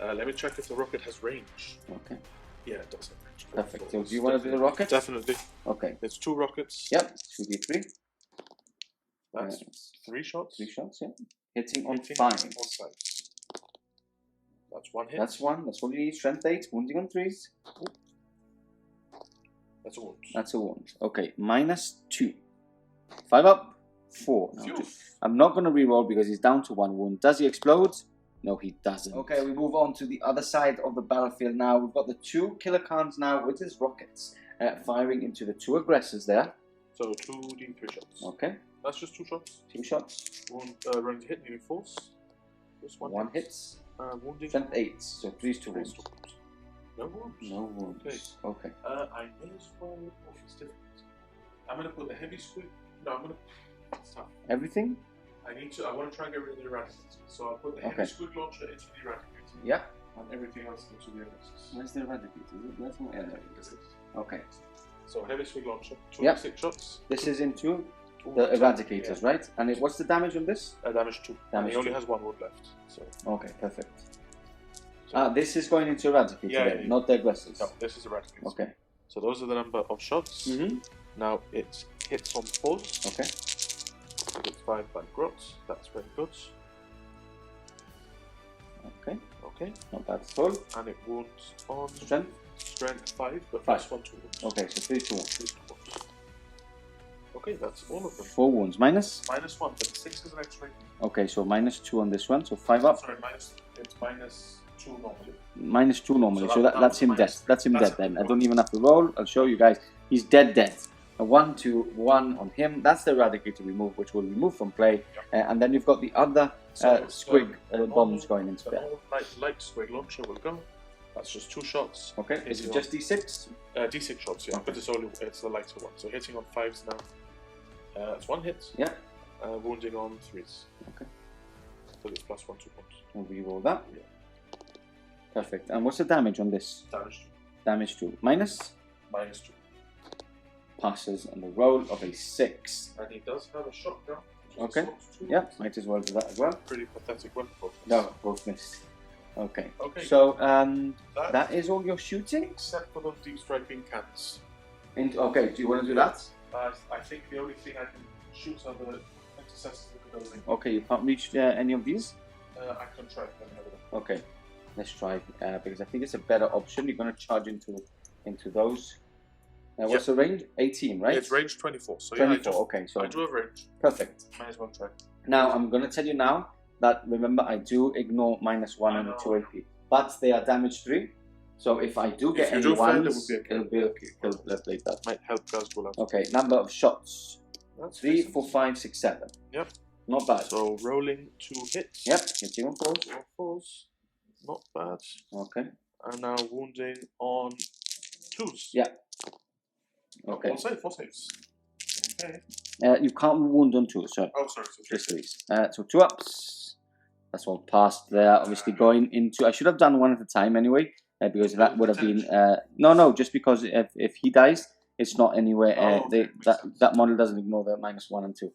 [SPEAKER 1] Let me check if the rocket has range.
[SPEAKER 2] Okay,
[SPEAKER 1] Yeah, it does have range.
[SPEAKER 2] perfect. So do you want to do the rocket?
[SPEAKER 1] Definitely.
[SPEAKER 2] Okay.
[SPEAKER 1] It's 2 rockets.
[SPEAKER 2] Yep, 2d3.
[SPEAKER 1] That's 3 shots.
[SPEAKER 2] 3 shots, yeah. Hitting on
[SPEAKER 1] Hitting
[SPEAKER 2] 5.
[SPEAKER 1] on 5s. That's 1 hit.
[SPEAKER 2] That's 1. That's all you need. Strength 8. Wounding on 3s.
[SPEAKER 1] That's a wound.
[SPEAKER 2] That's a wound. Okay, -2. 5 up. 4. No,
[SPEAKER 1] Phew.
[SPEAKER 2] I'm not going to reroll because he's down to 1 wound. Does he explode? No, he doesn't. Okay, we move on to the other side of the battlefield now. We've got the 2 Killer Khans now with his rockets firing into the 2 aggressors there.
[SPEAKER 1] So 2d3 shots.
[SPEAKER 2] Okay,
[SPEAKER 1] That's just 2 shots.
[SPEAKER 2] 2 shots.
[SPEAKER 1] One running to hit, needing force. Just
[SPEAKER 2] 1 hits.
[SPEAKER 1] Wounding.
[SPEAKER 2] Strength 8, so 3s to wound.
[SPEAKER 1] No wounds.
[SPEAKER 2] No wounds. Okay.
[SPEAKER 1] I may as well. Oh, it's different. I'm gonna put the heavy squid. No, I'm gonna. It's tough.
[SPEAKER 2] Everything?
[SPEAKER 1] I want to try and get rid of the eradicator. So I'll put the heavy squid launcher into the eradicator.
[SPEAKER 2] Yeah.
[SPEAKER 1] And everything else into the aggressors.
[SPEAKER 2] Where's the eradicator? That's not eradicator. Okay.
[SPEAKER 1] So heavy squid launcher. 2
[SPEAKER 2] Yep.
[SPEAKER 1] 6 shots.
[SPEAKER 2] This is into
[SPEAKER 1] Two
[SPEAKER 2] the
[SPEAKER 1] wounds.
[SPEAKER 2] eradicators,
[SPEAKER 1] Yeah.
[SPEAKER 2] right? And what's the damage on this?
[SPEAKER 1] Damage 2.
[SPEAKER 2] Damage
[SPEAKER 1] and he only
[SPEAKER 2] 2.
[SPEAKER 1] has 1 wound left. So.
[SPEAKER 2] Okay, perfect.
[SPEAKER 1] So
[SPEAKER 2] This is going into eradicator
[SPEAKER 1] Yeah,
[SPEAKER 2] then,
[SPEAKER 1] yeah.
[SPEAKER 2] not the aggressors.
[SPEAKER 1] No, this is eradicator.
[SPEAKER 2] Okay.
[SPEAKER 1] So those are the number of shots.
[SPEAKER 2] Mm-hmm.
[SPEAKER 1] Now it hits on 4.
[SPEAKER 2] Okay.
[SPEAKER 1] It's 5 by Grot. That's very good.
[SPEAKER 2] Okay.
[SPEAKER 1] Okay.
[SPEAKER 2] Not bad at all.
[SPEAKER 1] And it wounds on
[SPEAKER 2] Strength?
[SPEAKER 1] strength 5, but
[SPEAKER 2] 5.
[SPEAKER 1] plus 1 to wounds.
[SPEAKER 2] Okay, so 3 to 1.
[SPEAKER 1] 3 to wounds. Okay, that's all of them.
[SPEAKER 2] 4 wounds. Minus?
[SPEAKER 1] -1, but 6 is an extra.
[SPEAKER 2] Okay, so -2 on this one, so 5 up.
[SPEAKER 1] Sorry, it's -2 normally.
[SPEAKER 2] -2 normally,
[SPEAKER 1] So
[SPEAKER 2] so
[SPEAKER 1] that
[SPEAKER 2] that's him dead.
[SPEAKER 1] minus-
[SPEAKER 2] That's him
[SPEAKER 1] that's
[SPEAKER 2] dead then.
[SPEAKER 1] it.
[SPEAKER 2] I don't even have to roll. I'll show you guys. He's dead. A 1 to 1 on him. That's the eradicator remove, which will remove from play. And then you've got the other
[SPEAKER 1] So,
[SPEAKER 2] squig
[SPEAKER 1] the
[SPEAKER 2] bombs
[SPEAKER 1] normal-
[SPEAKER 2] going into
[SPEAKER 1] the
[SPEAKER 2] there.
[SPEAKER 1] normal light squig launcher will go. That's just 2 shots.
[SPEAKER 2] Okay, is it just D6?
[SPEAKER 1] D6 shots, yeah,
[SPEAKER 2] Okay.
[SPEAKER 1] but it's the lighter one. So hitting on 5s now. It's 1 hit.
[SPEAKER 2] Yeah.
[SPEAKER 1] Wounding on 3s.
[SPEAKER 2] Okay.
[SPEAKER 1] So it's +1, 2 points.
[SPEAKER 2] We'll re-roll that.
[SPEAKER 1] Yeah.
[SPEAKER 2] Perfect. And what's the damage on this?
[SPEAKER 1] Damage 2.
[SPEAKER 2] Damage 2. Minus?
[SPEAKER 1] -2.
[SPEAKER 2] Passes on the roll of a 6.
[SPEAKER 1] And he does have a shotgun.
[SPEAKER 2] Okay. Yeah, might as well do that as well.
[SPEAKER 1] Pretty pathetic weapon.
[SPEAKER 2] No, both missed. Okay.
[SPEAKER 1] Okay.
[SPEAKER 2] So that is all your shooting?
[SPEAKER 1] Except for those deep striking cans.
[SPEAKER 2] Okay, do you want to do that?
[SPEAKER 1] I think the only thing I can shoot are the intercessors of the building.
[SPEAKER 2] Okay, you can't reach any of these?
[SPEAKER 1] I can try. Let me have a look.
[SPEAKER 2] Okay, let's try because I think it's a better option. You're going to charge into those. What's the range? 18, right?
[SPEAKER 1] It's range 24. So
[SPEAKER 2] 24.
[SPEAKER 1] yeah,
[SPEAKER 2] Okay, so
[SPEAKER 1] I do have range.
[SPEAKER 2] perfect.
[SPEAKER 1] Might as well try.
[SPEAKER 2] Now I'm going to tell you now that remember I do ignore -1
[SPEAKER 1] I
[SPEAKER 2] and
[SPEAKER 1] know.
[SPEAKER 2] 2 AP, but they are damage 3. So if I do get
[SPEAKER 1] If you
[SPEAKER 2] any
[SPEAKER 1] do fail,
[SPEAKER 2] ones,
[SPEAKER 1] it
[SPEAKER 2] it'll be okay. Let's play that.
[SPEAKER 1] Might help Ghazghkull out.
[SPEAKER 2] Okay, number of shots.
[SPEAKER 1] That's
[SPEAKER 2] 3,
[SPEAKER 1] decent.
[SPEAKER 2] 4, 5, 6, 7.
[SPEAKER 1] Yep.
[SPEAKER 2] Not bad.
[SPEAKER 1] So rolling 2 hits.
[SPEAKER 2] Yep, hitting on 4.
[SPEAKER 1] 4s. Not bad.
[SPEAKER 2] Okay.
[SPEAKER 1] And now wounding on 2s.
[SPEAKER 2] Yeah. Okay.
[SPEAKER 1] 4 saves. Okay.
[SPEAKER 2] You can't wound on 2, so
[SPEAKER 1] Oh, sorry. So
[SPEAKER 2] just 3s. So 2 ups. That's all passed there. Obviously going into. I should have done 1 at a time anyway, because that would have been. No, just because if he dies, it's not anywhere. That model doesn't ignore the -1 and 2.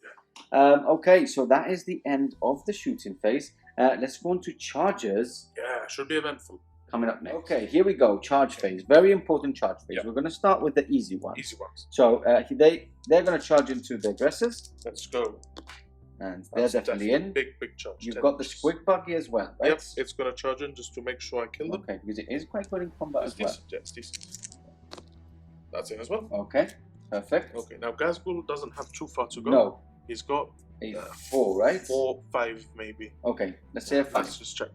[SPEAKER 2] Okay, so that is the end of the shooting phase. Let's go on to charges.
[SPEAKER 1] Yeah, should be eventful.
[SPEAKER 2] Coming up next. Okay, here we go. Charge phase. Very important charge phase.
[SPEAKER 1] Yep.
[SPEAKER 2] We're going to start with the easy ones.
[SPEAKER 1] Easy ones.
[SPEAKER 2] So they're going to charge into the aggressors,
[SPEAKER 1] Let's go.
[SPEAKER 2] and they're definitely in.
[SPEAKER 1] Big charge.
[SPEAKER 2] You've
[SPEAKER 1] 10
[SPEAKER 2] got the
[SPEAKER 1] inches.
[SPEAKER 2] squig buggy as well, right?
[SPEAKER 1] Yep, it's going to charge in just to make sure I kill them.
[SPEAKER 2] Okay, because it is quite good in combat
[SPEAKER 1] It's
[SPEAKER 2] as well.
[SPEAKER 1] decent. Yeah, it's decent. That's in as well.
[SPEAKER 2] Okay, perfect.
[SPEAKER 1] Okay, now Ghazghkull doesn't have too far to go.
[SPEAKER 2] No,
[SPEAKER 1] He's got
[SPEAKER 2] a 4, right?
[SPEAKER 1] 4, 5 maybe.
[SPEAKER 2] Okay, let's say a 5.
[SPEAKER 1] Let's just check.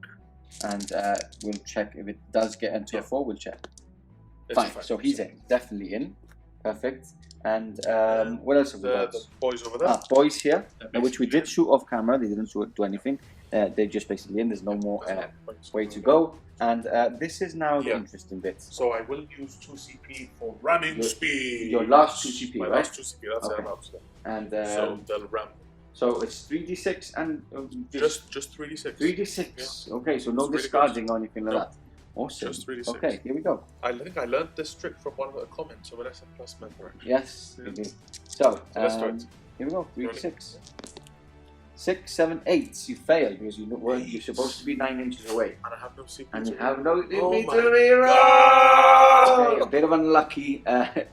[SPEAKER 2] And we'll check if it does get into a 4, we'll check.
[SPEAKER 1] It's a
[SPEAKER 2] 5, so he's in, definitely in. Perfect. And what else have we got?
[SPEAKER 1] The boys over there.
[SPEAKER 2] Boys here, which we did shoot off camera. They didn't do anything. They're just basically in. There's no more way to go. And this is now the interesting bit.
[SPEAKER 1] So I will use 2 CP for ramming speed.
[SPEAKER 2] Your last 2 CP,
[SPEAKER 1] My
[SPEAKER 2] right?
[SPEAKER 1] last 2 CP, that's
[SPEAKER 2] Okay.
[SPEAKER 1] it. Out today.
[SPEAKER 2] And
[SPEAKER 1] So they'll ram.
[SPEAKER 2] so it's 3d6 and
[SPEAKER 1] Just 3d6.
[SPEAKER 2] 3d6. Okay, so no
[SPEAKER 1] It's really
[SPEAKER 2] discarding or anything like
[SPEAKER 1] No.
[SPEAKER 2] that. Awesome.
[SPEAKER 1] Just 3d6.
[SPEAKER 2] Okay, here we go.
[SPEAKER 1] I think I learned this trick from one of the comments of an SM Plus member.
[SPEAKER 2] Yes,
[SPEAKER 1] Yeah.
[SPEAKER 2] you do. So
[SPEAKER 1] let's do it.
[SPEAKER 2] here we go. 3d6. 6, 7, 8. You failed because you're supposed to be 9 inches away.
[SPEAKER 1] And I have no CP.
[SPEAKER 2] And you have no
[SPEAKER 1] Oh my
[SPEAKER 2] God! Okay, a
[SPEAKER 1] God!
[SPEAKER 2] bit of unlucky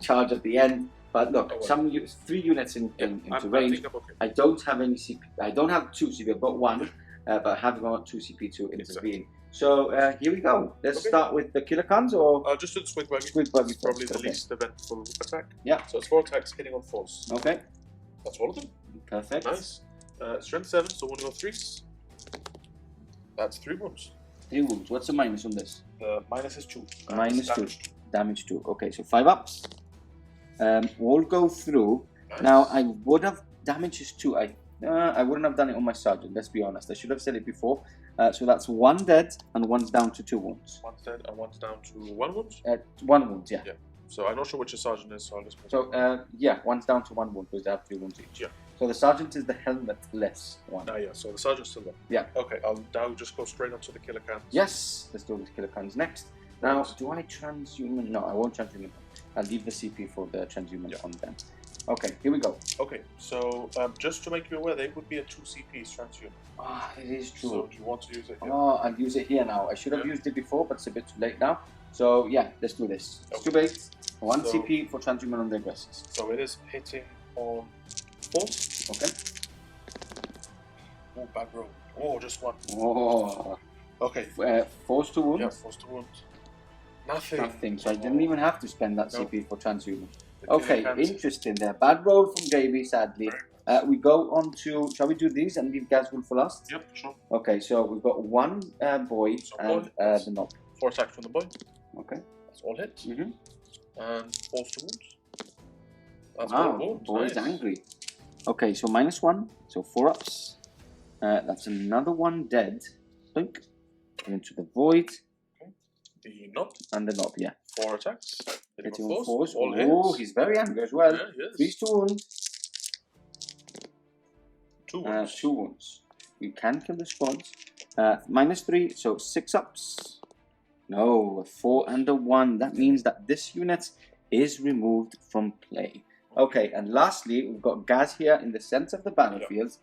[SPEAKER 2] charge at the end, but look,
[SPEAKER 1] Oh, well.
[SPEAKER 2] 3 units into
[SPEAKER 1] I
[SPEAKER 2] range.
[SPEAKER 1] think I'm okay.
[SPEAKER 2] I don't have any CP. I don't have 2 CP. I've got 1, but I have got 2 CP to intervene.
[SPEAKER 1] Exactly.
[SPEAKER 2] So here we go. Let's
[SPEAKER 1] Okay.
[SPEAKER 2] start with the killer cans or
[SPEAKER 1] Just do the Squig Buggy.
[SPEAKER 2] Squig Buggy
[SPEAKER 1] It's probably
[SPEAKER 2] first,
[SPEAKER 1] the
[SPEAKER 2] okay.
[SPEAKER 1] least eventful attack.
[SPEAKER 2] Yeah.
[SPEAKER 1] So it's 4 attacks hitting on 4s.
[SPEAKER 2] Okay,
[SPEAKER 1] That's all of them.
[SPEAKER 2] perfect.
[SPEAKER 1] Nice. Strength 7, so wounding on 3s. That's 3 wounds.
[SPEAKER 2] 3 wounds. What's the minus on this?
[SPEAKER 1] The minus is 2.
[SPEAKER 2] Minus 2.
[SPEAKER 1] Damage.
[SPEAKER 2] Damage 2. Okay, so 5 ups. We'll go through.
[SPEAKER 1] Nice.
[SPEAKER 2] Now I would have damage is 2. I wouldn't have done it on my sergeant. Let's be honest. I should have said it before. So that's 1 dead and 1's down to 2 wounds.
[SPEAKER 1] 1's dead and 1's down to 1 wound.
[SPEAKER 2] 1 wound, yeah.
[SPEAKER 1] Yeah. So I'm not sure which a sergeant is, so I'll just put
[SPEAKER 2] So yeah, 1's down to 1 wound because they have 3 wounds each.
[SPEAKER 1] Yeah.
[SPEAKER 2] So the sergeant is the helmet-less one.
[SPEAKER 1] yeah, so the sergeant's still there.
[SPEAKER 2] Yeah.
[SPEAKER 1] Okay, I'll now just go straight onto the killer cans.
[SPEAKER 2] Yes, let's do the killer cans next. Now,
[SPEAKER 1] Right.
[SPEAKER 2] do I transhuman? No, I won't transhuman. I'll leave the CP for the transhuman on them. Okay, here we go.
[SPEAKER 1] Okay, so just to make you aware, they would be a 2 CP transhuman.
[SPEAKER 2] Ah, it is true.
[SPEAKER 1] So do you want to use it here?
[SPEAKER 2] Oh, I'll use it here now. I should have
[SPEAKER 1] Yeah.
[SPEAKER 2] used it before, but it's a bit too late now. So yeah, let's do this.
[SPEAKER 1] Okay.
[SPEAKER 2] 2 bait, 1
[SPEAKER 1] So-
[SPEAKER 2] CP for transhuman on the aggressors.
[SPEAKER 1] So it is hitting on 4s.
[SPEAKER 2] Okay.
[SPEAKER 1] Oh, bad roll. Oh, just 1.
[SPEAKER 2] Oh,
[SPEAKER 1] Okay.
[SPEAKER 2] force to wound.
[SPEAKER 1] Yeah, force to wound. Nothing.
[SPEAKER 2] Nothing. So I didn't even have to spend that
[SPEAKER 1] No.
[SPEAKER 2] CP for transhuman.
[SPEAKER 1] The killer
[SPEAKER 2] Okay,
[SPEAKER 1] cans-
[SPEAKER 2] interesting there. Bad roll from Davey, sadly. We go on to. Shall we do these and leave Ghazghkull for last?
[SPEAKER 1] Yep, sure.
[SPEAKER 2] Okay, so we've got 1 boy
[SPEAKER 1] So
[SPEAKER 2] and
[SPEAKER 1] boy,
[SPEAKER 2] the knob.
[SPEAKER 1] 4 attacks from the boy.
[SPEAKER 2] Okay.
[SPEAKER 1] That's all hit.
[SPEAKER 2] Mm-hmm.
[SPEAKER 1] And force to wound. That's
[SPEAKER 2] Wow,
[SPEAKER 1] all wounds.
[SPEAKER 2] boy's
[SPEAKER 1] Nice.
[SPEAKER 2] angry. Okay, so -1, so 4 ups. That's another 1 dead. Blink. Into the void.
[SPEAKER 1] the knob.
[SPEAKER 2] And the knob, yeah.
[SPEAKER 1] 4 attacks.
[SPEAKER 2] Hitting on 4s.
[SPEAKER 1] All
[SPEAKER 2] Oh,
[SPEAKER 1] hits.
[SPEAKER 2] he's very angry as well.
[SPEAKER 1] Yeah, he is.
[SPEAKER 2] 3 to wound.
[SPEAKER 1] 2 wounds.
[SPEAKER 2] 2 wounds. You can kill the squads. -3, so 6 ups. No, a 4 and a 1. That means that this unit is removed from play. Okay, and lastly, we've got Ghaz here in the center of the battlefield.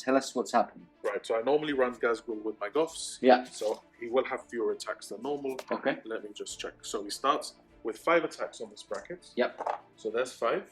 [SPEAKER 2] Tell us what's happening.
[SPEAKER 1] Right, so I normally run Ghazghkull with my Goths.
[SPEAKER 2] Yeah.
[SPEAKER 1] So he will have fewer attacks than normal.
[SPEAKER 2] Okay.
[SPEAKER 1] Let me just check. So he starts with 5 attacks on this bracket.
[SPEAKER 2] Yep.
[SPEAKER 1] So there's 5.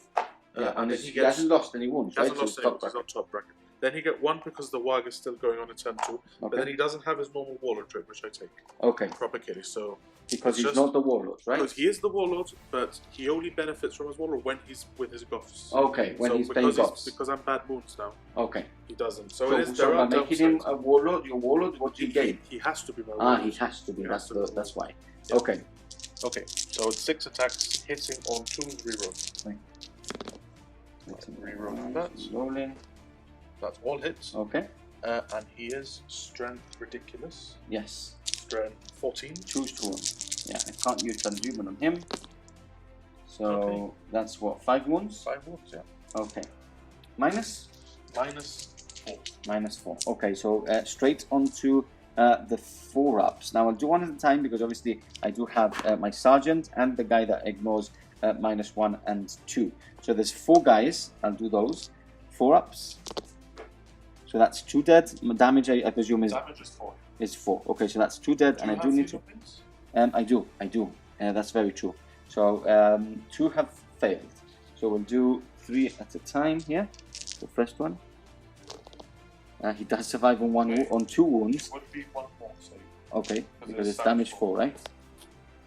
[SPEAKER 2] Yeah, and
[SPEAKER 1] then
[SPEAKER 2] he hasn't lost any wounds,
[SPEAKER 1] He
[SPEAKER 2] right?
[SPEAKER 1] hasn't lost any wounds, he's on top bracket. Then he get 1 because the Waaagh is still going on a turn 2. But then he doesn't have his normal warlord trait, which I take.
[SPEAKER 2] Okay.
[SPEAKER 1] Proper kitty, so...
[SPEAKER 2] Because he's not the warlord, right?
[SPEAKER 1] Because he is the warlord, but he only benefits from his warlord when he's with his Goths.
[SPEAKER 2] Okay, when he's playing Goths.
[SPEAKER 1] Because I'm bad moons now.
[SPEAKER 2] Okay.
[SPEAKER 1] He doesn't. So it is,
[SPEAKER 2] so by making him a warlord, your warlord, what do you gain?
[SPEAKER 1] He has to be my warlord.
[SPEAKER 2] He has to be. That's why.
[SPEAKER 1] Yeah.
[SPEAKER 2] Okay.
[SPEAKER 1] Okay, so it's 6 attacks, hitting on 2 rerolls. Rerolling that.
[SPEAKER 2] Rolling.
[SPEAKER 1] That's all hits.
[SPEAKER 2] Okay.
[SPEAKER 1] And he is strength ridiculous.
[SPEAKER 2] Yes.
[SPEAKER 1] Strength 14.
[SPEAKER 2] Choose to one. Yeah, I can't use Transhuman on him. So that's what, 5 wounds?
[SPEAKER 1] 5 wounds, yeah.
[SPEAKER 2] Okay. Minus?
[SPEAKER 1] -4.
[SPEAKER 2] -4. Okay, so straight onto the 4-ups. Now I'll do one at a time because obviously I do have my sergeant and the guy that ignores -1 and 2. So there's 4 guys. I'll do those. 4-ups. So that's 2 dead. Damage, I presume, is
[SPEAKER 1] Damage is 4.
[SPEAKER 2] Is 4. Okay, so that's 2 dead, and I do need to. I do. That's very true. So 2 have failed. So we'll do 3 at a time here. The first one. He does survive on on 2 wounds.
[SPEAKER 1] It would be 1 more save.
[SPEAKER 2] Okay, because it's damage 4, right?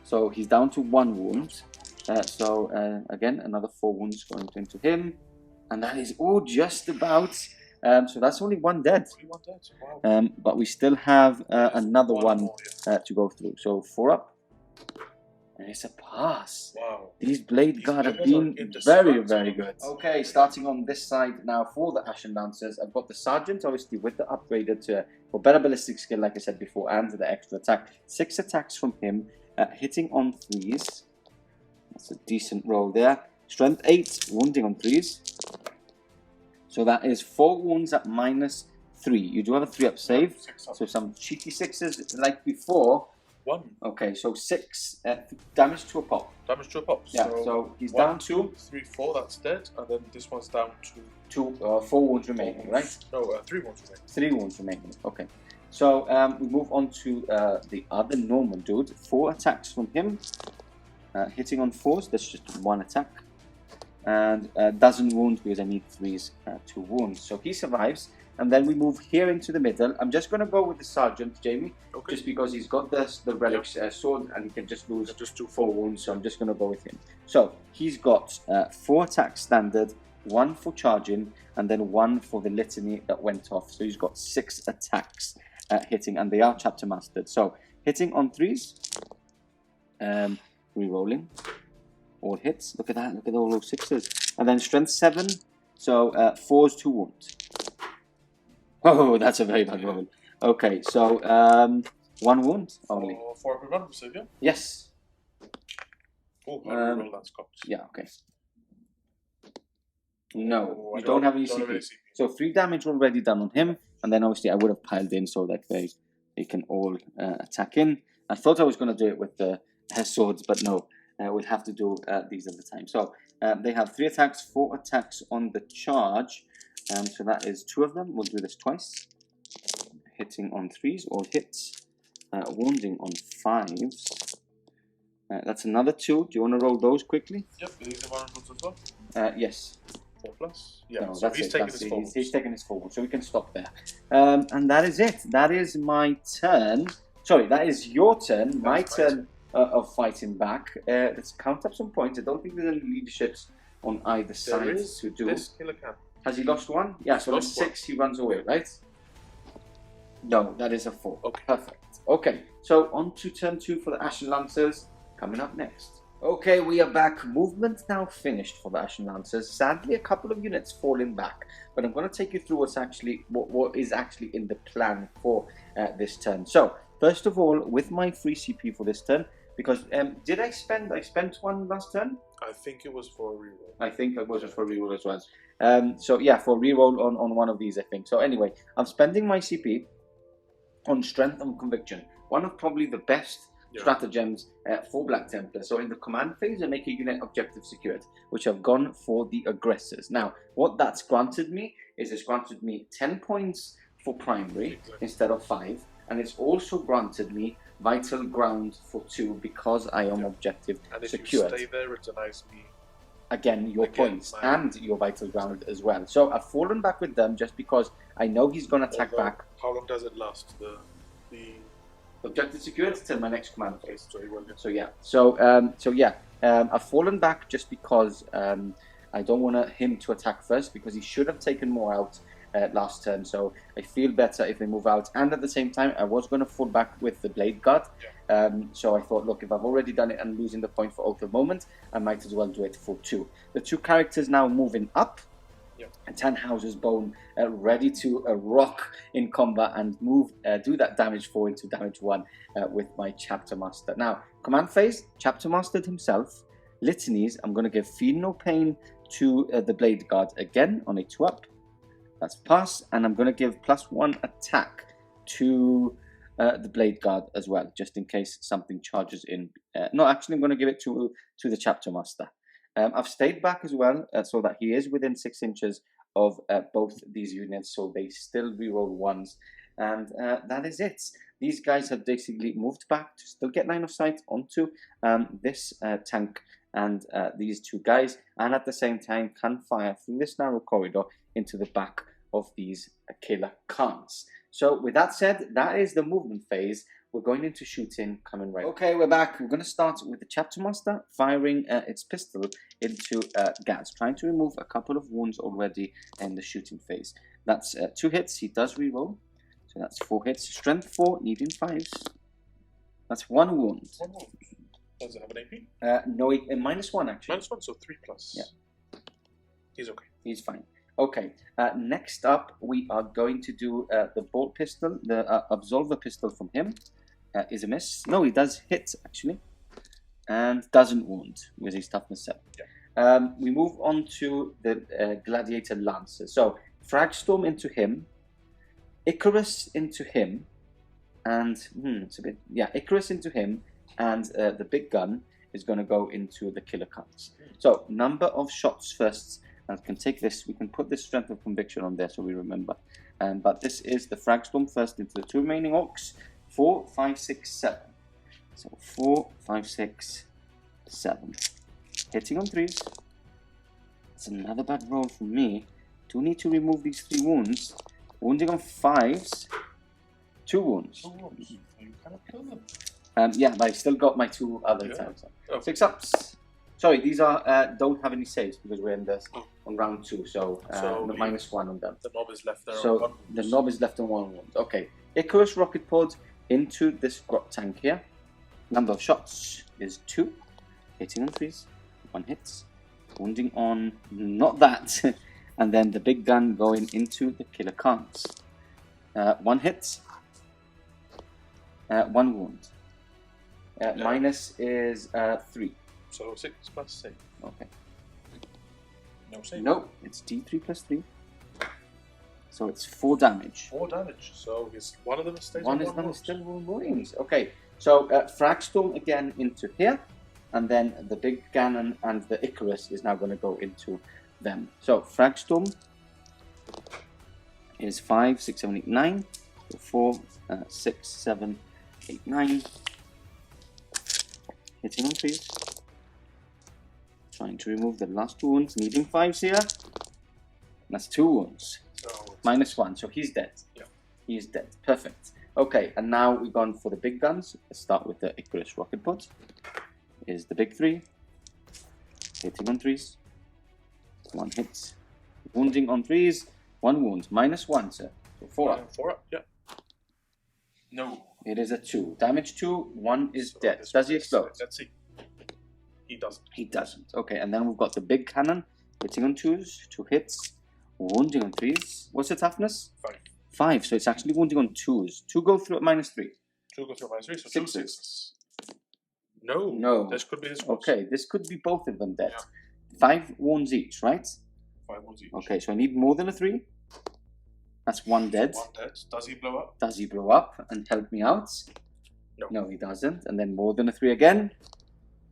[SPEAKER 2] So he's down to 1 wound. Again, another 4 wounds going into him, and that is just about. So that's only 1 dead.
[SPEAKER 1] Only 1 dead. Wow.
[SPEAKER 2] But we still have another one to go through. So 4 up. And it's a pass.
[SPEAKER 1] Wow.
[SPEAKER 2] These Blade Guard have been very good. Okay, starting on this side now for the Ashen Lancers. I've got the Sergeant, obviously, with the upgraded for better ballistic skill, like I said before, and the extra attack. 6 attacks from him, hitting on 3s. That's a decent roll there. Strength 8, wounding on 3s. So that is 4 wounds at -3. You do have a 3-up save. So some cheeky 6s like before.
[SPEAKER 1] 1.
[SPEAKER 2] Okay, so 6 damage to a pop.
[SPEAKER 1] Damage to a pop.
[SPEAKER 2] Yeah, so he's down to
[SPEAKER 1] 2, 3, 4. That's dead, and then this one's down to
[SPEAKER 2] 4 wounds remaining, right?
[SPEAKER 1] No, 3 wounds remaining.
[SPEAKER 2] 3 wounds remaining. Okay, so we move on to the other normal dude. 4 attacks from him, hitting on 4s. That's just 1 attack, and doesn't wound because I need 3s to wound. So he survives. And then we move here into the middle. I'm just going to go with the Sergeant, Jamie, just because he's got the Relic's sword and he can just lose just 4 wounds, so I'm just going to go with him. So he's got 4 attacks standard, 1 for charging, and then 1 for the litany that went off. So he's got 6 attacks hitting, and they are chapter mastered. So hitting on 3s, re-rolling, all hits. Look at that, look at all those 6s. And then strength 7, so 4s to wound. Oh, that's a very bad roll. Okay, so 1 wound only.
[SPEAKER 1] For every run, save, yeah?
[SPEAKER 2] Yes.
[SPEAKER 1] Oh, roll that's cocked.
[SPEAKER 2] Yeah, okay. No, you don't have any CP. So 3 damage already done on him, and then obviously I would have piled in so that they can all attack in. I thought I was going to do it with the swords, but no, we'll have to do these at the time. So they have 3 attacks, 4 attacks on the charge. So that is 2 of them. We'll do this twice. Hitting on 3s, all hits. Wounding on 5s. That's another 2. Do you want to roll those quickly?
[SPEAKER 1] Yep, these are 1 as well.
[SPEAKER 2] Yes.
[SPEAKER 1] 4 plus. Yeah,
[SPEAKER 2] no,
[SPEAKER 1] so he's taking his forward.
[SPEAKER 2] He's taking his forward, so we can stop there. And that is it. That is my turn. Sorry, that is your turn. My turn of fighting back. Let's count up some points. I don't think there's any leaderships on either side to do.
[SPEAKER 1] This killer can.
[SPEAKER 2] Has he lost 1? Yeah, so on 6 he runs away, right? No, that is a 4.
[SPEAKER 1] Okay.
[SPEAKER 2] Perfect. Okay, so on to turn 2 for the Ashen Lancers, coming up next. Okay, we are back. Movement now finished for the Ashen Lancers. Sadly, a couple of units falling back, but I'm going to take you through what is actually in the plan for this turn. So, first of all, with my free CP for this turn, because did I spent one last turn?
[SPEAKER 1] I think it was for a reroll.
[SPEAKER 2] I think it was for reroll as well. So yeah, for reroll on one of these, I think. So anyway, I'm spending my CP on Strength and Conviction. One of probably the best stratagems for Black Templars. So in the command phase, I make a unit objective secured, which I've gone for the aggressors. Now, what that's granted me is it's granted me 10 points for primary instead of 5, and it's also granted me vital ground for 2 because I am objective
[SPEAKER 1] and if
[SPEAKER 2] secured.
[SPEAKER 1] You stay there, it denies me
[SPEAKER 2] Again, your points and your vital ground as well. So I've fallen back with them just because I know he's going to attack back.
[SPEAKER 1] How long does it last? The
[SPEAKER 2] objective secured till my next command phase.
[SPEAKER 1] Okay,
[SPEAKER 2] So yeah. I've fallen back just because I don't want him to attack first because he should have taken more out last turn. So I feel better if they move out. And at the same time, I was going to fall back with the Blade Guard. So I thought, look, if I've already done it and losing the point for Oath of Moment, I might as well do it for 2. The 2 characters now moving up. And Tannhauser's Bone ready to rock in combat and move, do that damage 4 into damage 1 with my Chapter Master. Now, command phase, Chapter Mastered himself. Litanies, I'm going to give Feel No Pain to the Blade Guard again on a 2-up. That's pass, and I'm going to give +1 attack to the Blade Guard as well, just in case something charges in. No, actually, I'm going to give it to the Chapter Master. I've stayed back as well, so that he is within 6 inches of both these units, so they still reroll 1s, and that is it. These guys have basically moved back to still get line of sight onto this tank and these 2 guys, and at the same time can fire through this narrow corridor into the back of these killer Khans. So with that said, that is the movement phase. We're going into shooting coming right. Okay, we're back. We're going to start with the Chapter Master firing its pistol into Ghaz, trying to remove a couple of wounds already in the shooting phase. That's 2 hits. He does reroll, so that's 4 hits. Strength 4, needing 5s. That's 1 wound.
[SPEAKER 1] 1 wound. Does it have an AP?
[SPEAKER 2] No, -1 actually.
[SPEAKER 1] -1, so 3+.
[SPEAKER 2] Yeah.
[SPEAKER 1] He's okay.
[SPEAKER 2] He's fine. Okay, next up we are going to do the bolt pistol, the Absolver pistol from him. Is a miss. No, he does hit actually, and doesn't wound with his toughness 7.
[SPEAKER 1] Yeah.
[SPEAKER 2] We move on to the Gladiator Lancers. So Fragstorm into him, Icarus into him, and it's a bit Icarus into him, and the big gun is going to go into the Killer Khans. So number of shots first. And we can take this. We can put this Strength of Conviction on there so we remember. But this is the Fragstorm first into the 2 remaining Orks. 4, 5, 6, 7. So 4, 5, 6, 7. Hitting on 3s. That's another bad roll for me. Do need to remove these 3 wounds. Wounding on 5s. 2 wounds.
[SPEAKER 1] 2 wounds. You cannot kill them.
[SPEAKER 2] Yeah, but I still got my 2 other attempts. Oh. 6 ups. Sorry, these are don't have any saves because we're in the on round 2, so -1 on them.
[SPEAKER 1] The knob is left there.
[SPEAKER 2] So
[SPEAKER 1] on 1 wound.
[SPEAKER 2] the knob is left on 1 wound. Okay, Icarus rocket pod into this Grot tank here. Number of shots is 2. Hitting on 3s, 1 hits. Wounding on not that, and then the big gun going into the Killer Khans. 1 hit. 1 wound. Minus is 3.
[SPEAKER 1] So 6 plus save.
[SPEAKER 2] Okay.
[SPEAKER 1] No save?
[SPEAKER 2] No, it's D3 plus 3. So it's 4 damage.
[SPEAKER 1] 4 damage. So one of them stays
[SPEAKER 2] One
[SPEAKER 1] on
[SPEAKER 2] is
[SPEAKER 1] 1
[SPEAKER 2] then
[SPEAKER 1] wound.
[SPEAKER 2] still 1 wounds. Okay, so Fragstorm again into here. And then the big cannon and the Icarus is now going to go into them. So Fragstorm is 5, 6, 7, 8, 9. So 4, 6, 7, 8, 9. Hitting on 3s. Trying to remove the last 2 wounds, needing 5s here. That's 2 wounds.
[SPEAKER 1] So
[SPEAKER 2] -1, so he's dead.
[SPEAKER 1] Yeah.
[SPEAKER 2] He is dead. Perfect. Okay, and now we've gone for the big guns. Let's start with the Icarus rocket pod. Is the big 3. Hitting on 3s. 1 hit. Wounding on 3s. 1 wound. -1, sir. So 4 up.
[SPEAKER 1] 4 up, yeah. No.
[SPEAKER 2] It is a 2. Damage 2, 1 is dead. Does he explode?
[SPEAKER 1] Let's see. He doesn't.
[SPEAKER 2] He doesn't. Okay, and then we've got the big cannon. Hitting on 2s. 2 hits. Wounding on 3s. What's the toughness?
[SPEAKER 1] 5.
[SPEAKER 2] 5, so it's actually wounding on 2s. 2 go through at -3.
[SPEAKER 1] 2 go through -3, so 2
[SPEAKER 2] Sixes.
[SPEAKER 1] sixes. No.
[SPEAKER 2] No.
[SPEAKER 1] This could be his
[SPEAKER 2] Okay, this could be both of them dead.
[SPEAKER 1] Yeah.
[SPEAKER 2] 5 wounds each, right?
[SPEAKER 1] 5 wounds each.
[SPEAKER 2] Okay, so I need more than a 3. That's 1 dead.
[SPEAKER 1] 1 dead. Does he blow up?
[SPEAKER 2] Does he blow up and help me out?
[SPEAKER 1] No.
[SPEAKER 2] No, he doesn't. And then more than a 3 again.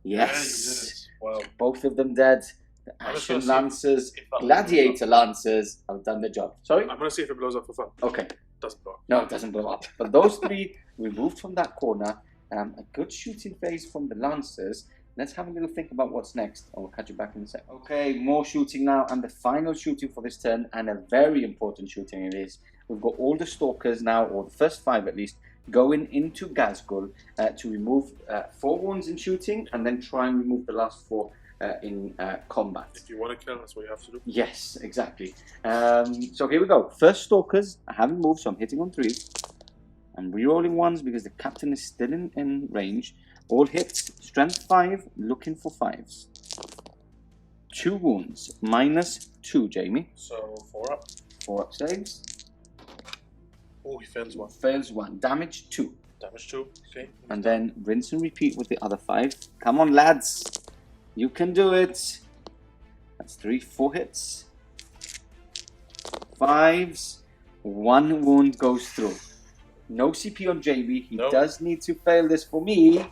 [SPEAKER 1] Yeah,
[SPEAKER 2] Yes.
[SPEAKER 1] you did it. Well,
[SPEAKER 2] Both of them dead. The
[SPEAKER 1] I'm just
[SPEAKER 2] Ashen
[SPEAKER 1] gonna see
[SPEAKER 2] Lancers,
[SPEAKER 1] if that
[SPEAKER 2] Gladiator Lancers have done the job. Sorry?
[SPEAKER 1] I'm going to see if it blows up for fun.
[SPEAKER 2] Okay.
[SPEAKER 1] Doesn't blow up.
[SPEAKER 2] No, it doesn't blow up. But those 3 removed from that corner. A good shooting phase from the Lancers. Let's have a little think about what's next. I'll catch you back in a sec. Okay, more shooting now. And the final shooting for this turn, and a very important shooting it is. We've got all the Stalkers now, or the first 5 at least, going into Ghazghkull to remove 4 wounds in shooting, and then try and remove the last 4 in combat.
[SPEAKER 1] If you want to kill, that's what you have to do.
[SPEAKER 2] Yes, exactly. So here we go. First Stalkers, I haven't moved, so I'm hitting on 3. I'm re-rolling 1s because the captain is still in range. All hits, strength 5, looking for 5s. 2 wounds, -2, Jamie.
[SPEAKER 1] So 4 up.
[SPEAKER 2] 4 up saves.
[SPEAKER 1] Oh, he fails 1.
[SPEAKER 2] Fails 1, damage 2.
[SPEAKER 1] Damage 2. Okay.
[SPEAKER 2] And then rinse and repeat with the other 5. Come on, lads. You can do it. That's 3, 4 hits. 5s. 1 wound goes through. No CP on JB. He
[SPEAKER 1] No.
[SPEAKER 2] does need to fail this for me.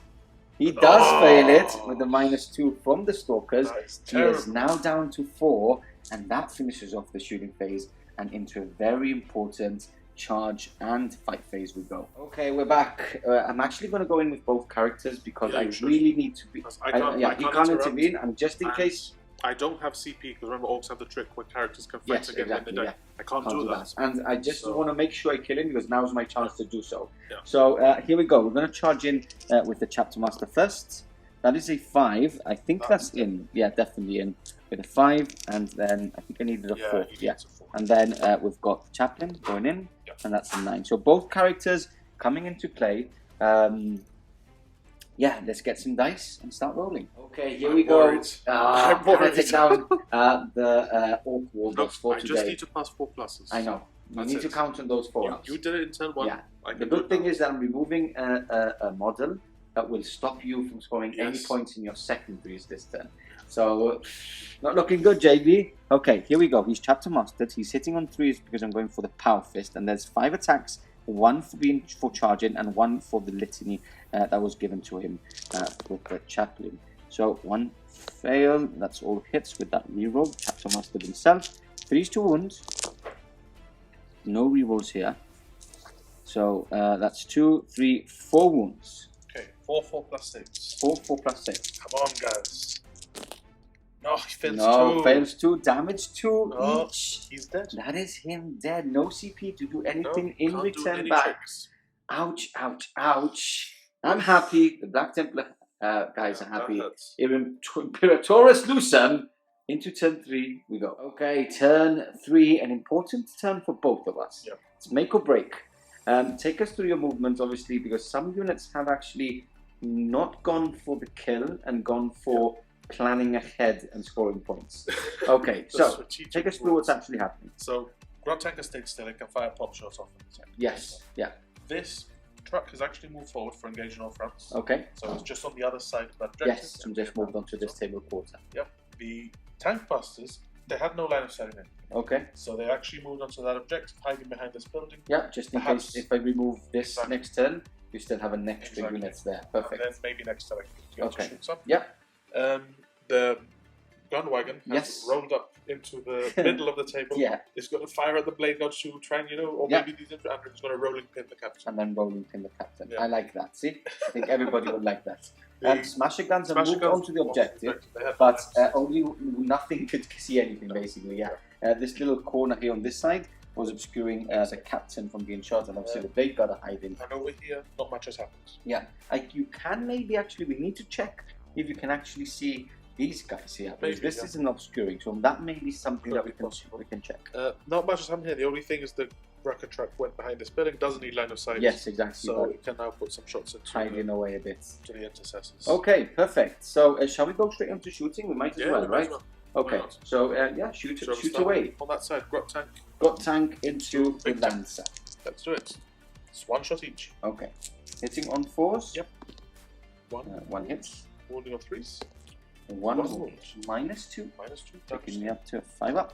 [SPEAKER 2] He does fail it with the -2 from the Stalkers.
[SPEAKER 1] That is
[SPEAKER 2] He is
[SPEAKER 1] terrible.
[SPEAKER 2] now down to 4, and that finishes off the shooting phase and into a very important charge and fight phase we go. Okay, we're back. I'm actually going to go in with both characters because
[SPEAKER 1] Yeah,
[SPEAKER 2] I
[SPEAKER 1] you should.
[SPEAKER 2] really need to be.
[SPEAKER 1] Because I can't
[SPEAKER 2] he can't
[SPEAKER 1] interrupt.
[SPEAKER 2] intervene, and just in
[SPEAKER 1] And
[SPEAKER 2] case.
[SPEAKER 1] I don't have CP, because remember, Orks have the trick where characters can fight
[SPEAKER 2] Yes,
[SPEAKER 1] again
[SPEAKER 2] exactly.
[SPEAKER 1] when they
[SPEAKER 2] Yeah.
[SPEAKER 1] die. I can't do that.
[SPEAKER 2] And I just
[SPEAKER 1] So-
[SPEAKER 2] want to make sure I kill him because now's my chance to do so.
[SPEAKER 1] Yeah.
[SPEAKER 2] So here we go. We're going to charge in with the Chapter Master first. That is a 5. I think that's in. Yeah, definitely in. With a 5, and then I think I needed a 4.
[SPEAKER 1] he
[SPEAKER 2] Yeah.
[SPEAKER 1] needs a 4.
[SPEAKER 2] And then we've got Chaplain going in,
[SPEAKER 1] Yeah.
[SPEAKER 2] and that's a 9. So both characters coming into play. Yeah, let's get some dice and start rolling. Okay, here
[SPEAKER 1] I'm
[SPEAKER 2] we go.
[SPEAKER 1] worried. I'm
[SPEAKER 2] I'm going to
[SPEAKER 1] worried.
[SPEAKER 2] take down the Ork Warboss
[SPEAKER 1] Look,
[SPEAKER 2] for
[SPEAKER 1] I
[SPEAKER 2] today.
[SPEAKER 1] just need to pass 4 pluses.
[SPEAKER 2] I know. You
[SPEAKER 1] That's
[SPEAKER 2] need to
[SPEAKER 1] it.
[SPEAKER 2] count on those 4
[SPEAKER 1] You,
[SPEAKER 2] ups.
[SPEAKER 1] you did it in turn 1.
[SPEAKER 2] Yeah.
[SPEAKER 1] I can
[SPEAKER 2] The
[SPEAKER 1] do
[SPEAKER 2] good
[SPEAKER 1] it
[SPEAKER 2] thing
[SPEAKER 1] now.
[SPEAKER 2] is that I'm removing a model that will stop you from scoring any
[SPEAKER 1] Yes.
[SPEAKER 2] points in your secondaries this turn. So, not looking good, JB. Okay, here we go. He's Chapter Mastered. He's hitting on 3s because I'm going for the Power Fist. And there's 5 attacks, 1 for charging, and 1 for the litany that was given to him with the Chaplain. So, 1 fail. That's all hits with that reroll. Chapter Mastered himself. 3s to wound. No rerolls here. So that's 2, 3, 4 wounds.
[SPEAKER 1] Okay, 4 plus 6.
[SPEAKER 2] 4 plus 6.
[SPEAKER 1] Come on, guys. No, he fails
[SPEAKER 2] No,
[SPEAKER 1] 2.
[SPEAKER 2] fails 2. Damage 2
[SPEAKER 1] No,
[SPEAKER 2] each.
[SPEAKER 1] he's dead.
[SPEAKER 2] That is him dead. No CP to do anything
[SPEAKER 1] No,
[SPEAKER 2] in
[SPEAKER 1] can't do
[SPEAKER 2] return
[SPEAKER 1] any
[SPEAKER 2] back.
[SPEAKER 1] tricks.
[SPEAKER 2] Ouch, ouch, ouch. I'm happy. The Black Templar guys are
[SPEAKER 1] That
[SPEAKER 2] happy.
[SPEAKER 1] hurts.
[SPEAKER 2] Imperatorus Lucem. Into turn 3 we go. Okay, turn 3. An important turn for both of us.
[SPEAKER 1] Yep.
[SPEAKER 2] It's make or break. Take us through your movements, obviously, because some units have actually not gone for the kill and gone for planning ahead and scoring points. Okay,
[SPEAKER 1] The
[SPEAKER 2] so
[SPEAKER 1] strategic
[SPEAKER 2] take us through what's
[SPEAKER 1] moves.
[SPEAKER 2] actually happening.
[SPEAKER 1] So, Grot tanker stayed still and can fire pop shots off in the tank.
[SPEAKER 2] Yes, yeah,
[SPEAKER 1] This Trukk has actually moved forward for engaging all fronts.
[SPEAKER 2] okay.
[SPEAKER 1] So it's just on the other side of that objective.
[SPEAKER 2] Yes, and just moved on to this table quarter.
[SPEAKER 1] Yep. The tank busters, they had no line of sight in.
[SPEAKER 2] Okay,
[SPEAKER 1] So they actually moved onto that objective, hiding behind this building.
[SPEAKER 2] yeah, just in
[SPEAKER 1] Perhaps-
[SPEAKER 2] case if I remove this
[SPEAKER 1] Exactly.
[SPEAKER 2] next turn, you still have an extra
[SPEAKER 1] Exactly.
[SPEAKER 2] units there.
[SPEAKER 1] And
[SPEAKER 2] Perfect.
[SPEAKER 1] then maybe next turn I can get
[SPEAKER 2] Okay.
[SPEAKER 1] to shoot some.
[SPEAKER 2] Yeah,
[SPEAKER 1] The gun wagon has
[SPEAKER 2] Yes.
[SPEAKER 1] rolled up into the middle of the table.
[SPEAKER 2] yeah,
[SPEAKER 1] It's going to fire at the blade guard to try and, or
[SPEAKER 2] Yeah.
[SPEAKER 1] maybe these and it's going to rolling pin the captain.
[SPEAKER 2] and then rolling pin the captain.
[SPEAKER 1] Yeah.
[SPEAKER 2] I like that. See, I think everybody would like that.
[SPEAKER 1] The
[SPEAKER 2] Smasher guns have
[SPEAKER 1] Smasher
[SPEAKER 2] moved
[SPEAKER 1] guns
[SPEAKER 2] onto the
[SPEAKER 1] off
[SPEAKER 2] objective,
[SPEAKER 1] They had
[SPEAKER 2] but
[SPEAKER 1] no lines.
[SPEAKER 2] only nothing could see anything basically. Yeah, this little corner here on this side was obscuring the captain from being shot, and obviously the blade guard are hiding.
[SPEAKER 1] And over here, not much has happened.
[SPEAKER 2] Yeah, you can maybe actually. We need to check if you can actually see these guys here. Because
[SPEAKER 1] Maybe,
[SPEAKER 2] this
[SPEAKER 1] yeah.
[SPEAKER 2] isn't obscuring, so that may be something
[SPEAKER 1] Could
[SPEAKER 2] that
[SPEAKER 1] be
[SPEAKER 2] we
[SPEAKER 1] possible.
[SPEAKER 2] can check.
[SPEAKER 1] Not much has happened here. The only thing is the rocket truck went behind this building, doesn't need line of sight.
[SPEAKER 2] Yes, exactly.
[SPEAKER 1] So
[SPEAKER 2] but
[SPEAKER 1] it can now put some shots into
[SPEAKER 2] hiding away a bit.
[SPEAKER 1] to the intercessors.
[SPEAKER 2] Okay, perfect. So shall we go straight into shooting? We might as
[SPEAKER 1] Yeah,
[SPEAKER 2] well,
[SPEAKER 1] we might
[SPEAKER 2] right?
[SPEAKER 1] as well.
[SPEAKER 2] Okay.
[SPEAKER 1] Why not?
[SPEAKER 2] So yeah, shoot
[SPEAKER 1] Shall we
[SPEAKER 2] shoot
[SPEAKER 1] start
[SPEAKER 2] away.
[SPEAKER 1] on that side. Grot tank.
[SPEAKER 2] Got tank into the
[SPEAKER 1] Big tank.
[SPEAKER 2] lancer.
[SPEAKER 1] Let's do it. It's 1 shot each.
[SPEAKER 2] Okay. Hitting on 4s.
[SPEAKER 1] Yep.
[SPEAKER 2] One hit.
[SPEAKER 1] Wounding on 3s.
[SPEAKER 2] One
[SPEAKER 1] One
[SPEAKER 2] wound.
[SPEAKER 1] wound.
[SPEAKER 2] -2.
[SPEAKER 1] -2.
[SPEAKER 2] Taking me up to 5 up.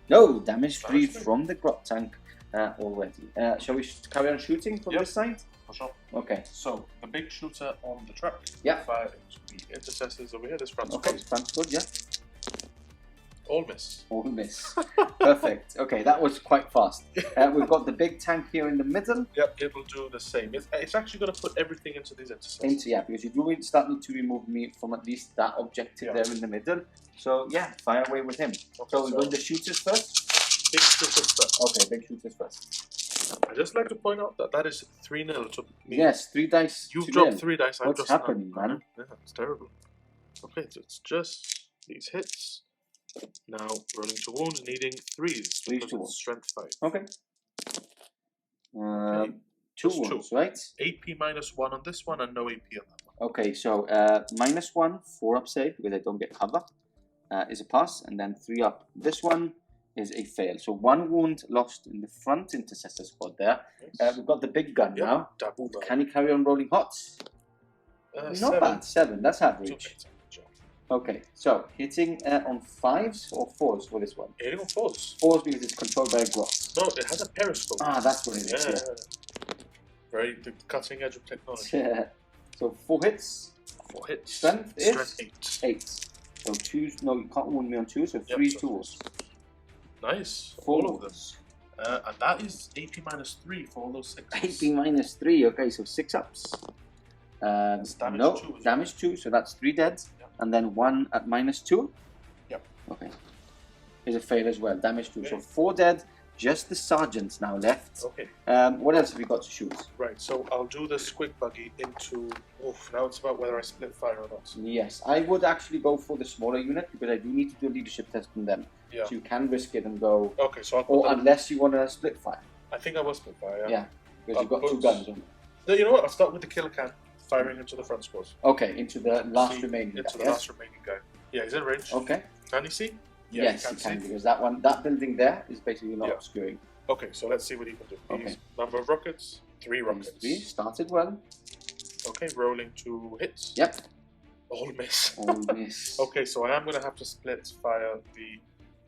[SPEAKER 2] No, damage 3
[SPEAKER 1] 3.
[SPEAKER 2] from the Grot tank already. Shall we carry on shooting from this side?
[SPEAKER 1] For sure.
[SPEAKER 2] Okay.
[SPEAKER 1] So, the big shooter on the truck.
[SPEAKER 2] Yeah.
[SPEAKER 1] Fire into the intercessors over here. This front
[SPEAKER 2] Okay,
[SPEAKER 1] squad.
[SPEAKER 2] front good, yeah.
[SPEAKER 1] All miss.
[SPEAKER 2] All miss. Perfect. Okay, that was quite fast. We've got the big tank here in the middle.
[SPEAKER 1] Yep, it will do the same. It's actually going to put everything into these intercessors.
[SPEAKER 2] Because you do need to remove me from at least that objective there in the middle. So yeah, fire away with him.
[SPEAKER 1] Okay,
[SPEAKER 2] so we're going the shooters first?
[SPEAKER 1] Big shooters first.
[SPEAKER 2] Okay, big shooters first.
[SPEAKER 1] I'd just like to point out that is 3-0 to me.
[SPEAKER 2] Yes, 3 dice.
[SPEAKER 1] You've
[SPEAKER 2] to
[SPEAKER 1] dropped
[SPEAKER 2] nil.
[SPEAKER 1] 3 dice. I've
[SPEAKER 2] What's
[SPEAKER 1] just
[SPEAKER 2] happening,
[SPEAKER 1] none.
[SPEAKER 2] man?
[SPEAKER 1] Yeah, it's terrible. Okay, so it's just these hits. Now rolling to wounds, needing 3s.
[SPEAKER 2] 3s
[SPEAKER 1] because
[SPEAKER 2] to
[SPEAKER 1] it's
[SPEAKER 2] wounds.
[SPEAKER 1] strength 5.
[SPEAKER 2] Okay.
[SPEAKER 1] Okay.
[SPEAKER 2] 2
[SPEAKER 1] Just
[SPEAKER 2] wounds,
[SPEAKER 1] 2.
[SPEAKER 2] right?
[SPEAKER 1] AP -1 on this one and no AP on that one.
[SPEAKER 2] Okay, so -1, 4 up save because I don't get cover, is a pass, and then 3 up. This one is a fail. So 1 wound lost in the front intercessor squad there.
[SPEAKER 1] Yes.
[SPEAKER 2] We've got the big gun
[SPEAKER 1] Yep,
[SPEAKER 2] now.
[SPEAKER 1] Dabuma.
[SPEAKER 2] Can he carry on rolling hots? Not
[SPEAKER 1] 7.
[SPEAKER 2] bad, 7. That's
[SPEAKER 1] It's
[SPEAKER 2] average.
[SPEAKER 1] okay, it's average, yeah.
[SPEAKER 2] Okay, so hitting on 5s or 4s for this one?
[SPEAKER 1] Hitting on 4s.
[SPEAKER 2] 4s because it's controlled by a Grot.
[SPEAKER 1] No, it has a periscope.
[SPEAKER 2] Ah, that's what it
[SPEAKER 1] Yeah,
[SPEAKER 2] is.
[SPEAKER 1] very the cutting edge of technology.
[SPEAKER 2] Yeah. So 4 hits,
[SPEAKER 1] 4 hits.
[SPEAKER 2] Strength is?
[SPEAKER 1] Strength 8.
[SPEAKER 2] 8. So 2s, no, you can't wound me on 2, so 3
[SPEAKER 1] so
[SPEAKER 2] tools.
[SPEAKER 1] Nice.
[SPEAKER 2] 4
[SPEAKER 1] All of them. And that is AP -3 for all those 6s.
[SPEAKER 2] AP -3, okay, so 6 ups.
[SPEAKER 1] It's damage
[SPEAKER 2] no,
[SPEAKER 1] 2 as well.
[SPEAKER 2] damage 2, so that's 3 dead.
[SPEAKER 1] Yep.
[SPEAKER 2] And then 1 at -2.
[SPEAKER 1] Yep.
[SPEAKER 2] Okay. Is a fail as well, damage 2. So
[SPEAKER 1] Okay.
[SPEAKER 2] 4 dead, just the sergeants now left.
[SPEAKER 1] Okay,
[SPEAKER 2] What else have we got to shoot?
[SPEAKER 1] right. So I'll do the squig buggy into. Oof, now it's about whether I split fire or not.
[SPEAKER 2] Yes, I would actually go for the smaller unit because I do need to do a leadership test on them.
[SPEAKER 1] Yeah.
[SPEAKER 2] So you can risk it and go,
[SPEAKER 1] Okay, so I'll put
[SPEAKER 2] or
[SPEAKER 1] them,
[SPEAKER 2] unless you want to split fire.
[SPEAKER 1] I think I will split fire.
[SPEAKER 2] Yeah, because
[SPEAKER 1] I'll
[SPEAKER 2] you've got
[SPEAKER 1] put-
[SPEAKER 2] 2 guns on.
[SPEAKER 1] No, you know what? I'll start with the killer can, firing into the front squad.
[SPEAKER 2] Okay, into the last
[SPEAKER 1] See,
[SPEAKER 2] remaining
[SPEAKER 1] Into
[SPEAKER 2] guy,
[SPEAKER 1] the
[SPEAKER 2] yes?
[SPEAKER 1] last remaining guy. Yeah, he's in range.
[SPEAKER 2] Okay.
[SPEAKER 1] Can you see? Yeah,
[SPEAKER 2] Yes, you can, because that building there is basically not
[SPEAKER 1] Yeah.
[SPEAKER 2] obscuring.
[SPEAKER 1] Okay, so let's see what he can do.
[SPEAKER 2] Okay.
[SPEAKER 1] He's number of rockets, 3 rockets.
[SPEAKER 2] 3 started well.
[SPEAKER 1] Okay, rolling to hits.
[SPEAKER 2] Yep.
[SPEAKER 1] All miss.
[SPEAKER 2] All miss.
[SPEAKER 1] Okay, so I am going to have to split fire the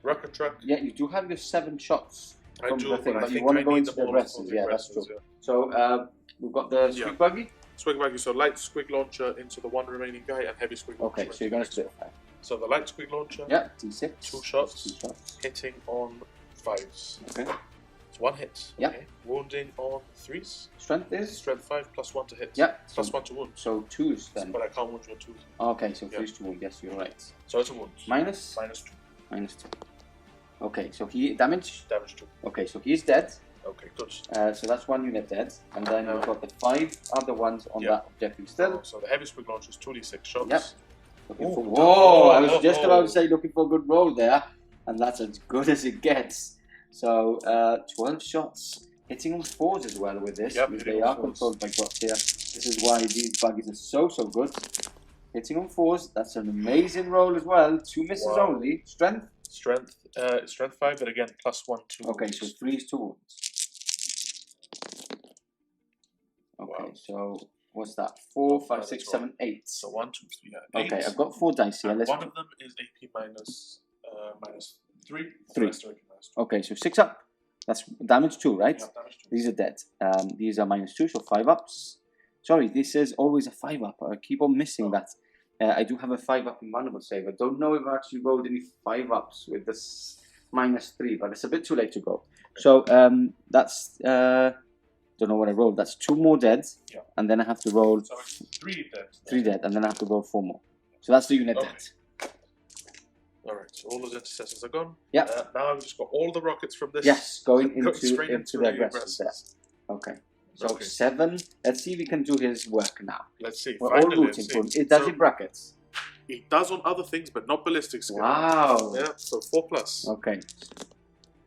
[SPEAKER 1] rocket truck.
[SPEAKER 2] Yeah, you do have your 7 shots
[SPEAKER 1] I
[SPEAKER 2] from
[SPEAKER 1] do,
[SPEAKER 2] the thing,
[SPEAKER 1] but I
[SPEAKER 2] but you
[SPEAKER 1] think
[SPEAKER 2] want
[SPEAKER 1] I
[SPEAKER 2] to go
[SPEAKER 1] need
[SPEAKER 2] into
[SPEAKER 1] them
[SPEAKER 2] the
[SPEAKER 1] all for
[SPEAKER 2] aggressors.
[SPEAKER 1] the
[SPEAKER 2] Yeah, that's true.
[SPEAKER 1] aggressors,
[SPEAKER 2] So we've got the
[SPEAKER 1] Yeah.
[SPEAKER 2] squig buggy.
[SPEAKER 1] Squig buggy, so light squig launcher into the 1 remaining guy and heavy squig launcher.
[SPEAKER 2] Okay, so you're going to split fire.
[SPEAKER 1] So the light squig launcher,
[SPEAKER 2] Yeah, D6.
[SPEAKER 1] 2 shots.
[SPEAKER 2] 2 shots.
[SPEAKER 1] hitting on 5s.
[SPEAKER 2] Okay.
[SPEAKER 1] It's 1 hit.
[SPEAKER 2] Yeah.
[SPEAKER 1] Okay. Wounding on 3s.
[SPEAKER 2] Strength is?
[SPEAKER 1] Strength 5 plus 1 to hit.
[SPEAKER 2] Yeah.
[SPEAKER 1] Plus 1 to wound.
[SPEAKER 2] So 2s then.
[SPEAKER 1] But I can't wound you on 2s.
[SPEAKER 2] Okay, so
[SPEAKER 1] Yeah.
[SPEAKER 2] 3s to wound. Yes, you're right.
[SPEAKER 1] So it's a wound.
[SPEAKER 2] Minus?
[SPEAKER 1] -2.
[SPEAKER 2] -2. Okay, so he damage.
[SPEAKER 1] Damage 2.
[SPEAKER 2] Okay, so he's dead.
[SPEAKER 1] Okay, good.
[SPEAKER 2] So that's 1 unit dead, and then we've
[SPEAKER 1] Yeah.
[SPEAKER 2] got the 5 other ones on
[SPEAKER 1] Yeah.
[SPEAKER 2] that objective still.
[SPEAKER 1] So the heavy squig launcher is 2d6 shots.
[SPEAKER 2] Yep. Looking for,
[SPEAKER 1] Ooh.
[SPEAKER 2] whoa! I was
[SPEAKER 1] Oh,
[SPEAKER 2] just
[SPEAKER 1] oh,
[SPEAKER 2] about
[SPEAKER 1] oh.
[SPEAKER 2] to say looking for a good roll there, and that's as good as it gets. So 12 shots, hitting on 4s as well with this,
[SPEAKER 1] Yep,
[SPEAKER 2] because
[SPEAKER 1] hitting
[SPEAKER 2] they
[SPEAKER 1] on
[SPEAKER 2] are
[SPEAKER 1] 4s.
[SPEAKER 2] controlled by Grot here. This is why these buggies are so good. Hitting on 4s, that's an amazing roll as well. 2 misses
[SPEAKER 1] Wow.
[SPEAKER 2] only. Strength.
[SPEAKER 1] Strength 5, but again, plus 1 to
[SPEAKER 2] Okay, so 3s to wounds. Okay,
[SPEAKER 1] Wow.
[SPEAKER 2] so what's that? 4, 5,
[SPEAKER 1] that's
[SPEAKER 2] 6,
[SPEAKER 1] right.
[SPEAKER 2] 7, 8.
[SPEAKER 1] So 1, 2, 3, yeah. 8.
[SPEAKER 2] Okay, I've got 4 dice here.
[SPEAKER 1] And
[SPEAKER 2] Let's
[SPEAKER 1] one of them is AP minus 3.
[SPEAKER 2] 3.
[SPEAKER 1] The rest are AP minus 2.
[SPEAKER 2] Okay, so 6 up. That's damage 2, right?
[SPEAKER 1] Yeah, damage 2.
[SPEAKER 2] These are dead. These are -2, so 5 ups. Sorry, this is always a 5 up. I keep on missing that. I do have a 5 up in vulnerable save. I don't know if I actually rolled any 5 ups with this -3, but it's a bit too late to go. So that's don't know what I rolled. That's 2 more dead,
[SPEAKER 1] Yeah.
[SPEAKER 2] and then I have to roll
[SPEAKER 1] So it's 3 dead.
[SPEAKER 2] 3 dead, and then I have to roll 4 more. So that's the unit
[SPEAKER 1] Okay.
[SPEAKER 2] dead.
[SPEAKER 1] Alright, so all those intercessors are gone.
[SPEAKER 2] Yeah.
[SPEAKER 1] Now I've just got all the rockets from this.
[SPEAKER 2] Yes, going
[SPEAKER 1] straight
[SPEAKER 2] into the aggressors there. Okay. So
[SPEAKER 1] Okay.
[SPEAKER 2] 7. Let's see if we can do his work now.
[SPEAKER 1] Let's see.
[SPEAKER 2] We're all
[SPEAKER 1] Finally,
[SPEAKER 2] rooting
[SPEAKER 1] let's
[SPEAKER 2] for him.
[SPEAKER 1] see.
[SPEAKER 2] It does
[SPEAKER 1] So
[SPEAKER 2] it brackets.
[SPEAKER 1] It does on other things, but not ballistic skill.
[SPEAKER 2] Wow.
[SPEAKER 1] Yeah, so 4 plus.
[SPEAKER 2] Okay.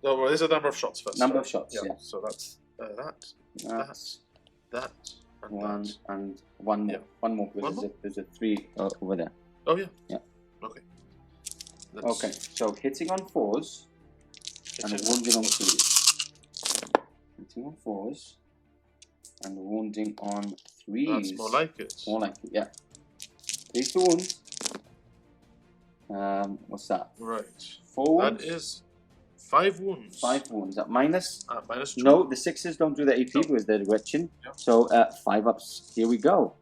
[SPEAKER 1] No, well, there's a number of shots first.
[SPEAKER 2] Number
[SPEAKER 1] sorry.
[SPEAKER 2] of shots, yeah.
[SPEAKER 1] So that's
[SPEAKER 2] That's
[SPEAKER 1] that, and
[SPEAKER 2] one
[SPEAKER 1] that.
[SPEAKER 2] and one more.
[SPEAKER 1] Yeah.
[SPEAKER 2] One more because
[SPEAKER 1] One
[SPEAKER 2] there's a 3 over there.
[SPEAKER 1] Oh, yeah.
[SPEAKER 2] Yeah.
[SPEAKER 1] Okay.
[SPEAKER 2] Okay, so hitting on 4s and wounding on 3s. Hitting on 4s. And wounding on 3s.
[SPEAKER 1] That's more like it.
[SPEAKER 2] More like it, yeah. 3 to wound. What's that?
[SPEAKER 1] Right.
[SPEAKER 2] 4 wounds?
[SPEAKER 1] That is 5 wounds.
[SPEAKER 2] 5 wounds. At minus?
[SPEAKER 1] Minus 2.
[SPEAKER 2] No, the 6s don't do the AP because they're retching.
[SPEAKER 1] Yep.
[SPEAKER 2] So 5 ups. Here we go.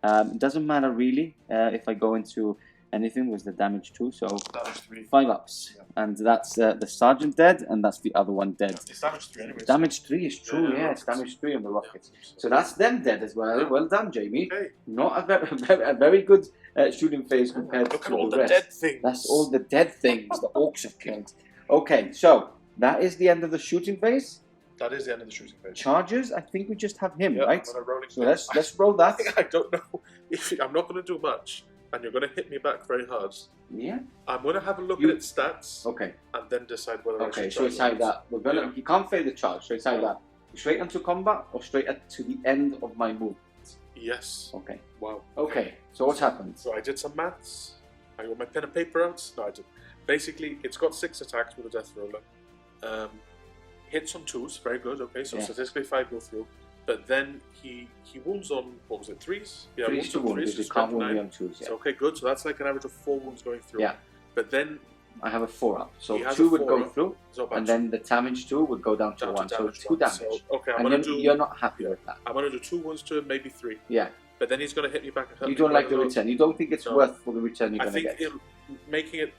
[SPEAKER 2] It doesn't matter really if I go into anything with the damage 2. So
[SPEAKER 1] Damage 3.
[SPEAKER 2] 5 ups.
[SPEAKER 1] Yeah.
[SPEAKER 2] And that's the sergeant dead, and that's the other one dead.
[SPEAKER 1] It's damage 3 anyway.
[SPEAKER 2] Damage 3 is true,
[SPEAKER 1] Yeah,
[SPEAKER 2] yes. Damage 3 on the rockets.
[SPEAKER 1] Yeah.
[SPEAKER 2] So that's them dead as well.
[SPEAKER 1] Yeah.
[SPEAKER 2] Well done, Jamie.
[SPEAKER 1] Okay.
[SPEAKER 2] Not a very good shooting phase compared
[SPEAKER 1] Look
[SPEAKER 2] to
[SPEAKER 1] at all
[SPEAKER 2] the
[SPEAKER 1] the
[SPEAKER 2] rest.
[SPEAKER 1] dead things.
[SPEAKER 2] That's all the dead things the orcs have killed. Okay, so that is the end of the shooting phase.
[SPEAKER 1] That is the end of the shooting phase.
[SPEAKER 2] Charges, I think we just have him,
[SPEAKER 1] Yeah,
[SPEAKER 2] right?
[SPEAKER 1] I'm gonna roll it.
[SPEAKER 2] So let's roll that.
[SPEAKER 1] I don't know if I'm not going to do much, and you're going to hit me back very hard.
[SPEAKER 2] Yeah.
[SPEAKER 1] I'm going to have a look at its stats,
[SPEAKER 2] Okay.
[SPEAKER 1] and then decide whether I
[SPEAKER 2] Okay.
[SPEAKER 1] should
[SPEAKER 2] So
[SPEAKER 1] try
[SPEAKER 2] it's
[SPEAKER 1] it or
[SPEAKER 2] like
[SPEAKER 1] not.
[SPEAKER 2] that. We're gonna. You can't fail the charge. So it's like that. Straight into combat or straight to the end of my move.
[SPEAKER 1] Yes.
[SPEAKER 2] Okay.
[SPEAKER 1] Wow.
[SPEAKER 2] Okay. So what's happened?
[SPEAKER 1] So I did some maths. I got my pen and paper out. No, I didn't. Basically, it's got 6 attacks with a death roller. Hits on 2s, very good. Okay, so
[SPEAKER 2] Yeah.
[SPEAKER 1] statistically 5 go through. But then he wounds on, what was it, 3s? Yeah,
[SPEAKER 2] 3 to
[SPEAKER 1] on
[SPEAKER 2] wound
[SPEAKER 1] 3s,
[SPEAKER 2] because you
[SPEAKER 1] so
[SPEAKER 2] can't wound
[SPEAKER 1] 29.
[SPEAKER 2] me on 2s. Yeah.
[SPEAKER 1] So okay, good. So that's like an average of 4 wounds going through.
[SPEAKER 2] Yeah.
[SPEAKER 1] But then,
[SPEAKER 2] I have a 4 up. So
[SPEAKER 1] He has
[SPEAKER 2] 2
[SPEAKER 1] a
[SPEAKER 2] would
[SPEAKER 1] 4
[SPEAKER 2] go
[SPEAKER 1] up.
[SPEAKER 2] through,
[SPEAKER 1] so about
[SPEAKER 2] and then the damage 2 would go down to
[SPEAKER 1] down
[SPEAKER 2] 1.
[SPEAKER 1] to
[SPEAKER 2] So
[SPEAKER 1] damage
[SPEAKER 2] 2
[SPEAKER 1] 1.
[SPEAKER 2] damage.
[SPEAKER 1] So, okay, I'm
[SPEAKER 2] And
[SPEAKER 1] going
[SPEAKER 2] then
[SPEAKER 1] to do.
[SPEAKER 2] you're not happy with that.
[SPEAKER 1] I'm going to do 2 wounds to him, maybe 3.
[SPEAKER 2] Yeah.
[SPEAKER 1] But then he's going to hit me back and hurt
[SPEAKER 2] You
[SPEAKER 1] me
[SPEAKER 2] don't
[SPEAKER 1] quite
[SPEAKER 2] like the
[SPEAKER 1] a lot.
[SPEAKER 2] return. You don't think it's
[SPEAKER 1] No.
[SPEAKER 2] worth for the return you're
[SPEAKER 1] I
[SPEAKER 2] going to
[SPEAKER 1] think
[SPEAKER 2] get.
[SPEAKER 1] making it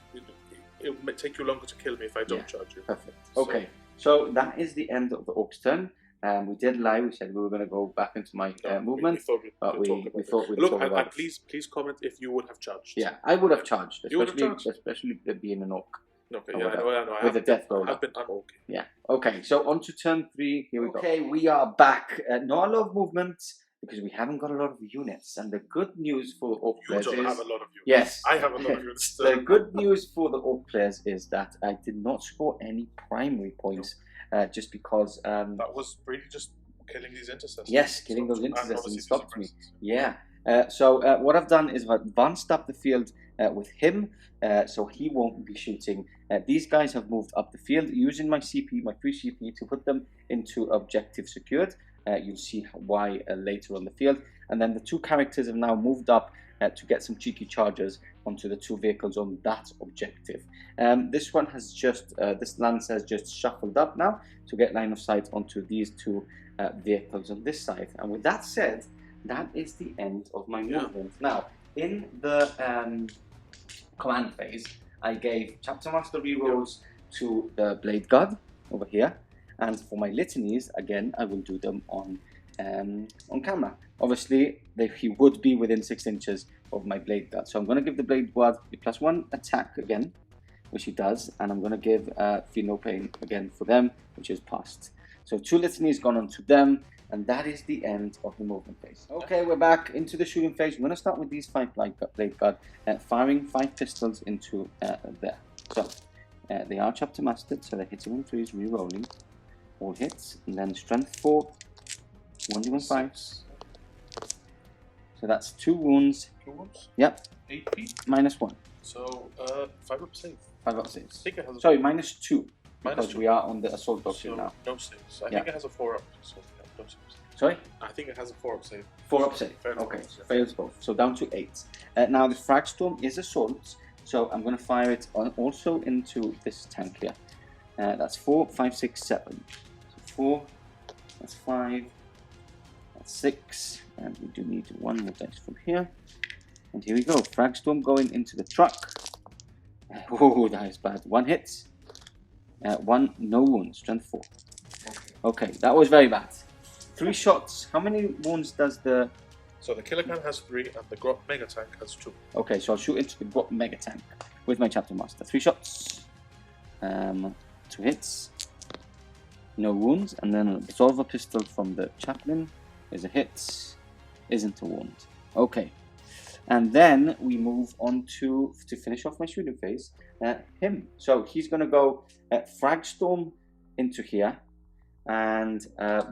[SPEAKER 1] may take you longer to kill me if I don't
[SPEAKER 2] Yeah.
[SPEAKER 1] charge you.
[SPEAKER 2] Perfect.
[SPEAKER 1] So-
[SPEAKER 2] Okay. So that is the end of the Ork's turn. We did lie. We said we were going to go back into my
[SPEAKER 1] No,
[SPEAKER 2] movement,
[SPEAKER 1] we thought we'd
[SPEAKER 2] but
[SPEAKER 1] talk
[SPEAKER 2] we
[SPEAKER 1] about
[SPEAKER 2] thought
[SPEAKER 1] it.
[SPEAKER 2] we'd
[SPEAKER 1] Look,
[SPEAKER 2] talk about
[SPEAKER 1] and
[SPEAKER 2] it.
[SPEAKER 1] please comment if you would have charged.
[SPEAKER 2] Yeah, I would have charged,
[SPEAKER 1] You would have charged?
[SPEAKER 2] especially being an Ork.
[SPEAKER 1] Okay.
[SPEAKER 2] Or
[SPEAKER 1] Yeah, I know. I
[SPEAKER 2] with
[SPEAKER 1] have
[SPEAKER 2] a death roller.
[SPEAKER 1] I'm okay.
[SPEAKER 2] Yeah. Okay. So on to turn 3. Here we go. Okay, we are back. Not a lot of movement because we haven't got a lot of units. And the good news for Ork
[SPEAKER 1] You
[SPEAKER 2] players
[SPEAKER 1] don't
[SPEAKER 2] is
[SPEAKER 1] have a lot of units.
[SPEAKER 2] yes.
[SPEAKER 1] I have a lot of units.
[SPEAKER 2] The good news for the Ork players is that I did not score any primary points, just because.
[SPEAKER 1] That was really just killing these intercessors.
[SPEAKER 2] Yes, killing those
[SPEAKER 1] And
[SPEAKER 2] intercessors
[SPEAKER 1] obviously
[SPEAKER 2] stopped
[SPEAKER 1] these
[SPEAKER 2] me.
[SPEAKER 1] aggressors.
[SPEAKER 2] Yeah. So what I've done is I've advanced up the field with him, so he won't be shooting. These guys have moved up the field using my CP, my free CP, to put them into objective secured. You'll see why later on the field. And then the 2 characters have now moved up to get some cheeky charges onto the 2 vehicles on that objective. This one has just, this Lancer has just shuffled up now to get line of sight onto these 2 vehicles on this side. And with that said, that is the end of my movement. Now, in the command phase, I gave Chapter Master rerolls to the Blade Guard over here, and for my litanies, again, I will do them on camera. Obviously, he would be within 6 inches of my Blade Guard, so I'm going to give the Blade Guard the +1 attack again, which he does, and I'm going to give Feel No Pain again for them, which is passed. So 2 litanies gone on to them, and that is the end of the movement phase. Okay, we're back into the shooting phase. We're going to start with these 5 Blade Guard, firing 5 pistols into there. So they are chapter mastered, so they're hitting on 3s, re-rolling. All hits, and then strength 4, 1d15. So that's 2 wounds.
[SPEAKER 1] 2 wounds?
[SPEAKER 2] Yep.
[SPEAKER 1] AP?
[SPEAKER 2] -1.
[SPEAKER 1] So 5 up save.
[SPEAKER 2] 5 up
[SPEAKER 1] I
[SPEAKER 2] saves.
[SPEAKER 1] think it has a
[SPEAKER 2] Sorry, -2. Because
[SPEAKER 1] -2.
[SPEAKER 2] we are on the assault doctrine
[SPEAKER 1] So
[SPEAKER 2] now.
[SPEAKER 1] no saves. I
[SPEAKER 2] Yeah.
[SPEAKER 1] think it has a 4 up. So no saves.
[SPEAKER 2] Sorry?
[SPEAKER 1] I think it has a 4 up save.
[SPEAKER 2] 4 up save.
[SPEAKER 1] Fails
[SPEAKER 2] Okay,
[SPEAKER 1] both, yeah.
[SPEAKER 2] fails both. So down to 8. Now the frag storm is assault, so I'm going to fire it also into this tank here. That's 4, 5, 6, 7. So 4, that's 5, that's 6, and we do need 1 more dice from here. And here we go. Frag storm going into the truck. Oh, that is bad. 1 hit. 1 no wounds. Strength 4. Okay, that was very bad. 3 shots. How many wounds does the...
[SPEAKER 1] So the killer can has 3 and the Grot mega tank has 2.
[SPEAKER 2] Okay, so I'll shoot into the Grot mega tank with my chapter master. 3 shots. 2 hits. No wounds. And then an absorber pistol from the chaplain is a hit. Isn't a wound. Okay. And then we move on to finish off my shooting phase, him. So he's going to go frag storm into here. And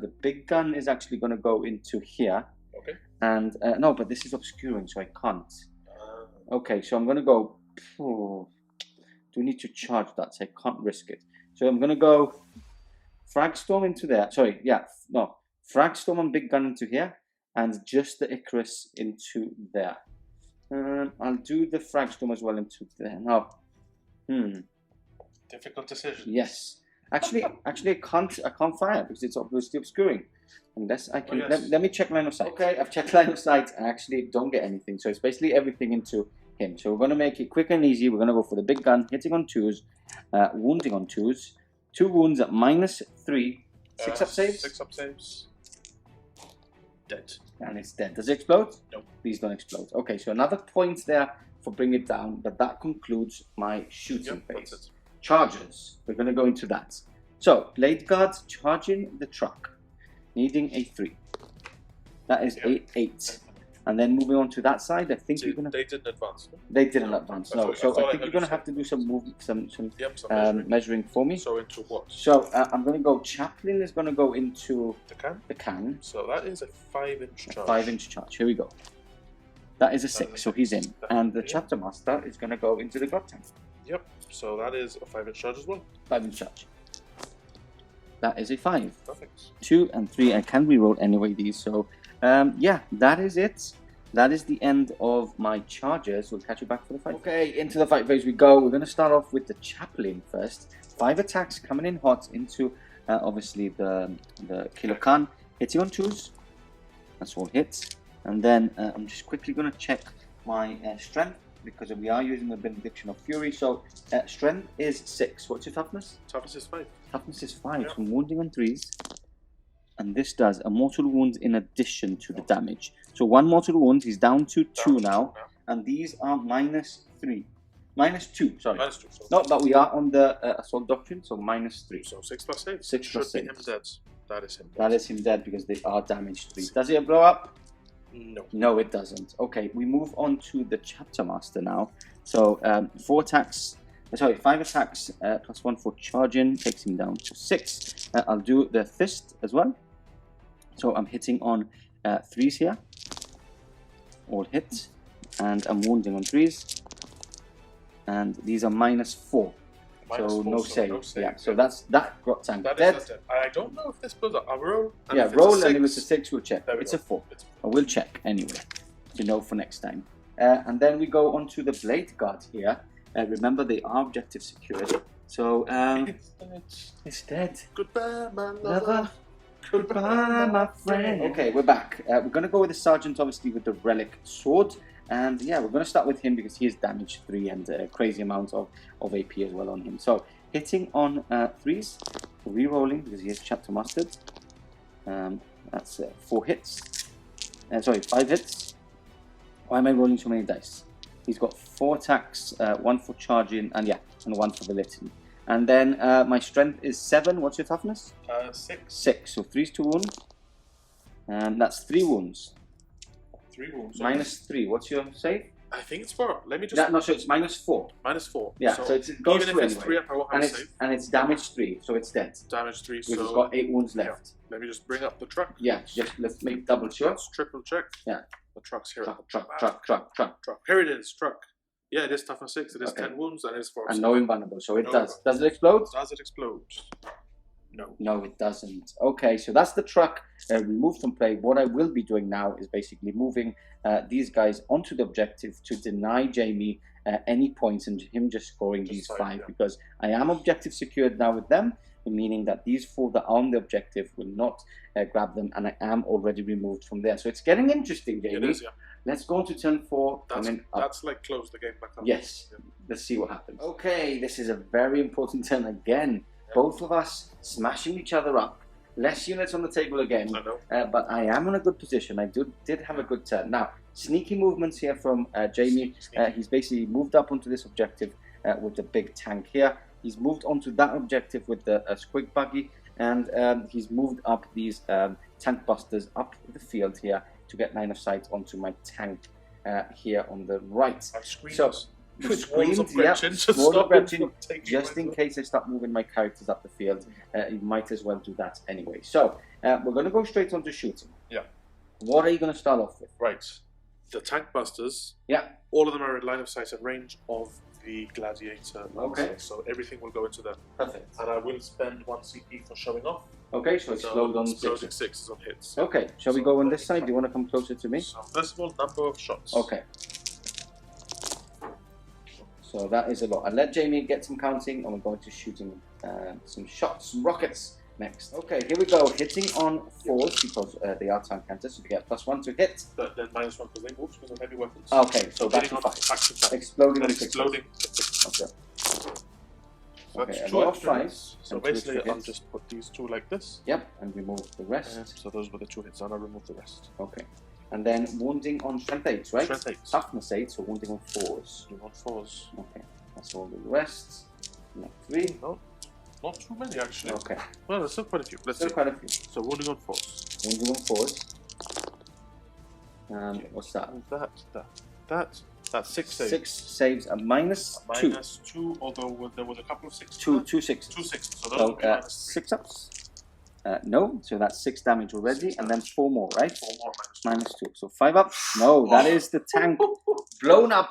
[SPEAKER 2] the big gun is actually going to go into here.
[SPEAKER 1] Okay.
[SPEAKER 2] And no, but this is obscuring, so I can't. Okay, so I'm going to go. Oh, do need to charge that, so I can't risk it. So I'm going to go frag storm into there. Sorry, yeah, no. Fragstorm and Big Gun into here, and just the Icarus into there. I'll do the Fragstorm as well into there. Now,
[SPEAKER 1] Difficult decision.
[SPEAKER 2] yes. Actually, I can't fire because it's obviously obscuring. Unless I can, let me check line of sight. Okay, I've checked line of sight. I actually don't get anything, so it's basically everything into him. So we're going to make it quick and easy. We're going to go for the big gun, hitting on 2s, wounding on 2s. 2 wounds at -3. 6 up saves.
[SPEAKER 1] 6 up saves. Dead.
[SPEAKER 2] And it's dead. Does it explode?
[SPEAKER 1] No.
[SPEAKER 2] These don't explode. Okay, so another point there for bring it down, but that concludes my shooting phase. Charges. We're going to go into that. So, Blade Guard charging the Trukk, needing a 3. That is a 8. And then moving on to that side, I think you're gonna.
[SPEAKER 1] They didn't advance. No?
[SPEAKER 2] They didn't advance. No, so I think you're gonna have to do some movement, some measuring for me.
[SPEAKER 1] So into what?
[SPEAKER 2] So I'm gonna go. Chaplain is gonna go into
[SPEAKER 1] the can.
[SPEAKER 2] The can.
[SPEAKER 1] So that is a 5-inch charge.
[SPEAKER 2] 5-inch charge. Here we go. That is a 6, so he's in. And the chapter master is gonna go into the Grot tank.
[SPEAKER 1] Yep. So that is a 5-inch charge as well.
[SPEAKER 2] 5-inch charge. That is a 5.
[SPEAKER 1] Perfect.
[SPEAKER 2] 2 and 3. I can reroll anyway these. So yeah, that is it. That is the end of my charges. We'll catch you back for the fight. Okay, into the fight phase we go. We're going to start off with the chaplain first. 5 attacks coming in hot into obviously the Killer Khan. Hitting on 2s. That's all hits. And then I'm just quickly going to check my strength because we are using the Benediction of Fury. So strength is 6. What's your toughness?
[SPEAKER 1] Toughness is 5.
[SPEAKER 2] Toughness is 5. Yeah. So I'm wounding on 3s. And this does a mortal wound in addition to the damage. So 1 mortal wound, he's down to 2 now. And these are -3. -2, sorry.
[SPEAKER 1] -2. So
[SPEAKER 2] no, but we are on the Assault Doctrine, so -3.
[SPEAKER 1] So 6 plus 8.
[SPEAKER 2] 6 plus 8.
[SPEAKER 1] Him dead. That is him dead.
[SPEAKER 2] That is him dead because they are damaged 3. Does it blow up?
[SPEAKER 1] No.
[SPEAKER 2] No, it doesn't. Okay, we move on to the Chapter Master now. So 4 attacks. Sorry, 5 attacks plus 1 for charging takes him down to 6. I'll do the fist as well. So I'm hitting on 3s here. All hits. And I'm wounding on 3s. And these are -4. So no save. Yeah, so that's that Grot tank dead.
[SPEAKER 1] I don't know if this builds up. I'll roll.
[SPEAKER 2] Yeah, roll and if it's a 6, we'll check.
[SPEAKER 1] It's
[SPEAKER 2] a 4. I will check anyway, to know for next time. And then we go on to the Blade Guard here. Remember, they are objective secured. So, it's dead.
[SPEAKER 1] Goodbye, my lover.
[SPEAKER 2] Goodbye, my friend. Okay, we're back. We're going to go with the Sergeant, obviously, with the Relic Sword. And yeah, we're going to start with him because he is damage 3 and a crazy amount of AP as well on him. So, hitting on 3s, re-rolling because he is Chapter Mastered. That's 4 hits. Sorry, 5 hits. Why am I rolling so many dice? He's got 4 attacks, 1 for charging, and 1 for ability. And then my strength is 7. What's your toughness?
[SPEAKER 1] 6.
[SPEAKER 2] 6. So 3's to wound. And that's 3 wounds.
[SPEAKER 1] 3 wounds.
[SPEAKER 2] -3. What's your save?
[SPEAKER 1] I think it's 4. Let me just.
[SPEAKER 2] No, so it's -4.
[SPEAKER 1] -4.
[SPEAKER 2] Yeah, so it goes
[SPEAKER 1] even
[SPEAKER 2] through
[SPEAKER 1] if it's
[SPEAKER 2] anyway.
[SPEAKER 1] 3 up, I won't have a save.
[SPEAKER 2] And it's damage 3, so it's dead.
[SPEAKER 1] Damage 3,
[SPEAKER 2] Because
[SPEAKER 1] so.
[SPEAKER 2] it's got 8 wounds left.
[SPEAKER 1] Yeah. Let me just bring up the Trukk.
[SPEAKER 2] Yeah, just let's make double sure.
[SPEAKER 1] Let's triple check.
[SPEAKER 2] Yeah.
[SPEAKER 1] The Truck's here.
[SPEAKER 2] Trukk.
[SPEAKER 1] Here it is, Trukk. Yeah, it is toughness 6. It is 10 wounds and it is 4.
[SPEAKER 2] And no invulnerable, so it does. Does it explode?
[SPEAKER 1] Does it explode? No.
[SPEAKER 2] No, it doesn't. Okay, so that's the Trukk removed from play. What I will be doing now is basically moving these guys onto the objective to deny Jamie any points and him just scoring these 5 because I am objective secured now with them, meaning that these 4 that are on the objective will not grab them, and I am already removed from there. So it's getting interesting, Jamie.
[SPEAKER 1] It is, yeah.
[SPEAKER 2] Let's go on to turn 4.
[SPEAKER 1] That's like close the game back up.
[SPEAKER 2] Yes. Yeah. Let's see what happens. Okay, this is a very important turn again. Yeah. Both of us smashing each other up. Less units on the table again.
[SPEAKER 1] I know.
[SPEAKER 2] But I am in a good position. I did have a good turn. Now, sneaky movements here from Jamie. He's basically moved up onto this objective with the big tank here. He's moved onto that objective with the squig buggy. And he's moved up these tank busters up the field here to get line of sight onto my tank here on the right. So, screens, just in case I start moving my characters up the field, you might as well do that anyway. So, we're going to go straight on to shooting.
[SPEAKER 1] Yeah.
[SPEAKER 2] What are you going to start off with?
[SPEAKER 1] Right. The tank busters.
[SPEAKER 2] Yeah.
[SPEAKER 1] All of them are in line of sight and range of the gladiator.
[SPEAKER 2] Okay.
[SPEAKER 1] So everything will go into that.
[SPEAKER 2] Perfect.
[SPEAKER 1] And I will spend 1 CP for showing off.
[SPEAKER 2] Okay, so explode on
[SPEAKER 1] exploding
[SPEAKER 2] 6.
[SPEAKER 1] 6 is on hits.
[SPEAKER 2] Okay, shall we go on this side? Do you want to come closer to me?
[SPEAKER 1] So first of all, number of shots.
[SPEAKER 2] Okay. So that is a lot. I'll let Jamie get some counting, and we're going to shooting some shots, some rockets next. Okay, here we go. Hitting on 4s because they are tank hunters, so we get +1 to hit.
[SPEAKER 1] But then -1 because they move because of heavy weapons.
[SPEAKER 2] Okay, so back to
[SPEAKER 1] hitting
[SPEAKER 2] 5.
[SPEAKER 1] Back to 5.
[SPEAKER 2] Exploding
[SPEAKER 1] Then
[SPEAKER 2] on 6.
[SPEAKER 1] exploding.
[SPEAKER 2] Okay.
[SPEAKER 1] So
[SPEAKER 2] Okay,
[SPEAKER 1] that's
[SPEAKER 2] a
[SPEAKER 1] 2
[SPEAKER 2] lot of
[SPEAKER 1] extra
[SPEAKER 2] 5s.
[SPEAKER 1] hits. So
[SPEAKER 2] and 2
[SPEAKER 1] basically,
[SPEAKER 2] extra
[SPEAKER 1] I'll
[SPEAKER 2] hits.
[SPEAKER 1] just put these 2 like this.
[SPEAKER 2] Yep, and remove the rest.
[SPEAKER 1] So those were the 2 hits, and I'll remove the rest.
[SPEAKER 2] Okay. And then wounding on strength 8s, right?
[SPEAKER 1] Strength 8s.
[SPEAKER 2] Toughness 8, so wounding on 4s.
[SPEAKER 1] You want 4s.
[SPEAKER 2] Okay, that's all the rest. Like 3.
[SPEAKER 1] No, not too many actually.
[SPEAKER 2] Okay,
[SPEAKER 1] Well, there's still quite a few. Let's
[SPEAKER 2] still
[SPEAKER 1] see.
[SPEAKER 2] quite a few.
[SPEAKER 1] So wounding on 4s.
[SPEAKER 2] Wounding on 4s. What's that?
[SPEAKER 1] That's 6 saves.
[SPEAKER 2] 6 saves, a -2.
[SPEAKER 1] -2, although there was a couple of 6s.
[SPEAKER 2] 2 6s.
[SPEAKER 1] 2 6s. So those
[SPEAKER 2] So
[SPEAKER 1] would be -3.
[SPEAKER 2] 6 ups. No, so that's 6 damage already, and then 4 more, right?
[SPEAKER 1] 4 more -2.
[SPEAKER 2] -2. So 5 ups. No, that is the tank blown up.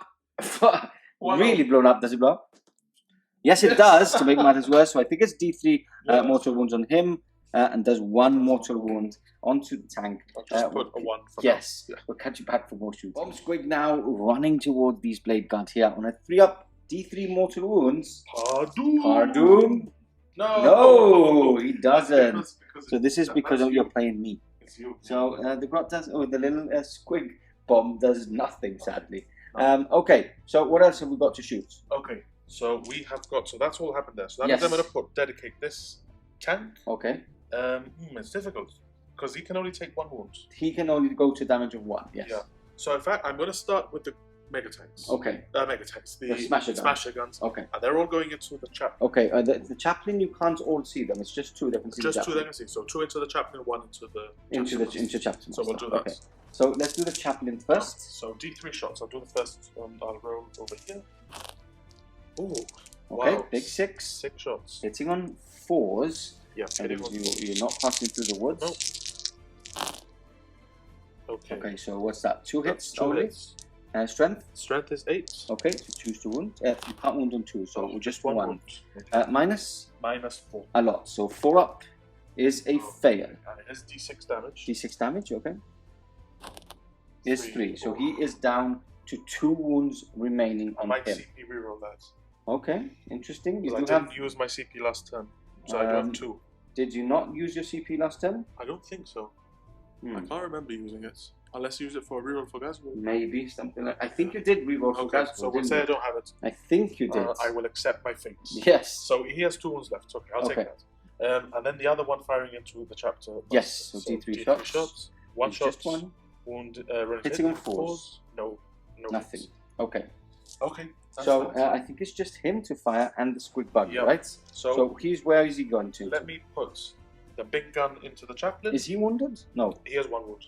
[SPEAKER 2] Really blown up. Does it blow up? Yes, it does, to make matters worse. So I think it's D3 mortal wounds on him, and does 1 mortal wound onto the tank.
[SPEAKER 1] I'll just put a 1 for
[SPEAKER 2] Yes,
[SPEAKER 1] now. Yeah.
[SPEAKER 2] we'll catch you back for more shooting. Bomb Squig now running toward these blade guards here on a 3-up D3 mortal wounds. Pardo. No, he doesn't.
[SPEAKER 1] Because
[SPEAKER 2] So this is because you're playing me.
[SPEAKER 1] It's you.
[SPEAKER 2] So the Grot does. Oh, the little squig bomb does nothing, sadly. Okay, so what else have we got to shoot?
[SPEAKER 1] Okay, so we have got. So that's all happened there. So that
[SPEAKER 2] Yes.
[SPEAKER 1] means I'm going to dedicate this tank.
[SPEAKER 2] Okay,
[SPEAKER 1] It's difficult because he can only take 1 wound.
[SPEAKER 2] he can only go to damage of 1. Yes.
[SPEAKER 1] Yeah. So in fact, I'm going to start with the mega tanks.
[SPEAKER 2] Okay.
[SPEAKER 1] Mega tanks. The
[SPEAKER 2] smasher guns.
[SPEAKER 1] guns.
[SPEAKER 2] Okay.
[SPEAKER 1] And they're all going into the chap.
[SPEAKER 2] Okay. The chaplain, you can't all see them. It's just 2 that can see.
[SPEAKER 1] Just
[SPEAKER 2] the
[SPEAKER 1] 2 they can see. So 2 into the chaplain, 1 into the
[SPEAKER 2] into chaplain.
[SPEAKER 1] So we'll do that.
[SPEAKER 2] Okay. So let's do the chaplain first.
[SPEAKER 1] So D3 shots. I'll do the first. I'll roll over here. Ooh.
[SPEAKER 2] Okay.
[SPEAKER 1] Wow.
[SPEAKER 2] Big 6.
[SPEAKER 1] 6 shots.
[SPEAKER 2] Hitting on 4s.
[SPEAKER 1] Yeah.
[SPEAKER 2] And
[SPEAKER 1] Hitting on
[SPEAKER 2] you're not passing through the woods.
[SPEAKER 1] Nope. Okay.
[SPEAKER 2] Okay. So what's that? 2 hits.
[SPEAKER 1] That's 2
[SPEAKER 2] only?
[SPEAKER 1] hits.
[SPEAKER 2] Strength.
[SPEAKER 1] Strength is 8.
[SPEAKER 2] Okay. So choose to wound. You can't wound on 2, so just 1.
[SPEAKER 1] wound. Okay.
[SPEAKER 2] Minus.
[SPEAKER 1] -4.
[SPEAKER 2] A lot. So 4 up is a fail.
[SPEAKER 1] And it is D6 damage.
[SPEAKER 2] D6 damage. Okay. Is
[SPEAKER 1] 3.
[SPEAKER 2] 3. So he is down to 2 wounds remaining
[SPEAKER 1] I
[SPEAKER 2] on
[SPEAKER 1] might
[SPEAKER 2] him.
[SPEAKER 1] CP reroll that.
[SPEAKER 2] Okay. Interesting. You
[SPEAKER 1] Because
[SPEAKER 2] do
[SPEAKER 1] I
[SPEAKER 2] have.
[SPEAKER 1] didn't use my CP last turn. So I do have 2.
[SPEAKER 2] Did you not use your CP last turn?
[SPEAKER 1] I don't think so.
[SPEAKER 2] Hmm.
[SPEAKER 1] I can't remember using it. Unless you use it for a reroll for Ghazghkull.
[SPEAKER 2] Maybe something like. I think you did reroll for
[SPEAKER 1] Okay,
[SPEAKER 2] Ghazghkull,
[SPEAKER 1] so we'll
[SPEAKER 2] didn't
[SPEAKER 1] say I
[SPEAKER 2] you?
[SPEAKER 1] don't have it.
[SPEAKER 2] I think you did.
[SPEAKER 1] I will accept my fate.
[SPEAKER 2] Yes.
[SPEAKER 1] So he has 2 wounds left. Okay, I'll
[SPEAKER 2] Okay.
[SPEAKER 1] take that. And then the other one firing into the chapter.
[SPEAKER 2] Yes, so D3 shots.
[SPEAKER 1] 1 shot.
[SPEAKER 2] Just 1.
[SPEAKER 1] Wound.
[SPEAKER 2] Hitting on 4s.
[SPEAKER 1] No.
[SPEAKER 2] Nothing.
[SPEAKER 1] hits.
[SPEAKER 2] Okay.
[SPEAKER 1] Okay. That's
[SPEAKER 2] So
[SPEAKER 1] fine.
[SPEAKER 2] I think it's just him to fire and the squig bug,
[SPEAKER 1] Yeah.
[SPEAKER 2] right?
[SPEAKER 1] So
[SPEAKER 2] Where is he going to?
[SPEAKER 1] let me put the big gun into the chaplain.
[SPEAKER 2] Is he wounded? No.
[SPEAKER 1] He has 1 wound.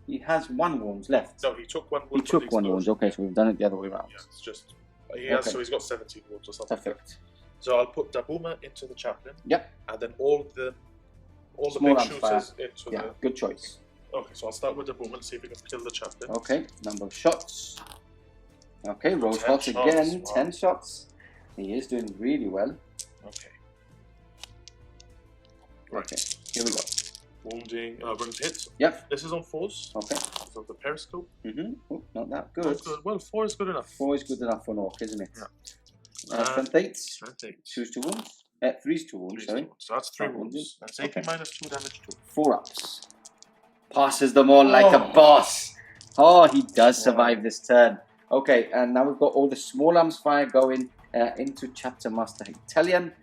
[SPEAKER 2] He has 1 wound left.
[SPEAKER 1] No, he took 1
[SPEAKER 2] He
[SPEAKER 1] wound. from the
[SPEAKER 2] took 1 wound.
[SPEAKER 1] explosion.
[SPEAKER 2] Okay, so we've done it the other way around.
[SPEAKER 1] Yeah, it's just he has.
[SPEAKER 2] Okay.
[SPEAKER 1] So he's got 17 wounds or something.
[SPEAKER 2] Perfect.
[SPEAKER 1] So I'll put Dabuma into the chaplain.
[SPEAKER 2] Yep.
[SPEAKER 1] And then all the
[SPEAKER 2] Small
[SPEAKER 1] big
[SPEAKER 2] arms fire.
[SPEAKER 1] shooters into
[SPEAKER 2] Yeah, good choice.
[SPEAKER 1] the. Okay, so I'll start with Dabuma and see if we can kill the chaplain.
[SPEAKER 2] Okay, number of shots. Okay, rolls
[SPEAKER 1] 10
[SPEAKER 2] hot
[SPEAKER 1] shots,
[SPEAKER 2] again.
[SPEAKER 1] wow.
[SPEAKER 2] 10 shots. He is doing really well.
[SPEAKER 1] Okay.
[SPEAKER 2] Okay, here we go.
[SPEAKER 1] Wounding. Bring hits.
[SPEAKER 2] Yep.
[SPEAKER 1] This is on 4s.
[SPEAKER 2] Okay.
[SPEAKER 1] So the periscope.
[SPEAKER 2] Oh, not that
[SPEAKER 1] Oh,
[SPEAKER 2] good.
[SPEAKER 1] good. Well, 4 is good enough.
[SPEAKER 2] 4 is good enough for an orc, isn't it?
[SPEAKER 1] Yeah.
[SPEAKER 2] Strength 8.
[SPEAKER 1] Strength 8.
[SPEAKER 2] 2's to wounds. 3's to wounds, sorry.
[SPEAKER 1] So that's 3
[SPEAKER 2] Not wounded.
[SPEAKER 1] wounds. That's 18
[SPEAKER 2] Okay.
[SPEAKER 1] minus 2 damage too.
[SPEAKER 2] 4 ups. Passes them all like a boss. Oh, he does survive this turn. Okay, and now we've got all the small arms fire going into Chapter Master Italian.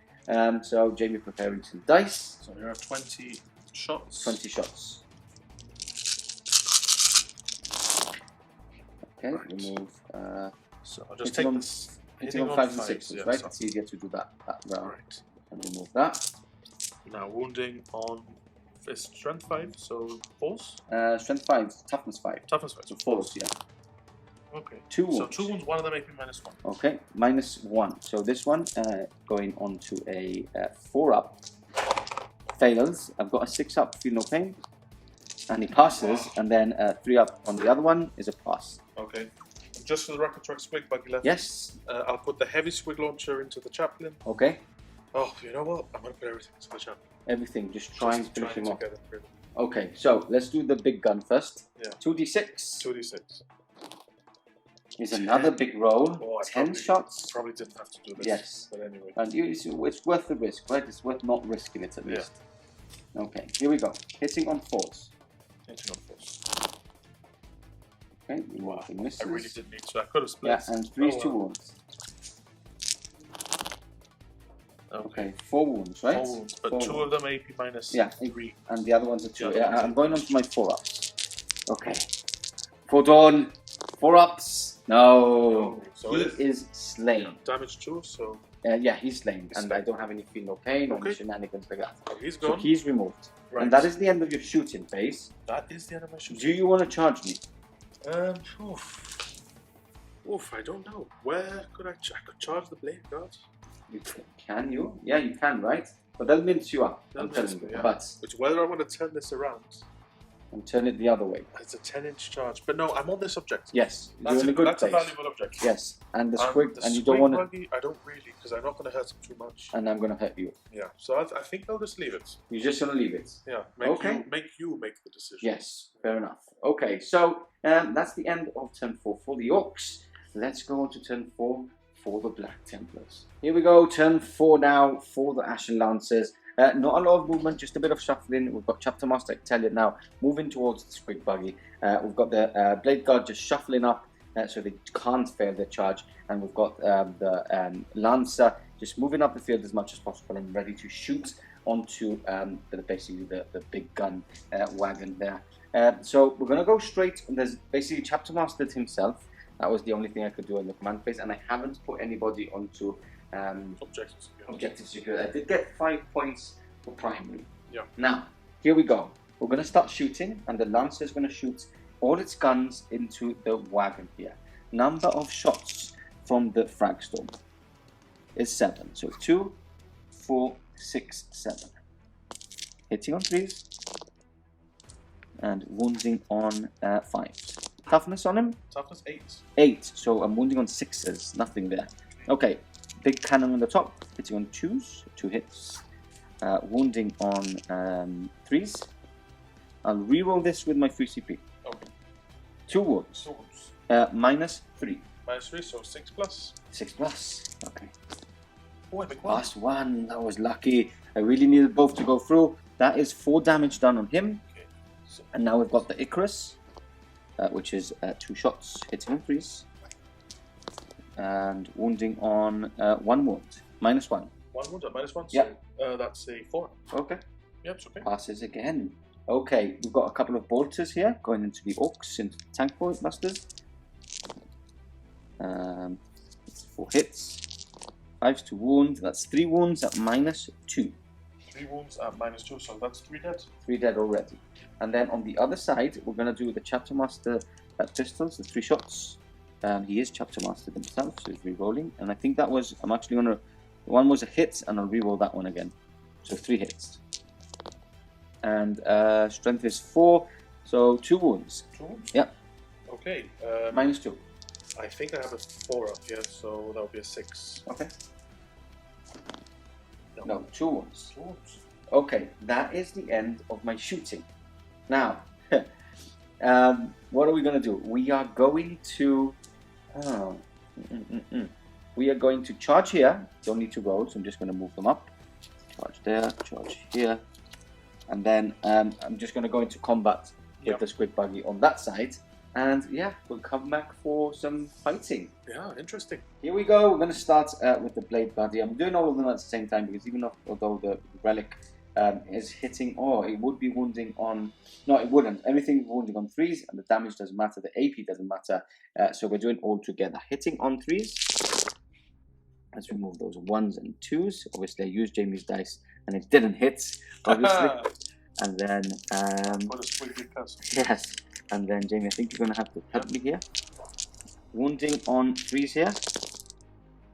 [SPEAKER 2] So Jamie preparing some dice.
[SPEAKER 1] So there are 20 shots.
[SPEAKER 2] 20 shots. Okay, remove.
[SPEAKER 1] So I'll just
[SPEAKER 2] Hitting
[SPEAKER 1] take
[SPEAKER 2] on-
[SPEAKER 1] this.
[SPEAKER 2] Hitting on 5s and 6s, right? It's easier to do that round.
[SPEAKER 1] Right.
[SPEAKER 2] And remove that.
[SPEAKER 1] Now wounding on is strength 5, so 4s.
[SPEAKER 2] Strength 5, toughness 5.
[SPEAKER 1] Toughness 5.
[SPEAKER 2] So 4s, yeah.
[SPEAKER 1] Okay.
[SPEAKER 2] 2
[SPEAKER 1] So
[SPEAKER 2] wounds.
[SPEAKER 1] 2 wounds, one of them make me -1.
[SPEAKER 2] Okay, -1. So this one going on to a 4 up. Fails. I've got a 6 up, feel no pain. And he passes, and then 3 up on the other one is a pass.
[SPEAKER 1] Okay. just for the Rocket Truck Squig Buggy left.
[SPEAKER 2] Yes.
[SPEAKER 1] I'll put the heavy Squig Launcher into the Chaplain.
[SPEAKER 2] Okay.
[SPEAKER 1] Oh, you know what? I'm going to put everything into the Chaplain.
[SPEAKER 2] Everything, just try and finish him off.
[SPEAKER 1] Together, really.
[SPEAKER 2] Okay, so let's do the big gun first.
[SPEAKER 1] Yeah.
[SPEAKER 2] 2d6.
[SPEAKER 1] 2d6.
[SPEAKER 2] Is another big roll.
[SPEAKER 1] Oh,
[SPEAKER 2] 10 shots.
[SPEAKER 1] Probably didn't have to do this.
[SPEAKER 2] Yes.
[SPEAKER 1] But anyway.
[SPEAKER 2] And it's worth the risk, right? It's worth not risking it at least. Okay, here we go. Hitting on 4s.
[SPEAKER 1] Hitting on 4s.
[SPEAKER 2] Okay, wow. Misses.
[SPEAKER 1] I really didn't need to. I could have split.
[SPEAKER 2] Yeah, and 3's 2 wounds. Okay, 4 wounds, right?
[SPEAKER 1] 4 wounds, but
[SPEAKER 2] 4
[SPEAKER 1] 2 of them AP minus 3.
[SPEAKER 2] And the other ones are 2. Yeah, I'm going on to my 4-ups. Okay. For Dawn, 4-ups. No.
[SPEAKER 1] So
[SPEAKER 2] he is slain.
[SPEAKER 1] Yeah, damage 2, so...
[SPEAKER 2] yeah, he's slain. And I don't have any feel no pain or any shenanigans like that.
[SPEAKER 1] Oh, he's gone.
[SPEAKER 2] So he's removed.
[SPEAKER 1] Right.
[SPEAKER 2] And that is the end of your shooting phase.
[SPEAKER 1] That is the end of my shooting.
[SPEAKER 2] Do you want to charge me?
[SPEAKER 1] Oof, I don't know. Where could I could charge the blade guard?
[SPEAKER 2] Can you? Yeah, you can, right? But they'll mince you up.
[SPEAKER 1] They'll
[SPEAKER 2] I'm telling you.
[SPEAKER 1] yeah.
[SPEAKER 2] But
[SPEAKER 1] it's whether I want to turn this around.
[SPEAKER 2] And turn it the other way.
[SPEAKER 1] It's a 10-inch charge. But no, I'm on this objective.
[SPEAKER 2] Yes,
[SPEAKER 1] that's
[SPEAKER 2] you're in a good
[SPEAKER 1] that's
[SPEAKER 2] place.
[SPEAKER 1] A valuable objective.
[SPEAKER 2] Yes, and the squig, and you don't want to.
[SPEAKER 1] I don't really, because I'm not going to hurt him too much.
[SPEAKER 2] And I'm going to hurt you.
[SPEAKER 1] Yeah, so I think I'll just leave it.
[SPEAKER 2] You're just going to leave it.
[SPEAKER 1] Yeah. Make you make the decision.
[SPEAKER 2] Yes, fair enough. Okay, so that's the end of turn 4 for the Orks. Let's go on to turn 4 for the Black Templars. Here we go, turn 4 now for the Ashen Lancers. Not a lot of movement, just a bit of shuffling. We've got Chapter Master, I can tell you now, moving towards the Squig Buggy. We've got the Blade Guard just shuffling up so they can't fail their charge. And we've got the Lancer just moving up the field as much as possible and ready to shoot onto basically the big gun wagon there. So we're going to go straight. There's basically Chapter Master himself. That was the only thing I could do in the command phase, and I haven't put anybody onto objective security. I did get 5 points for primary. Yeah. Now, here we go. We're going to start shooting, and the Lancer is going to shoot all its guns into the wagon here. Number of shots from the frag storm is 7. So 2, 4, 6, 7. Hitting on 3s and wounding on 5s. Toughness on him?
[SPEAKER 1] Toughness 8.
[SPEAKER 2] 8. So I'm wounding on 6s. Nothing there. Okay. Big cannon on the top. Hitting on 2s. 2 hits. Wounding on 3s. I'll reroll this with my free CP.
[SPEAKER 1] Okay.
[SPEAKER 2] 2 wounds. Minus 3.
[SPEAKER 1] Minus 3, so 6 plus.
[SPEAKER 2] 6 plus. Okay.
[SPEAKER 1] Oh, I make
[SPEAKER 2] Plus 1. That was lucky. I really needed both to go through. That is 4 damage done on him.
[SPEAKER 1] Okay. So,
[SPEAKER 2] and now we've got the Icarus. Which is 2 shots, hitting on 3s, and wounding on 1 wound, minus 1.
[SPEAKER 1] 1 wound at minus 1,
[SPEAKER 2] yeah.
[SPEAKER 1] So that's a 4.
[SPEAKER 2] Okay.
[SPEAKER 1] Yep, it's okay.
[SPEAKER 2] Passes again. Okay, we've got a couple of bolters here going into the Orks, into the tank busters. 4 hits, 5 to wound, that's 3 wounds at minus 2.
[SPEAKER 1] 3 wounds at minus 2, so that's 3 dead.
[SPEAKER 2] 3 dead already. And then on the other side, we're going to do the Chapter Master pistols, the 3 shots. He is Chapter Master himself, so he's re-rolling. And I think that was, I'm actually going to, one was a hit, and I'll re-roll that one again. So 3 hits. And strength is 4, so 2 wounds.
[SPEAKER 1] 2 wounds?
[SPEAKER 2] Yeah.
[SPEAKER 1] Okay.
[SPEAKER 2] Minus 2.
[SPEAKER 1] I think I have a 4 up here, so that would be a 6.
[SPEAKER 2] Okay. No, 2 wounds.
[SPEAKER 1] 2 wounds.
[SPEAKER 2] Okay, that is the end of my shooting. Now, what are we going to do? We are going to... We are going to charge here. Don't need to roll, so I'm just going to move them up. Charge there, charge here. And then I'm just going to go into combat with the Squig Buggy on that side. And yeah, we'll come back for some fighting.
[SPEAKER 1] Yeah, interesting.
[SPEAKER 2] Here we go. We're going to start with the Blade Buddy. I'm doing all of them at the same time because even although the relic is hitting, it would be wounding on... No, it wouldn't. Everything wounding on 3s and the damage doesn't matter. The AP doesn't matter. So we're doing all together. Hitting on 3s. Let's remove those 1s and 2s. Obviously, I used Jamie's dice and it didn't hit, obviously. And then... yes. And then, Jamie, I think you're going to have to help me here. Wounding on 3s here.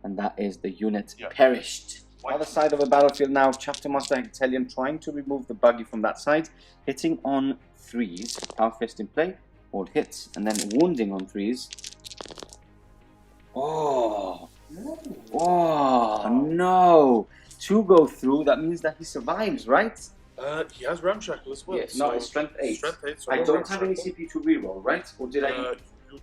[SPEAKER 2] And that is the unit perished. Other side of the battlefield now, Chapter Master Italian trying to remove the buggy from that side. Hitting on 3s. Power Fist in play. All hits. And then wounding on 3s. Oh, oh no! 2 go through. That means that he survives, right?
[SPEAKER 1] He has Ramshackle as well.
[SPEAKER 2] Yeah,
[SPEAKER 1] so
[SPEAKER 2] no, it's strength 8.
[SPEAKER 1] Strength 8. So
[SPEAKER 2] I
[SPEAKER 1] no
[SPEAKER 2] don't have any
[SPEAKER 1] Ramshackle.
[SPEAKER 2] CP to reroll, right? Or did I?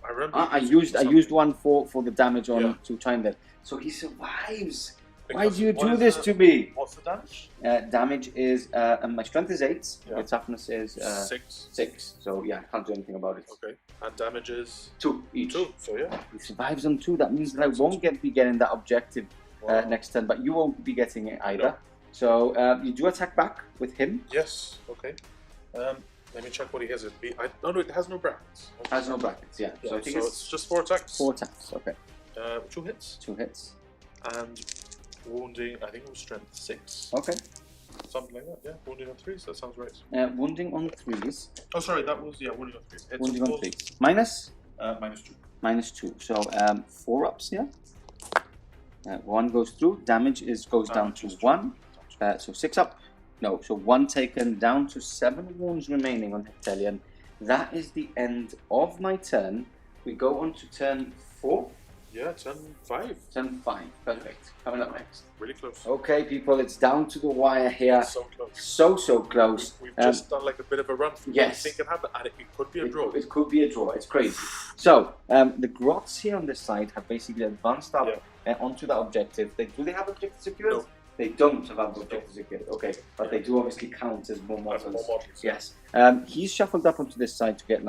[SPEAKER 1] I remember.
[SPEAKER 2] I used one for the damage on to time that. So he survives. Why do you do this to me?
[SPEAKER 1] What's the damage?
[SPEAKER 2] Damage is my strength is 8.
[SPEAKER 1] Yeah.
[SPEAKER 2] My toughness is
[SPEAKER 1] 6.
[SPEAKER 2] 6. So yeah, I can't do anything about it.
[SPEAKER 1] Okay. And damage is
[SPEAKER 2] 2 each.
[SPEAKER 1] 2. So yeah.
[SPEAKER 2] He survives on 2. That means that I won't be getting that objective next turn, but you won't be getting it either.
[SPEAKER 1] No.
[SPEAKER 2] So you do attack back with him.
[SPEAKER 1] Yes. Okay. Let me check what he has. No, it has no brackets.
[SPEAKER 2] It has no brackets. Yeah.
[SPEAKER 1] Yeah,
[SPEAKER 2] So I think
[SPEAKER 1] it's just 4 attacks.
[SPEAKER 2] 4 attacks. Okay.
[SPEAKER 1] 2 hits.
[SPEAKER 2] 2 hits.
[SPEAKER 1] And wounding. I think it was strength 6.
[SPEAKER 2] Okay.
[SPEAKER 1] Something like that. Yeah. Wounding on 3s. That sounds right.
[SPEAKER 2] Wounding on 3s.
[SPEAKER 1] Oh, sorry. That was wounding on 3s. Hits
[SPEAKER 2] Wounding on 3s. Minus.
[SPEAKER 1] -2.
[SPEAKER 2] -2. So 4 ups here. 1 goes through. Damage goes down to 1. So 6 up. No, so 1 taken, down to 7 wounds remaining on Heptalion. That is the end of my turn. We go on to turn 4.
[SPEAKER 1] Yeah, turn 5.
[SPEAKER 2] Turn 5, perfect. Coming up next.
[SPEAKER 1] Really close.
[SPEAKER 2] Okay, people, it's down to the wire here.
[SPEAKER 1] So close.
[SPEAKER 2] So close.
[SPEAKER 1] We've just done like a bit of a run through.
[SPEAKER 2] Yes.
[SPEAKER 1] What you think can happen, and it could be a draw.
[SPEAKER 2] It could be a draw. It's crazy. So the Grots here on this side have basically advanced up onto that objective. Do they have objective secured?
[SPEAKER 1] No.
[SPEAKER 2] They don't have objective secured. Okay, but they do obviously count as more models.
[SPEAKER 1] More models.
[SPEAKER 2] Yes. He's shuffled up onto this side to get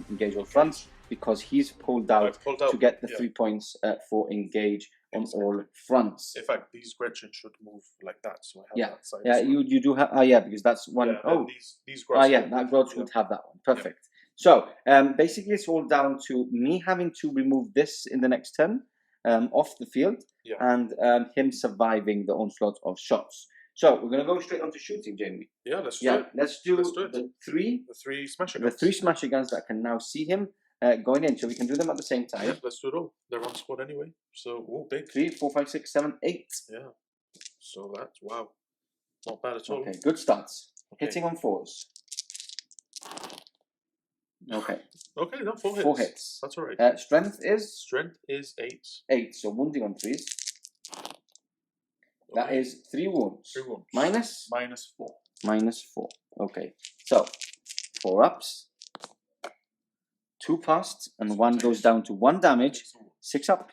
[SPEAKER 2] engage all fronts because he's pulled out to get the 3 points for engage on all fronts.
[SPEAKER 1] In fact, these Gretchen should move like that, so I have that side.
[SPEAKER 2] Yeah, you do have. Yeah, because that's one.
[SPEAKER 1] Yeah, these Grots.
[SPEAKER 2] That Grots would have that one. Perfect. So basically, it's all down to me having to remove this in the next turn off the field, and him surviving the onslaught of shots. So we're going to go straight on to shooting, Jamie.
[SPEAKER 1] Yeah, let's do it.
[SPEAKER 2] Let's do it. The three smasher guns that can now see him going in. So we can do them at the same time.
[SPEAKER 1] Yeah, let's do it all. They're on squad anyway. So, big.
[SPEAKER 2] 3, 4, 5, 6, 7, 8.
[SPEAKER 1] Yeah. So that's, wow. Not bad at all.
[SPEAKER 2] Okay, good starts.
[SPEAKER 1] Okay.
[SPEAKER 2] Hitting on 4s. Okay.
[SPEAKER 1] Okay, no, 4 hits.
[SPEAKER 2] 4 hits.
[SPEAKER 1] That's alright.
[SPEAKER 2] Strength is?
[SPEAKER 1] Strength is 8.
[SPEAKER 2] 8, so wounding on 3s. That is 3 wounds.
[SPEAKER 1] 3 wounds.
[SPEAKER 2] Minus?
[SPEAKER 1] -4.
[SPEAKER 2] -4. Okay. So, 4 ups. 2 passed, and 1 goes down to 1 damage. 6 up.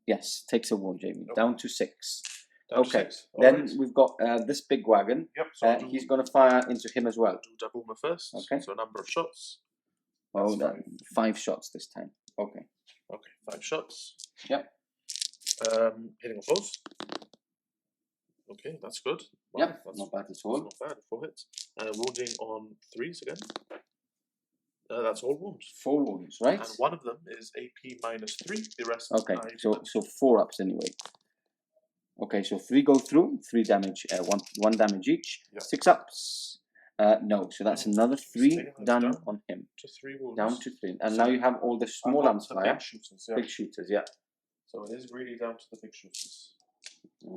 [SPEAKER 2] Yes, takes a wound, Jamie. Down to 6. Okay. Then we've got this big wagon.
[SPEAKER 1] Yep. So
[SPEAKER 2] he's going to fire into him as well.
[SPEAKER 1] Do Dabuma first.
[SPEAKER 2] Okay.
[SPEAKER 1] So number of shots.
[SPEAKER 2] Oh, 5 shots this time. Okay.
[SPEAKER 1] Okay, 5 shots.
[SPEAKER 2] Yep.
[SPEAKER 1] Hitting on 4s. Okay, that's good. Wow,
[SPEAKER 2] Yep,
[SPEAKER 1] that's
[SPEAKER 2] not bad at all.
[SPEAKER 1] Not bad, 4 hits. Wounding on 3s again. That's all wounds.
[SPEAKER 2] 4 wounds, right?
[SPEAKER 1] And one of them is AP -3. The rest.
[SPEAKER 2] Okay, so 4 ups anyway. Okay, so 3 go through, 3 damage, 1 damage each.
[SPEAKER 1] Yeah.
[SPEAKER 2] 6 ups. No, so that's another 3 done on him.
[SPEAKER 1] To 3 wounds.
[SPEAKER 2] Down to 3. And now you have all the small arms fire.
[SPEAKER 1] Big shooters,
[SPEAKER 2] Big shooters, yeah.
[SPEAKER 1] So it is really down to the big shooters.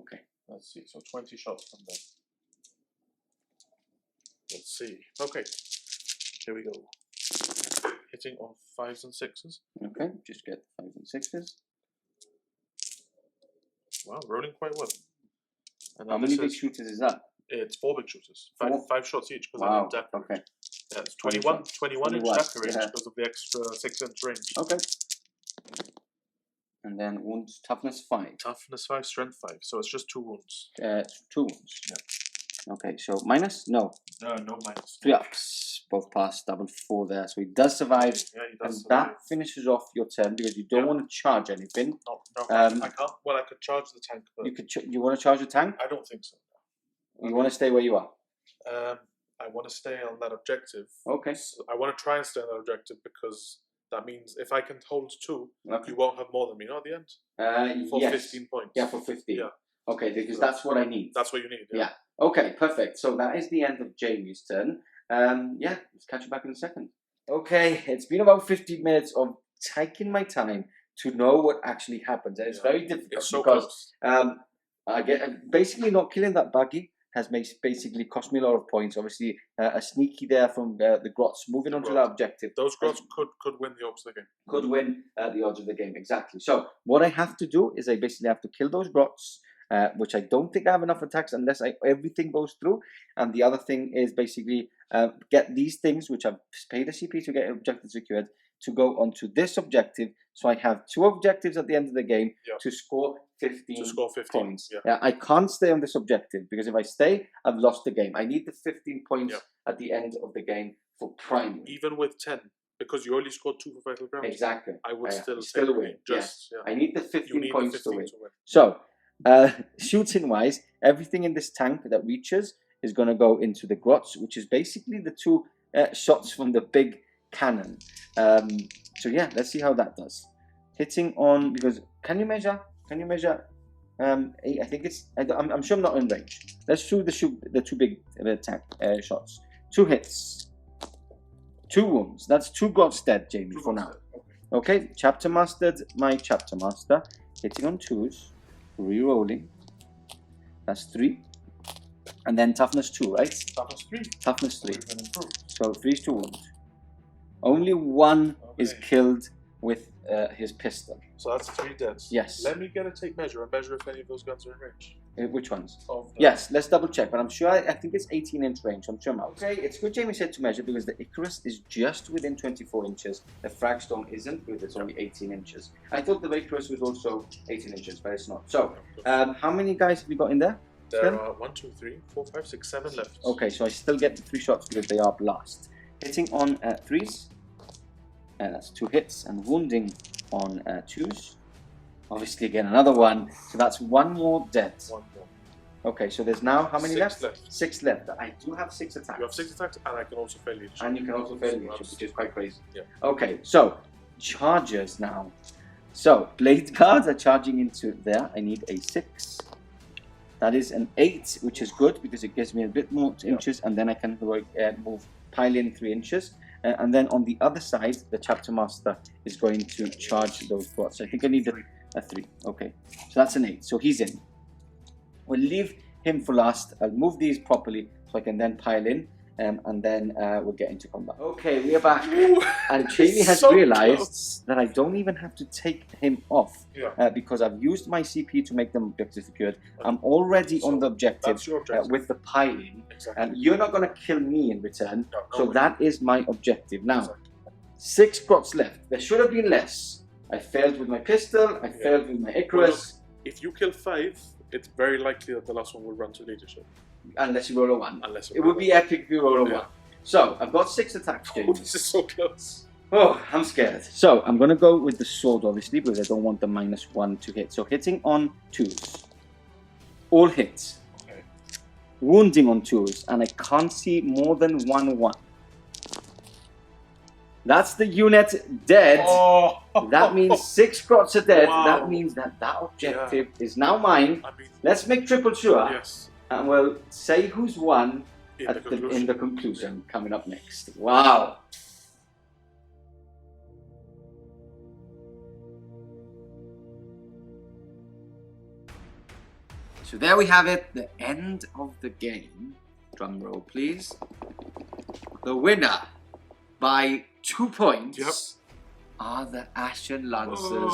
[SPEAKER 2] Okay.
[SPEAKER 1] Let's see. So 20 shots from them. Let's see. Okay. Here we go. Hitting on 5s and 6s.
[SPEAKER 2] Okay, just get 5s and 6s.
[SPEAKER 1] Wow, rolling quite well. And
[SPEAKER 2] how many big shooters is that?
[SPEAKER 1] It's 4 big shooters. 5 shots each because
[SPEAKER 2] wow.
[SPEAKER 1] I'm in deck range.
[SPEAKER 2] Okay.
[SPEAKER 1] Yeah, it's 21 inch deck range because of the extra 6-inch range.
[SPEAKER 2] Okay. And then wounds, toughness 5.
[SPEAKER 1] Toughness 5, strength 5. So it's just 2 wounds.
[SPEAKER 2] 2 wounds.
[SPEAKER 1] Yeah.
[SPEAKER 2] Okay, so minus? No.
[SPEAKER 1] No minus.
[SPEAKER 2] 3 ups. Both pass, double 4 there. So he does survive.
[SPEAKER 1] Yeah, he does
[SPEAKER 2] and
[SPEAKER 1] survive.
[SPEAKER 2] that finishes off your turn because you don't want to charge anything.
[SPEAKER 1] No, I can't. Well, I could charge the tank, but
[SPEAKER 2] you want to charge the tank?
[SPEAKER 1] I don't think so.
[SPEAKER 2] You want to stay where you are?
[SPEAKER 1] I want to stay on that objective.
[SPEAKER 2] Okay.
[SPEAKER 1] So I want to try and stay on that objective because that means if I can hold 2,
[SPEAKER 2] okay.
[SPEAKER 1] you won't have more than me, at the end? For
[SPEAKER 2] yes.
[SPEAKER 1] 15 points.
[SPEAKER 2] Yeah, for 15.
[SPEAKER 1] Yeah.
[SPEAKER 2] Okay, because that's what I need.
[SPEAKER 1] That's what you need.
[SPEAKER 2] Yeah. Okay, perfect. So that is the end of Jamie's turn. Let's catch you back in a second. Okay, it's been about 15 minutes of taking my time to know what actually happens. And it's very difficult because I get basically not killing that buggy has basically cost me a lot of points. Obviously, a sneaky there from the Grots moving on to that objective.
[SPEAKER 1] Those Grots could win the odds of the game.
[SPEAKER 2] Could win the odds of the game, exactly. So what I have to do is I basically have to kill those Grots, which I don't think I have enough attacks unless everything goes through. And the other thing is basically get these things, which I've paid a CP to get objectives secured, to go onto this objective. So I have 2 objectives at the end of the game to score 15 points. I can't stay on this objective because if I stay, I've lost the game. I need the 15 points at the end of the game for primary.
[SPEAKER 1] Even with 10, because you only scored 2 for vital ground.
[SPEAKER 2] Exactly.
[SPEAKER 1] I would still win.
[SPEAKER 2] I need the 15 points to win. So, shooting wise, everything in this tank that reaches is going to go into the Grots, which is basically the 2 shots from the big cannon. So yeah, let's see how that does. Hitting on, because can you measure 8? I think it's, I'm sure I'm not in range. Let's shoot the 2 big attack shots. 2 hits, 2 wounds. That's 2 Grots dead, Jamie, for now. Okay, chapter mastered my chapter master. Hitting on 2s, re-rolling. That's 3. And then toughness 2, right?
[SPEAKER 1] Toughness 3.
[SPEAKER 2] Toughness 3. So 3 is 2 wounds. Only 1 is killed with his pistol.
[SPEAKER 1] So that's 3 deaths.
[SPEAKER 2] Yes.
[SPEAKER 1] Let me get a tape measure and measure if any of those guns are in range.
[SPEAKER 2] Which ones?
[SPEAKER 1] Yes,
[SPEAKER 2] let's double check. But I'm sure, I think it's 18-inch range. I'm sure I'm out. Okay, it's good Jamie said to measure because the Icarus is just within 24 inches. The Fragstone isn't because it's only 18 inches. I thought the Icarus was also 18 inches, but it's not. So, how many guys have you got in there?
[SPEAKER 1] There are 1, 2, 3, 4, 5, 6, 7 left.
[SPEAKER 2] Okay, so I still get the 3 shots because they are blast. Hitting on 3s. That's 2 hits, and wounding on 2s. Obviously, again, another 1. So that's 1 more dead.
[SPEAKER 1] 1 more.
[SPEAKER 2] Okay, so there's now how many
[SPEAKER 1] 6
[SPEAKER 2] left? 6 left. I do have 6 attacks.
[SPEAKER 1] You have 6 attacks, and I can also fail leadership.
[SPEAKER 2] And you can also fail leadership, which is quite crazy.
[SPEAKER 1] Yeah.
[SPEAKER 2] Okay, so chargers now. So Blade Guards are charging into there. I need a 6. That is an 8, which is good because it gives me a bit more inches, and then I can move pile in 3 inches. And then on the other side, the chapter master is going to charge those Grots. I think I need a 3. Okay, so that's an 8. So he's in. We'll leave him for last. I'll move these properly so I can then pile in, and then we'll get into combat. Okay, we are back. And Jamie has realized that I don't even have to take him off because I've used my CP to make them objective secured. I'm already on the objective with the piling. And you're not going to kill me in return. So that is my objective. Now, 6 Grots left. There should have been less. I failed with my pistol. I failed with my Icarus.
[SPEAKER 1] Well, if you kill 5, it's very likely that the last one will run to leadership.
[SPEAKER 2] Unless you roll a 1. It would be epic if you roll a 1. So, I've got 6 attacks, James.
[SPEAKER 1] Oh, this is so close.
[SPEAKER 2] Oh, I'm scared. So, I'm going to go with the sword, obviously, because I don't want the -1 to hit. So, hitting on 2s. All hits.
[SPEAKER 1] Okay.
[SPEAKER 2] Wounding on 2s. And I can't see more than 1/1. That's the unit dead.
[SPEAKER 1] Oh.
[SPEAKER 2] That means 6 Grots are dead.
[SPEAKER 1] Wow.
[SPEAKER 2] That means that objective is now mine. Let's make triple sure.
[SPEAKER 1] Yes.
[SPEAKER 2] And we'll say who's won in the conclusion coming up next. Wow. So there we have it, the end of the game. Drum roll, please. The winner by 2 points are the Ashen Lancers,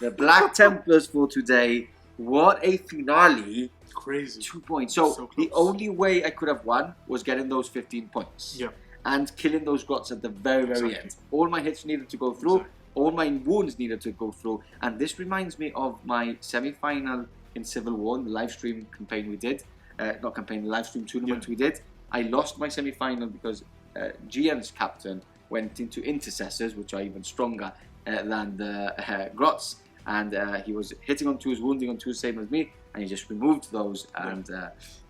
[SPEAKER 2] the Black Templars for today. What a finale.
[SPEAKER 1] Crazy.
[SPEAKER 2] 2 points. So the only way I could have won was getting those 15 points.
[SPEAKER 1] Yeah.
[SPEAKER 2] And killing those Grots at the very end. All my hits needed to go through. All my wounds needed to go through. And this reminds me of my semi-final in Civil War, the live stream campaign we did. Not campaign, the live stream tournament we did. I lost my semi-final because GM's captain went into intercessors, which are even stronger than the Grots. And he was hitting on 2s, wounding on 2s, same as me. And he just removed those. And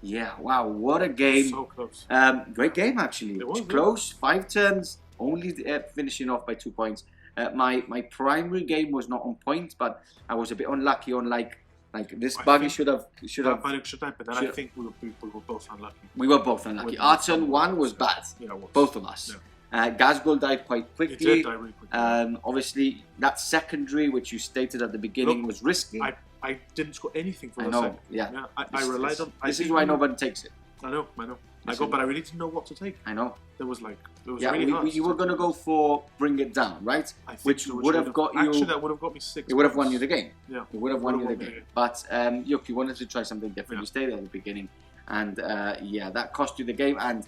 [SPEAKER 2] yeah, wow, what a game.
[SPEAKER 1] So close.
[SPEAKER 2] Great game, actually.
[SPEAKER 1] It was
[SPEAKER 2] close, 5 turns, only finishing off by 2 points. My primary game was not on point, but I was a bit unlucky on like this buggy should have.
[SPEAKER 1] But then I think we were both unlucky.
[SPEAKER 2] We were both unlucky. Our turn 1 was bad.
[SPEAKER 1] Yeah,
[SPEAKER 2] both of us. Yeah. Ghazghkull died quite quickly.
[SPEAKER 1] It did die really quickly.
[SPEAKER 2] Obviously, that secondary, which you stated at the beginning, was risky.
[SPEAKER 1] I didn't score anything for
[SPEAKER 2] I
[SPEAKER 1] the
[SPEAKER 2] know.
[SPEAKER 1] second.
[SPEAKER 2] Yeah.
[SPEAKER 1] I relied on.
[SPEAKER 2] This is why nobody takes it.
[SPEAKER 1] I know. But I really didn't know what to take.
[SPEAKER 2] I know.
[SPEAKER 1] It was
[SPEAKER 2] Yeah,
[SPEAKER 1] really hard.
[SPEAKER 2] you were going to go for Bring It Down, right? Which would have got you...
[SPEAKER 1] Actually, that would have got me 6
[SPEAKER 2] It would have won you the game.
[SPEAKER 1] Yeah.
[SPEAKER 2] It would have won you the game. But, look, you wanted to try something different. You stayed at the beginning. And, yeah, that cost you the game. And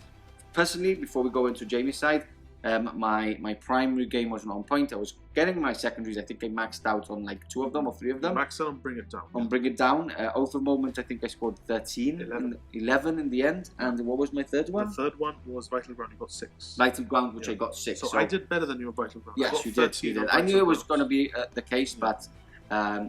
[SPEAKER 2] personally, before we go into Jamie's side, my primary game wasn't on point. I was getting my secondaries. I think I maxed out on like 2 of them or 3 of them.
[SPEAKER 1] Maxed out on Bring It Down.
[SPEAKER 2] On Bring It Down. Over Moment, I think I scored 11 in the end. And what was my third one?
[SPEAKER 1] The third one was Vital Ground. You got 6.
[SPEAKER 2] Vital Ground, which I got 6.
[SPEAKER 1] So I did better than you on Vital Ground.
[SPEAKER 2] Yes, you did. You did. I knew it was going to be the case, but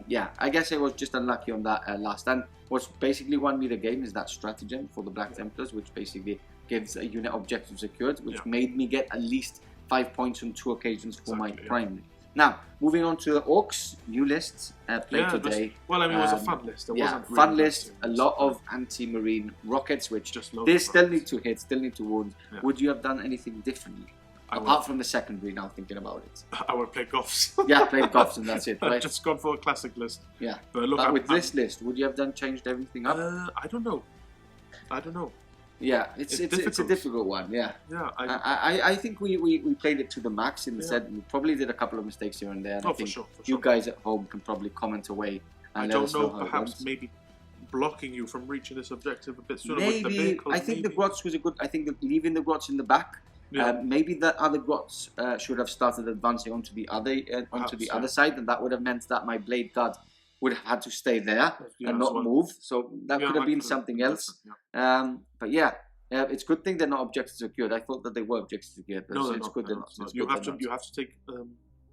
[SPEAKER 2] yeah, I guess I was just unlucky on that last. And what's basically won me the game is that stratagem for the Black Templars, which basically gives a unit objective secured, which made me get at least 5 points on 2 occasions for my primary. Now, moving on to the Orks, new list played today.
[SPEAKER 1] Well, I mean, it was a fun list. It wasn't really
[SPEAKER 2] fun list. A lot of anti-marine rockets, which they still need to hit, still need to wound. Yeah. Would you have done anything differently? Apart from the secondary, now thinking about it.
[SPEAKER 1] I would play Goths.
[SPEAKER 2] Yeah, played Goths and that's it, right?
[SPEAKER 1] I've just gone for a classic list.
[SPEAKER 2] Yeah.
[SPEAKER 1] But look,
[SPEAKER 2] with this list, would you have changed everything up?
[SPEAKER 1] I don't know.
[SPEAKER 2] Yeah, it's a difficult one. Yeah.
[SPEAKER 1] Yeah.
[SPEAKER 2] I think we played it to the max in the set. We probably did a couple of mistakes here and there. And I think
[SPEAKER 1] for sure.
[SPEAKER 2] You guys at home can probably comment away. And
[SPEAKER 1] I don't know. Perhaps maybe blocking you from reaching this objective a bit sooner.
[SPEAKER 2] Maybe
[SPEAKER 1] with the vehicles,
[SPEAKER 2] I think the Grots was a good. I think leaving the Grots in the back. Yeah. Maybe the other Grots should have started advancing onto the other side, and that would have meant that my Blade Guard would have had to stay there and not move. So that could have been something else. But yeah, it's a good thing they're not objectives secured. I thought that they were objectives secured. But
[SPEAKER 1] no,
[SPEAKER 2] it's good they're not.
[SPEAKER 1] You have to take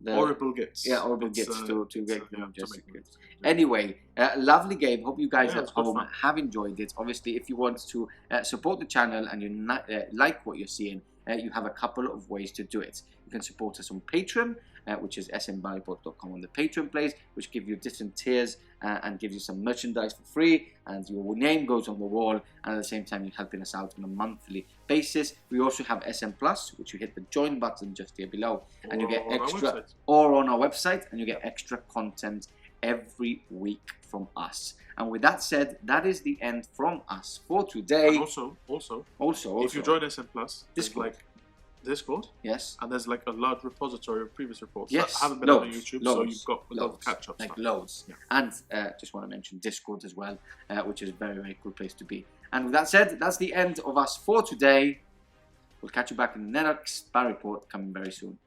[SPEAKER 1] horrible gifts.
[SPEAKER 2] Yeah, horrible gifts to get them objectives secured. Anyway, lovely game. Hope you guys at home have enjoyed it. Obviously, if you want to support the channel and you like what you're seeing, you have a couple of ways to do it. You can support us on Patreon, which is smbarreport.com on the Patreon place, which give you different tiers and gives you some merchandise for free, and your name goes on the wall, and at the same time you're helping us out on a monthly basis. We also have SM Plus, which you hit the join button just here below, and you get extra, or on our website, and you get extra content every week from us. And with that said, that is the end from us for today.
[SPEAKER 1] And also, if you join SM Plus, Discord,
[SPEAKER 2] yes,
[SPEAKER 1] and there's like a large repository of previous reports
[SPEAKER 2] that
[SPEAKER 1] haven't been on YouTube, so you've got a lot of catch-up
[SPEAKER 2] stuff.
[SPEAKER 1] Like
[SPEAKER 2] loads. Yeah. And just want to mention Discord as well, which is a very, very good place to be. And with that said, that's the end of us for today. We'll catch you back in the next Bar Report coming very soon.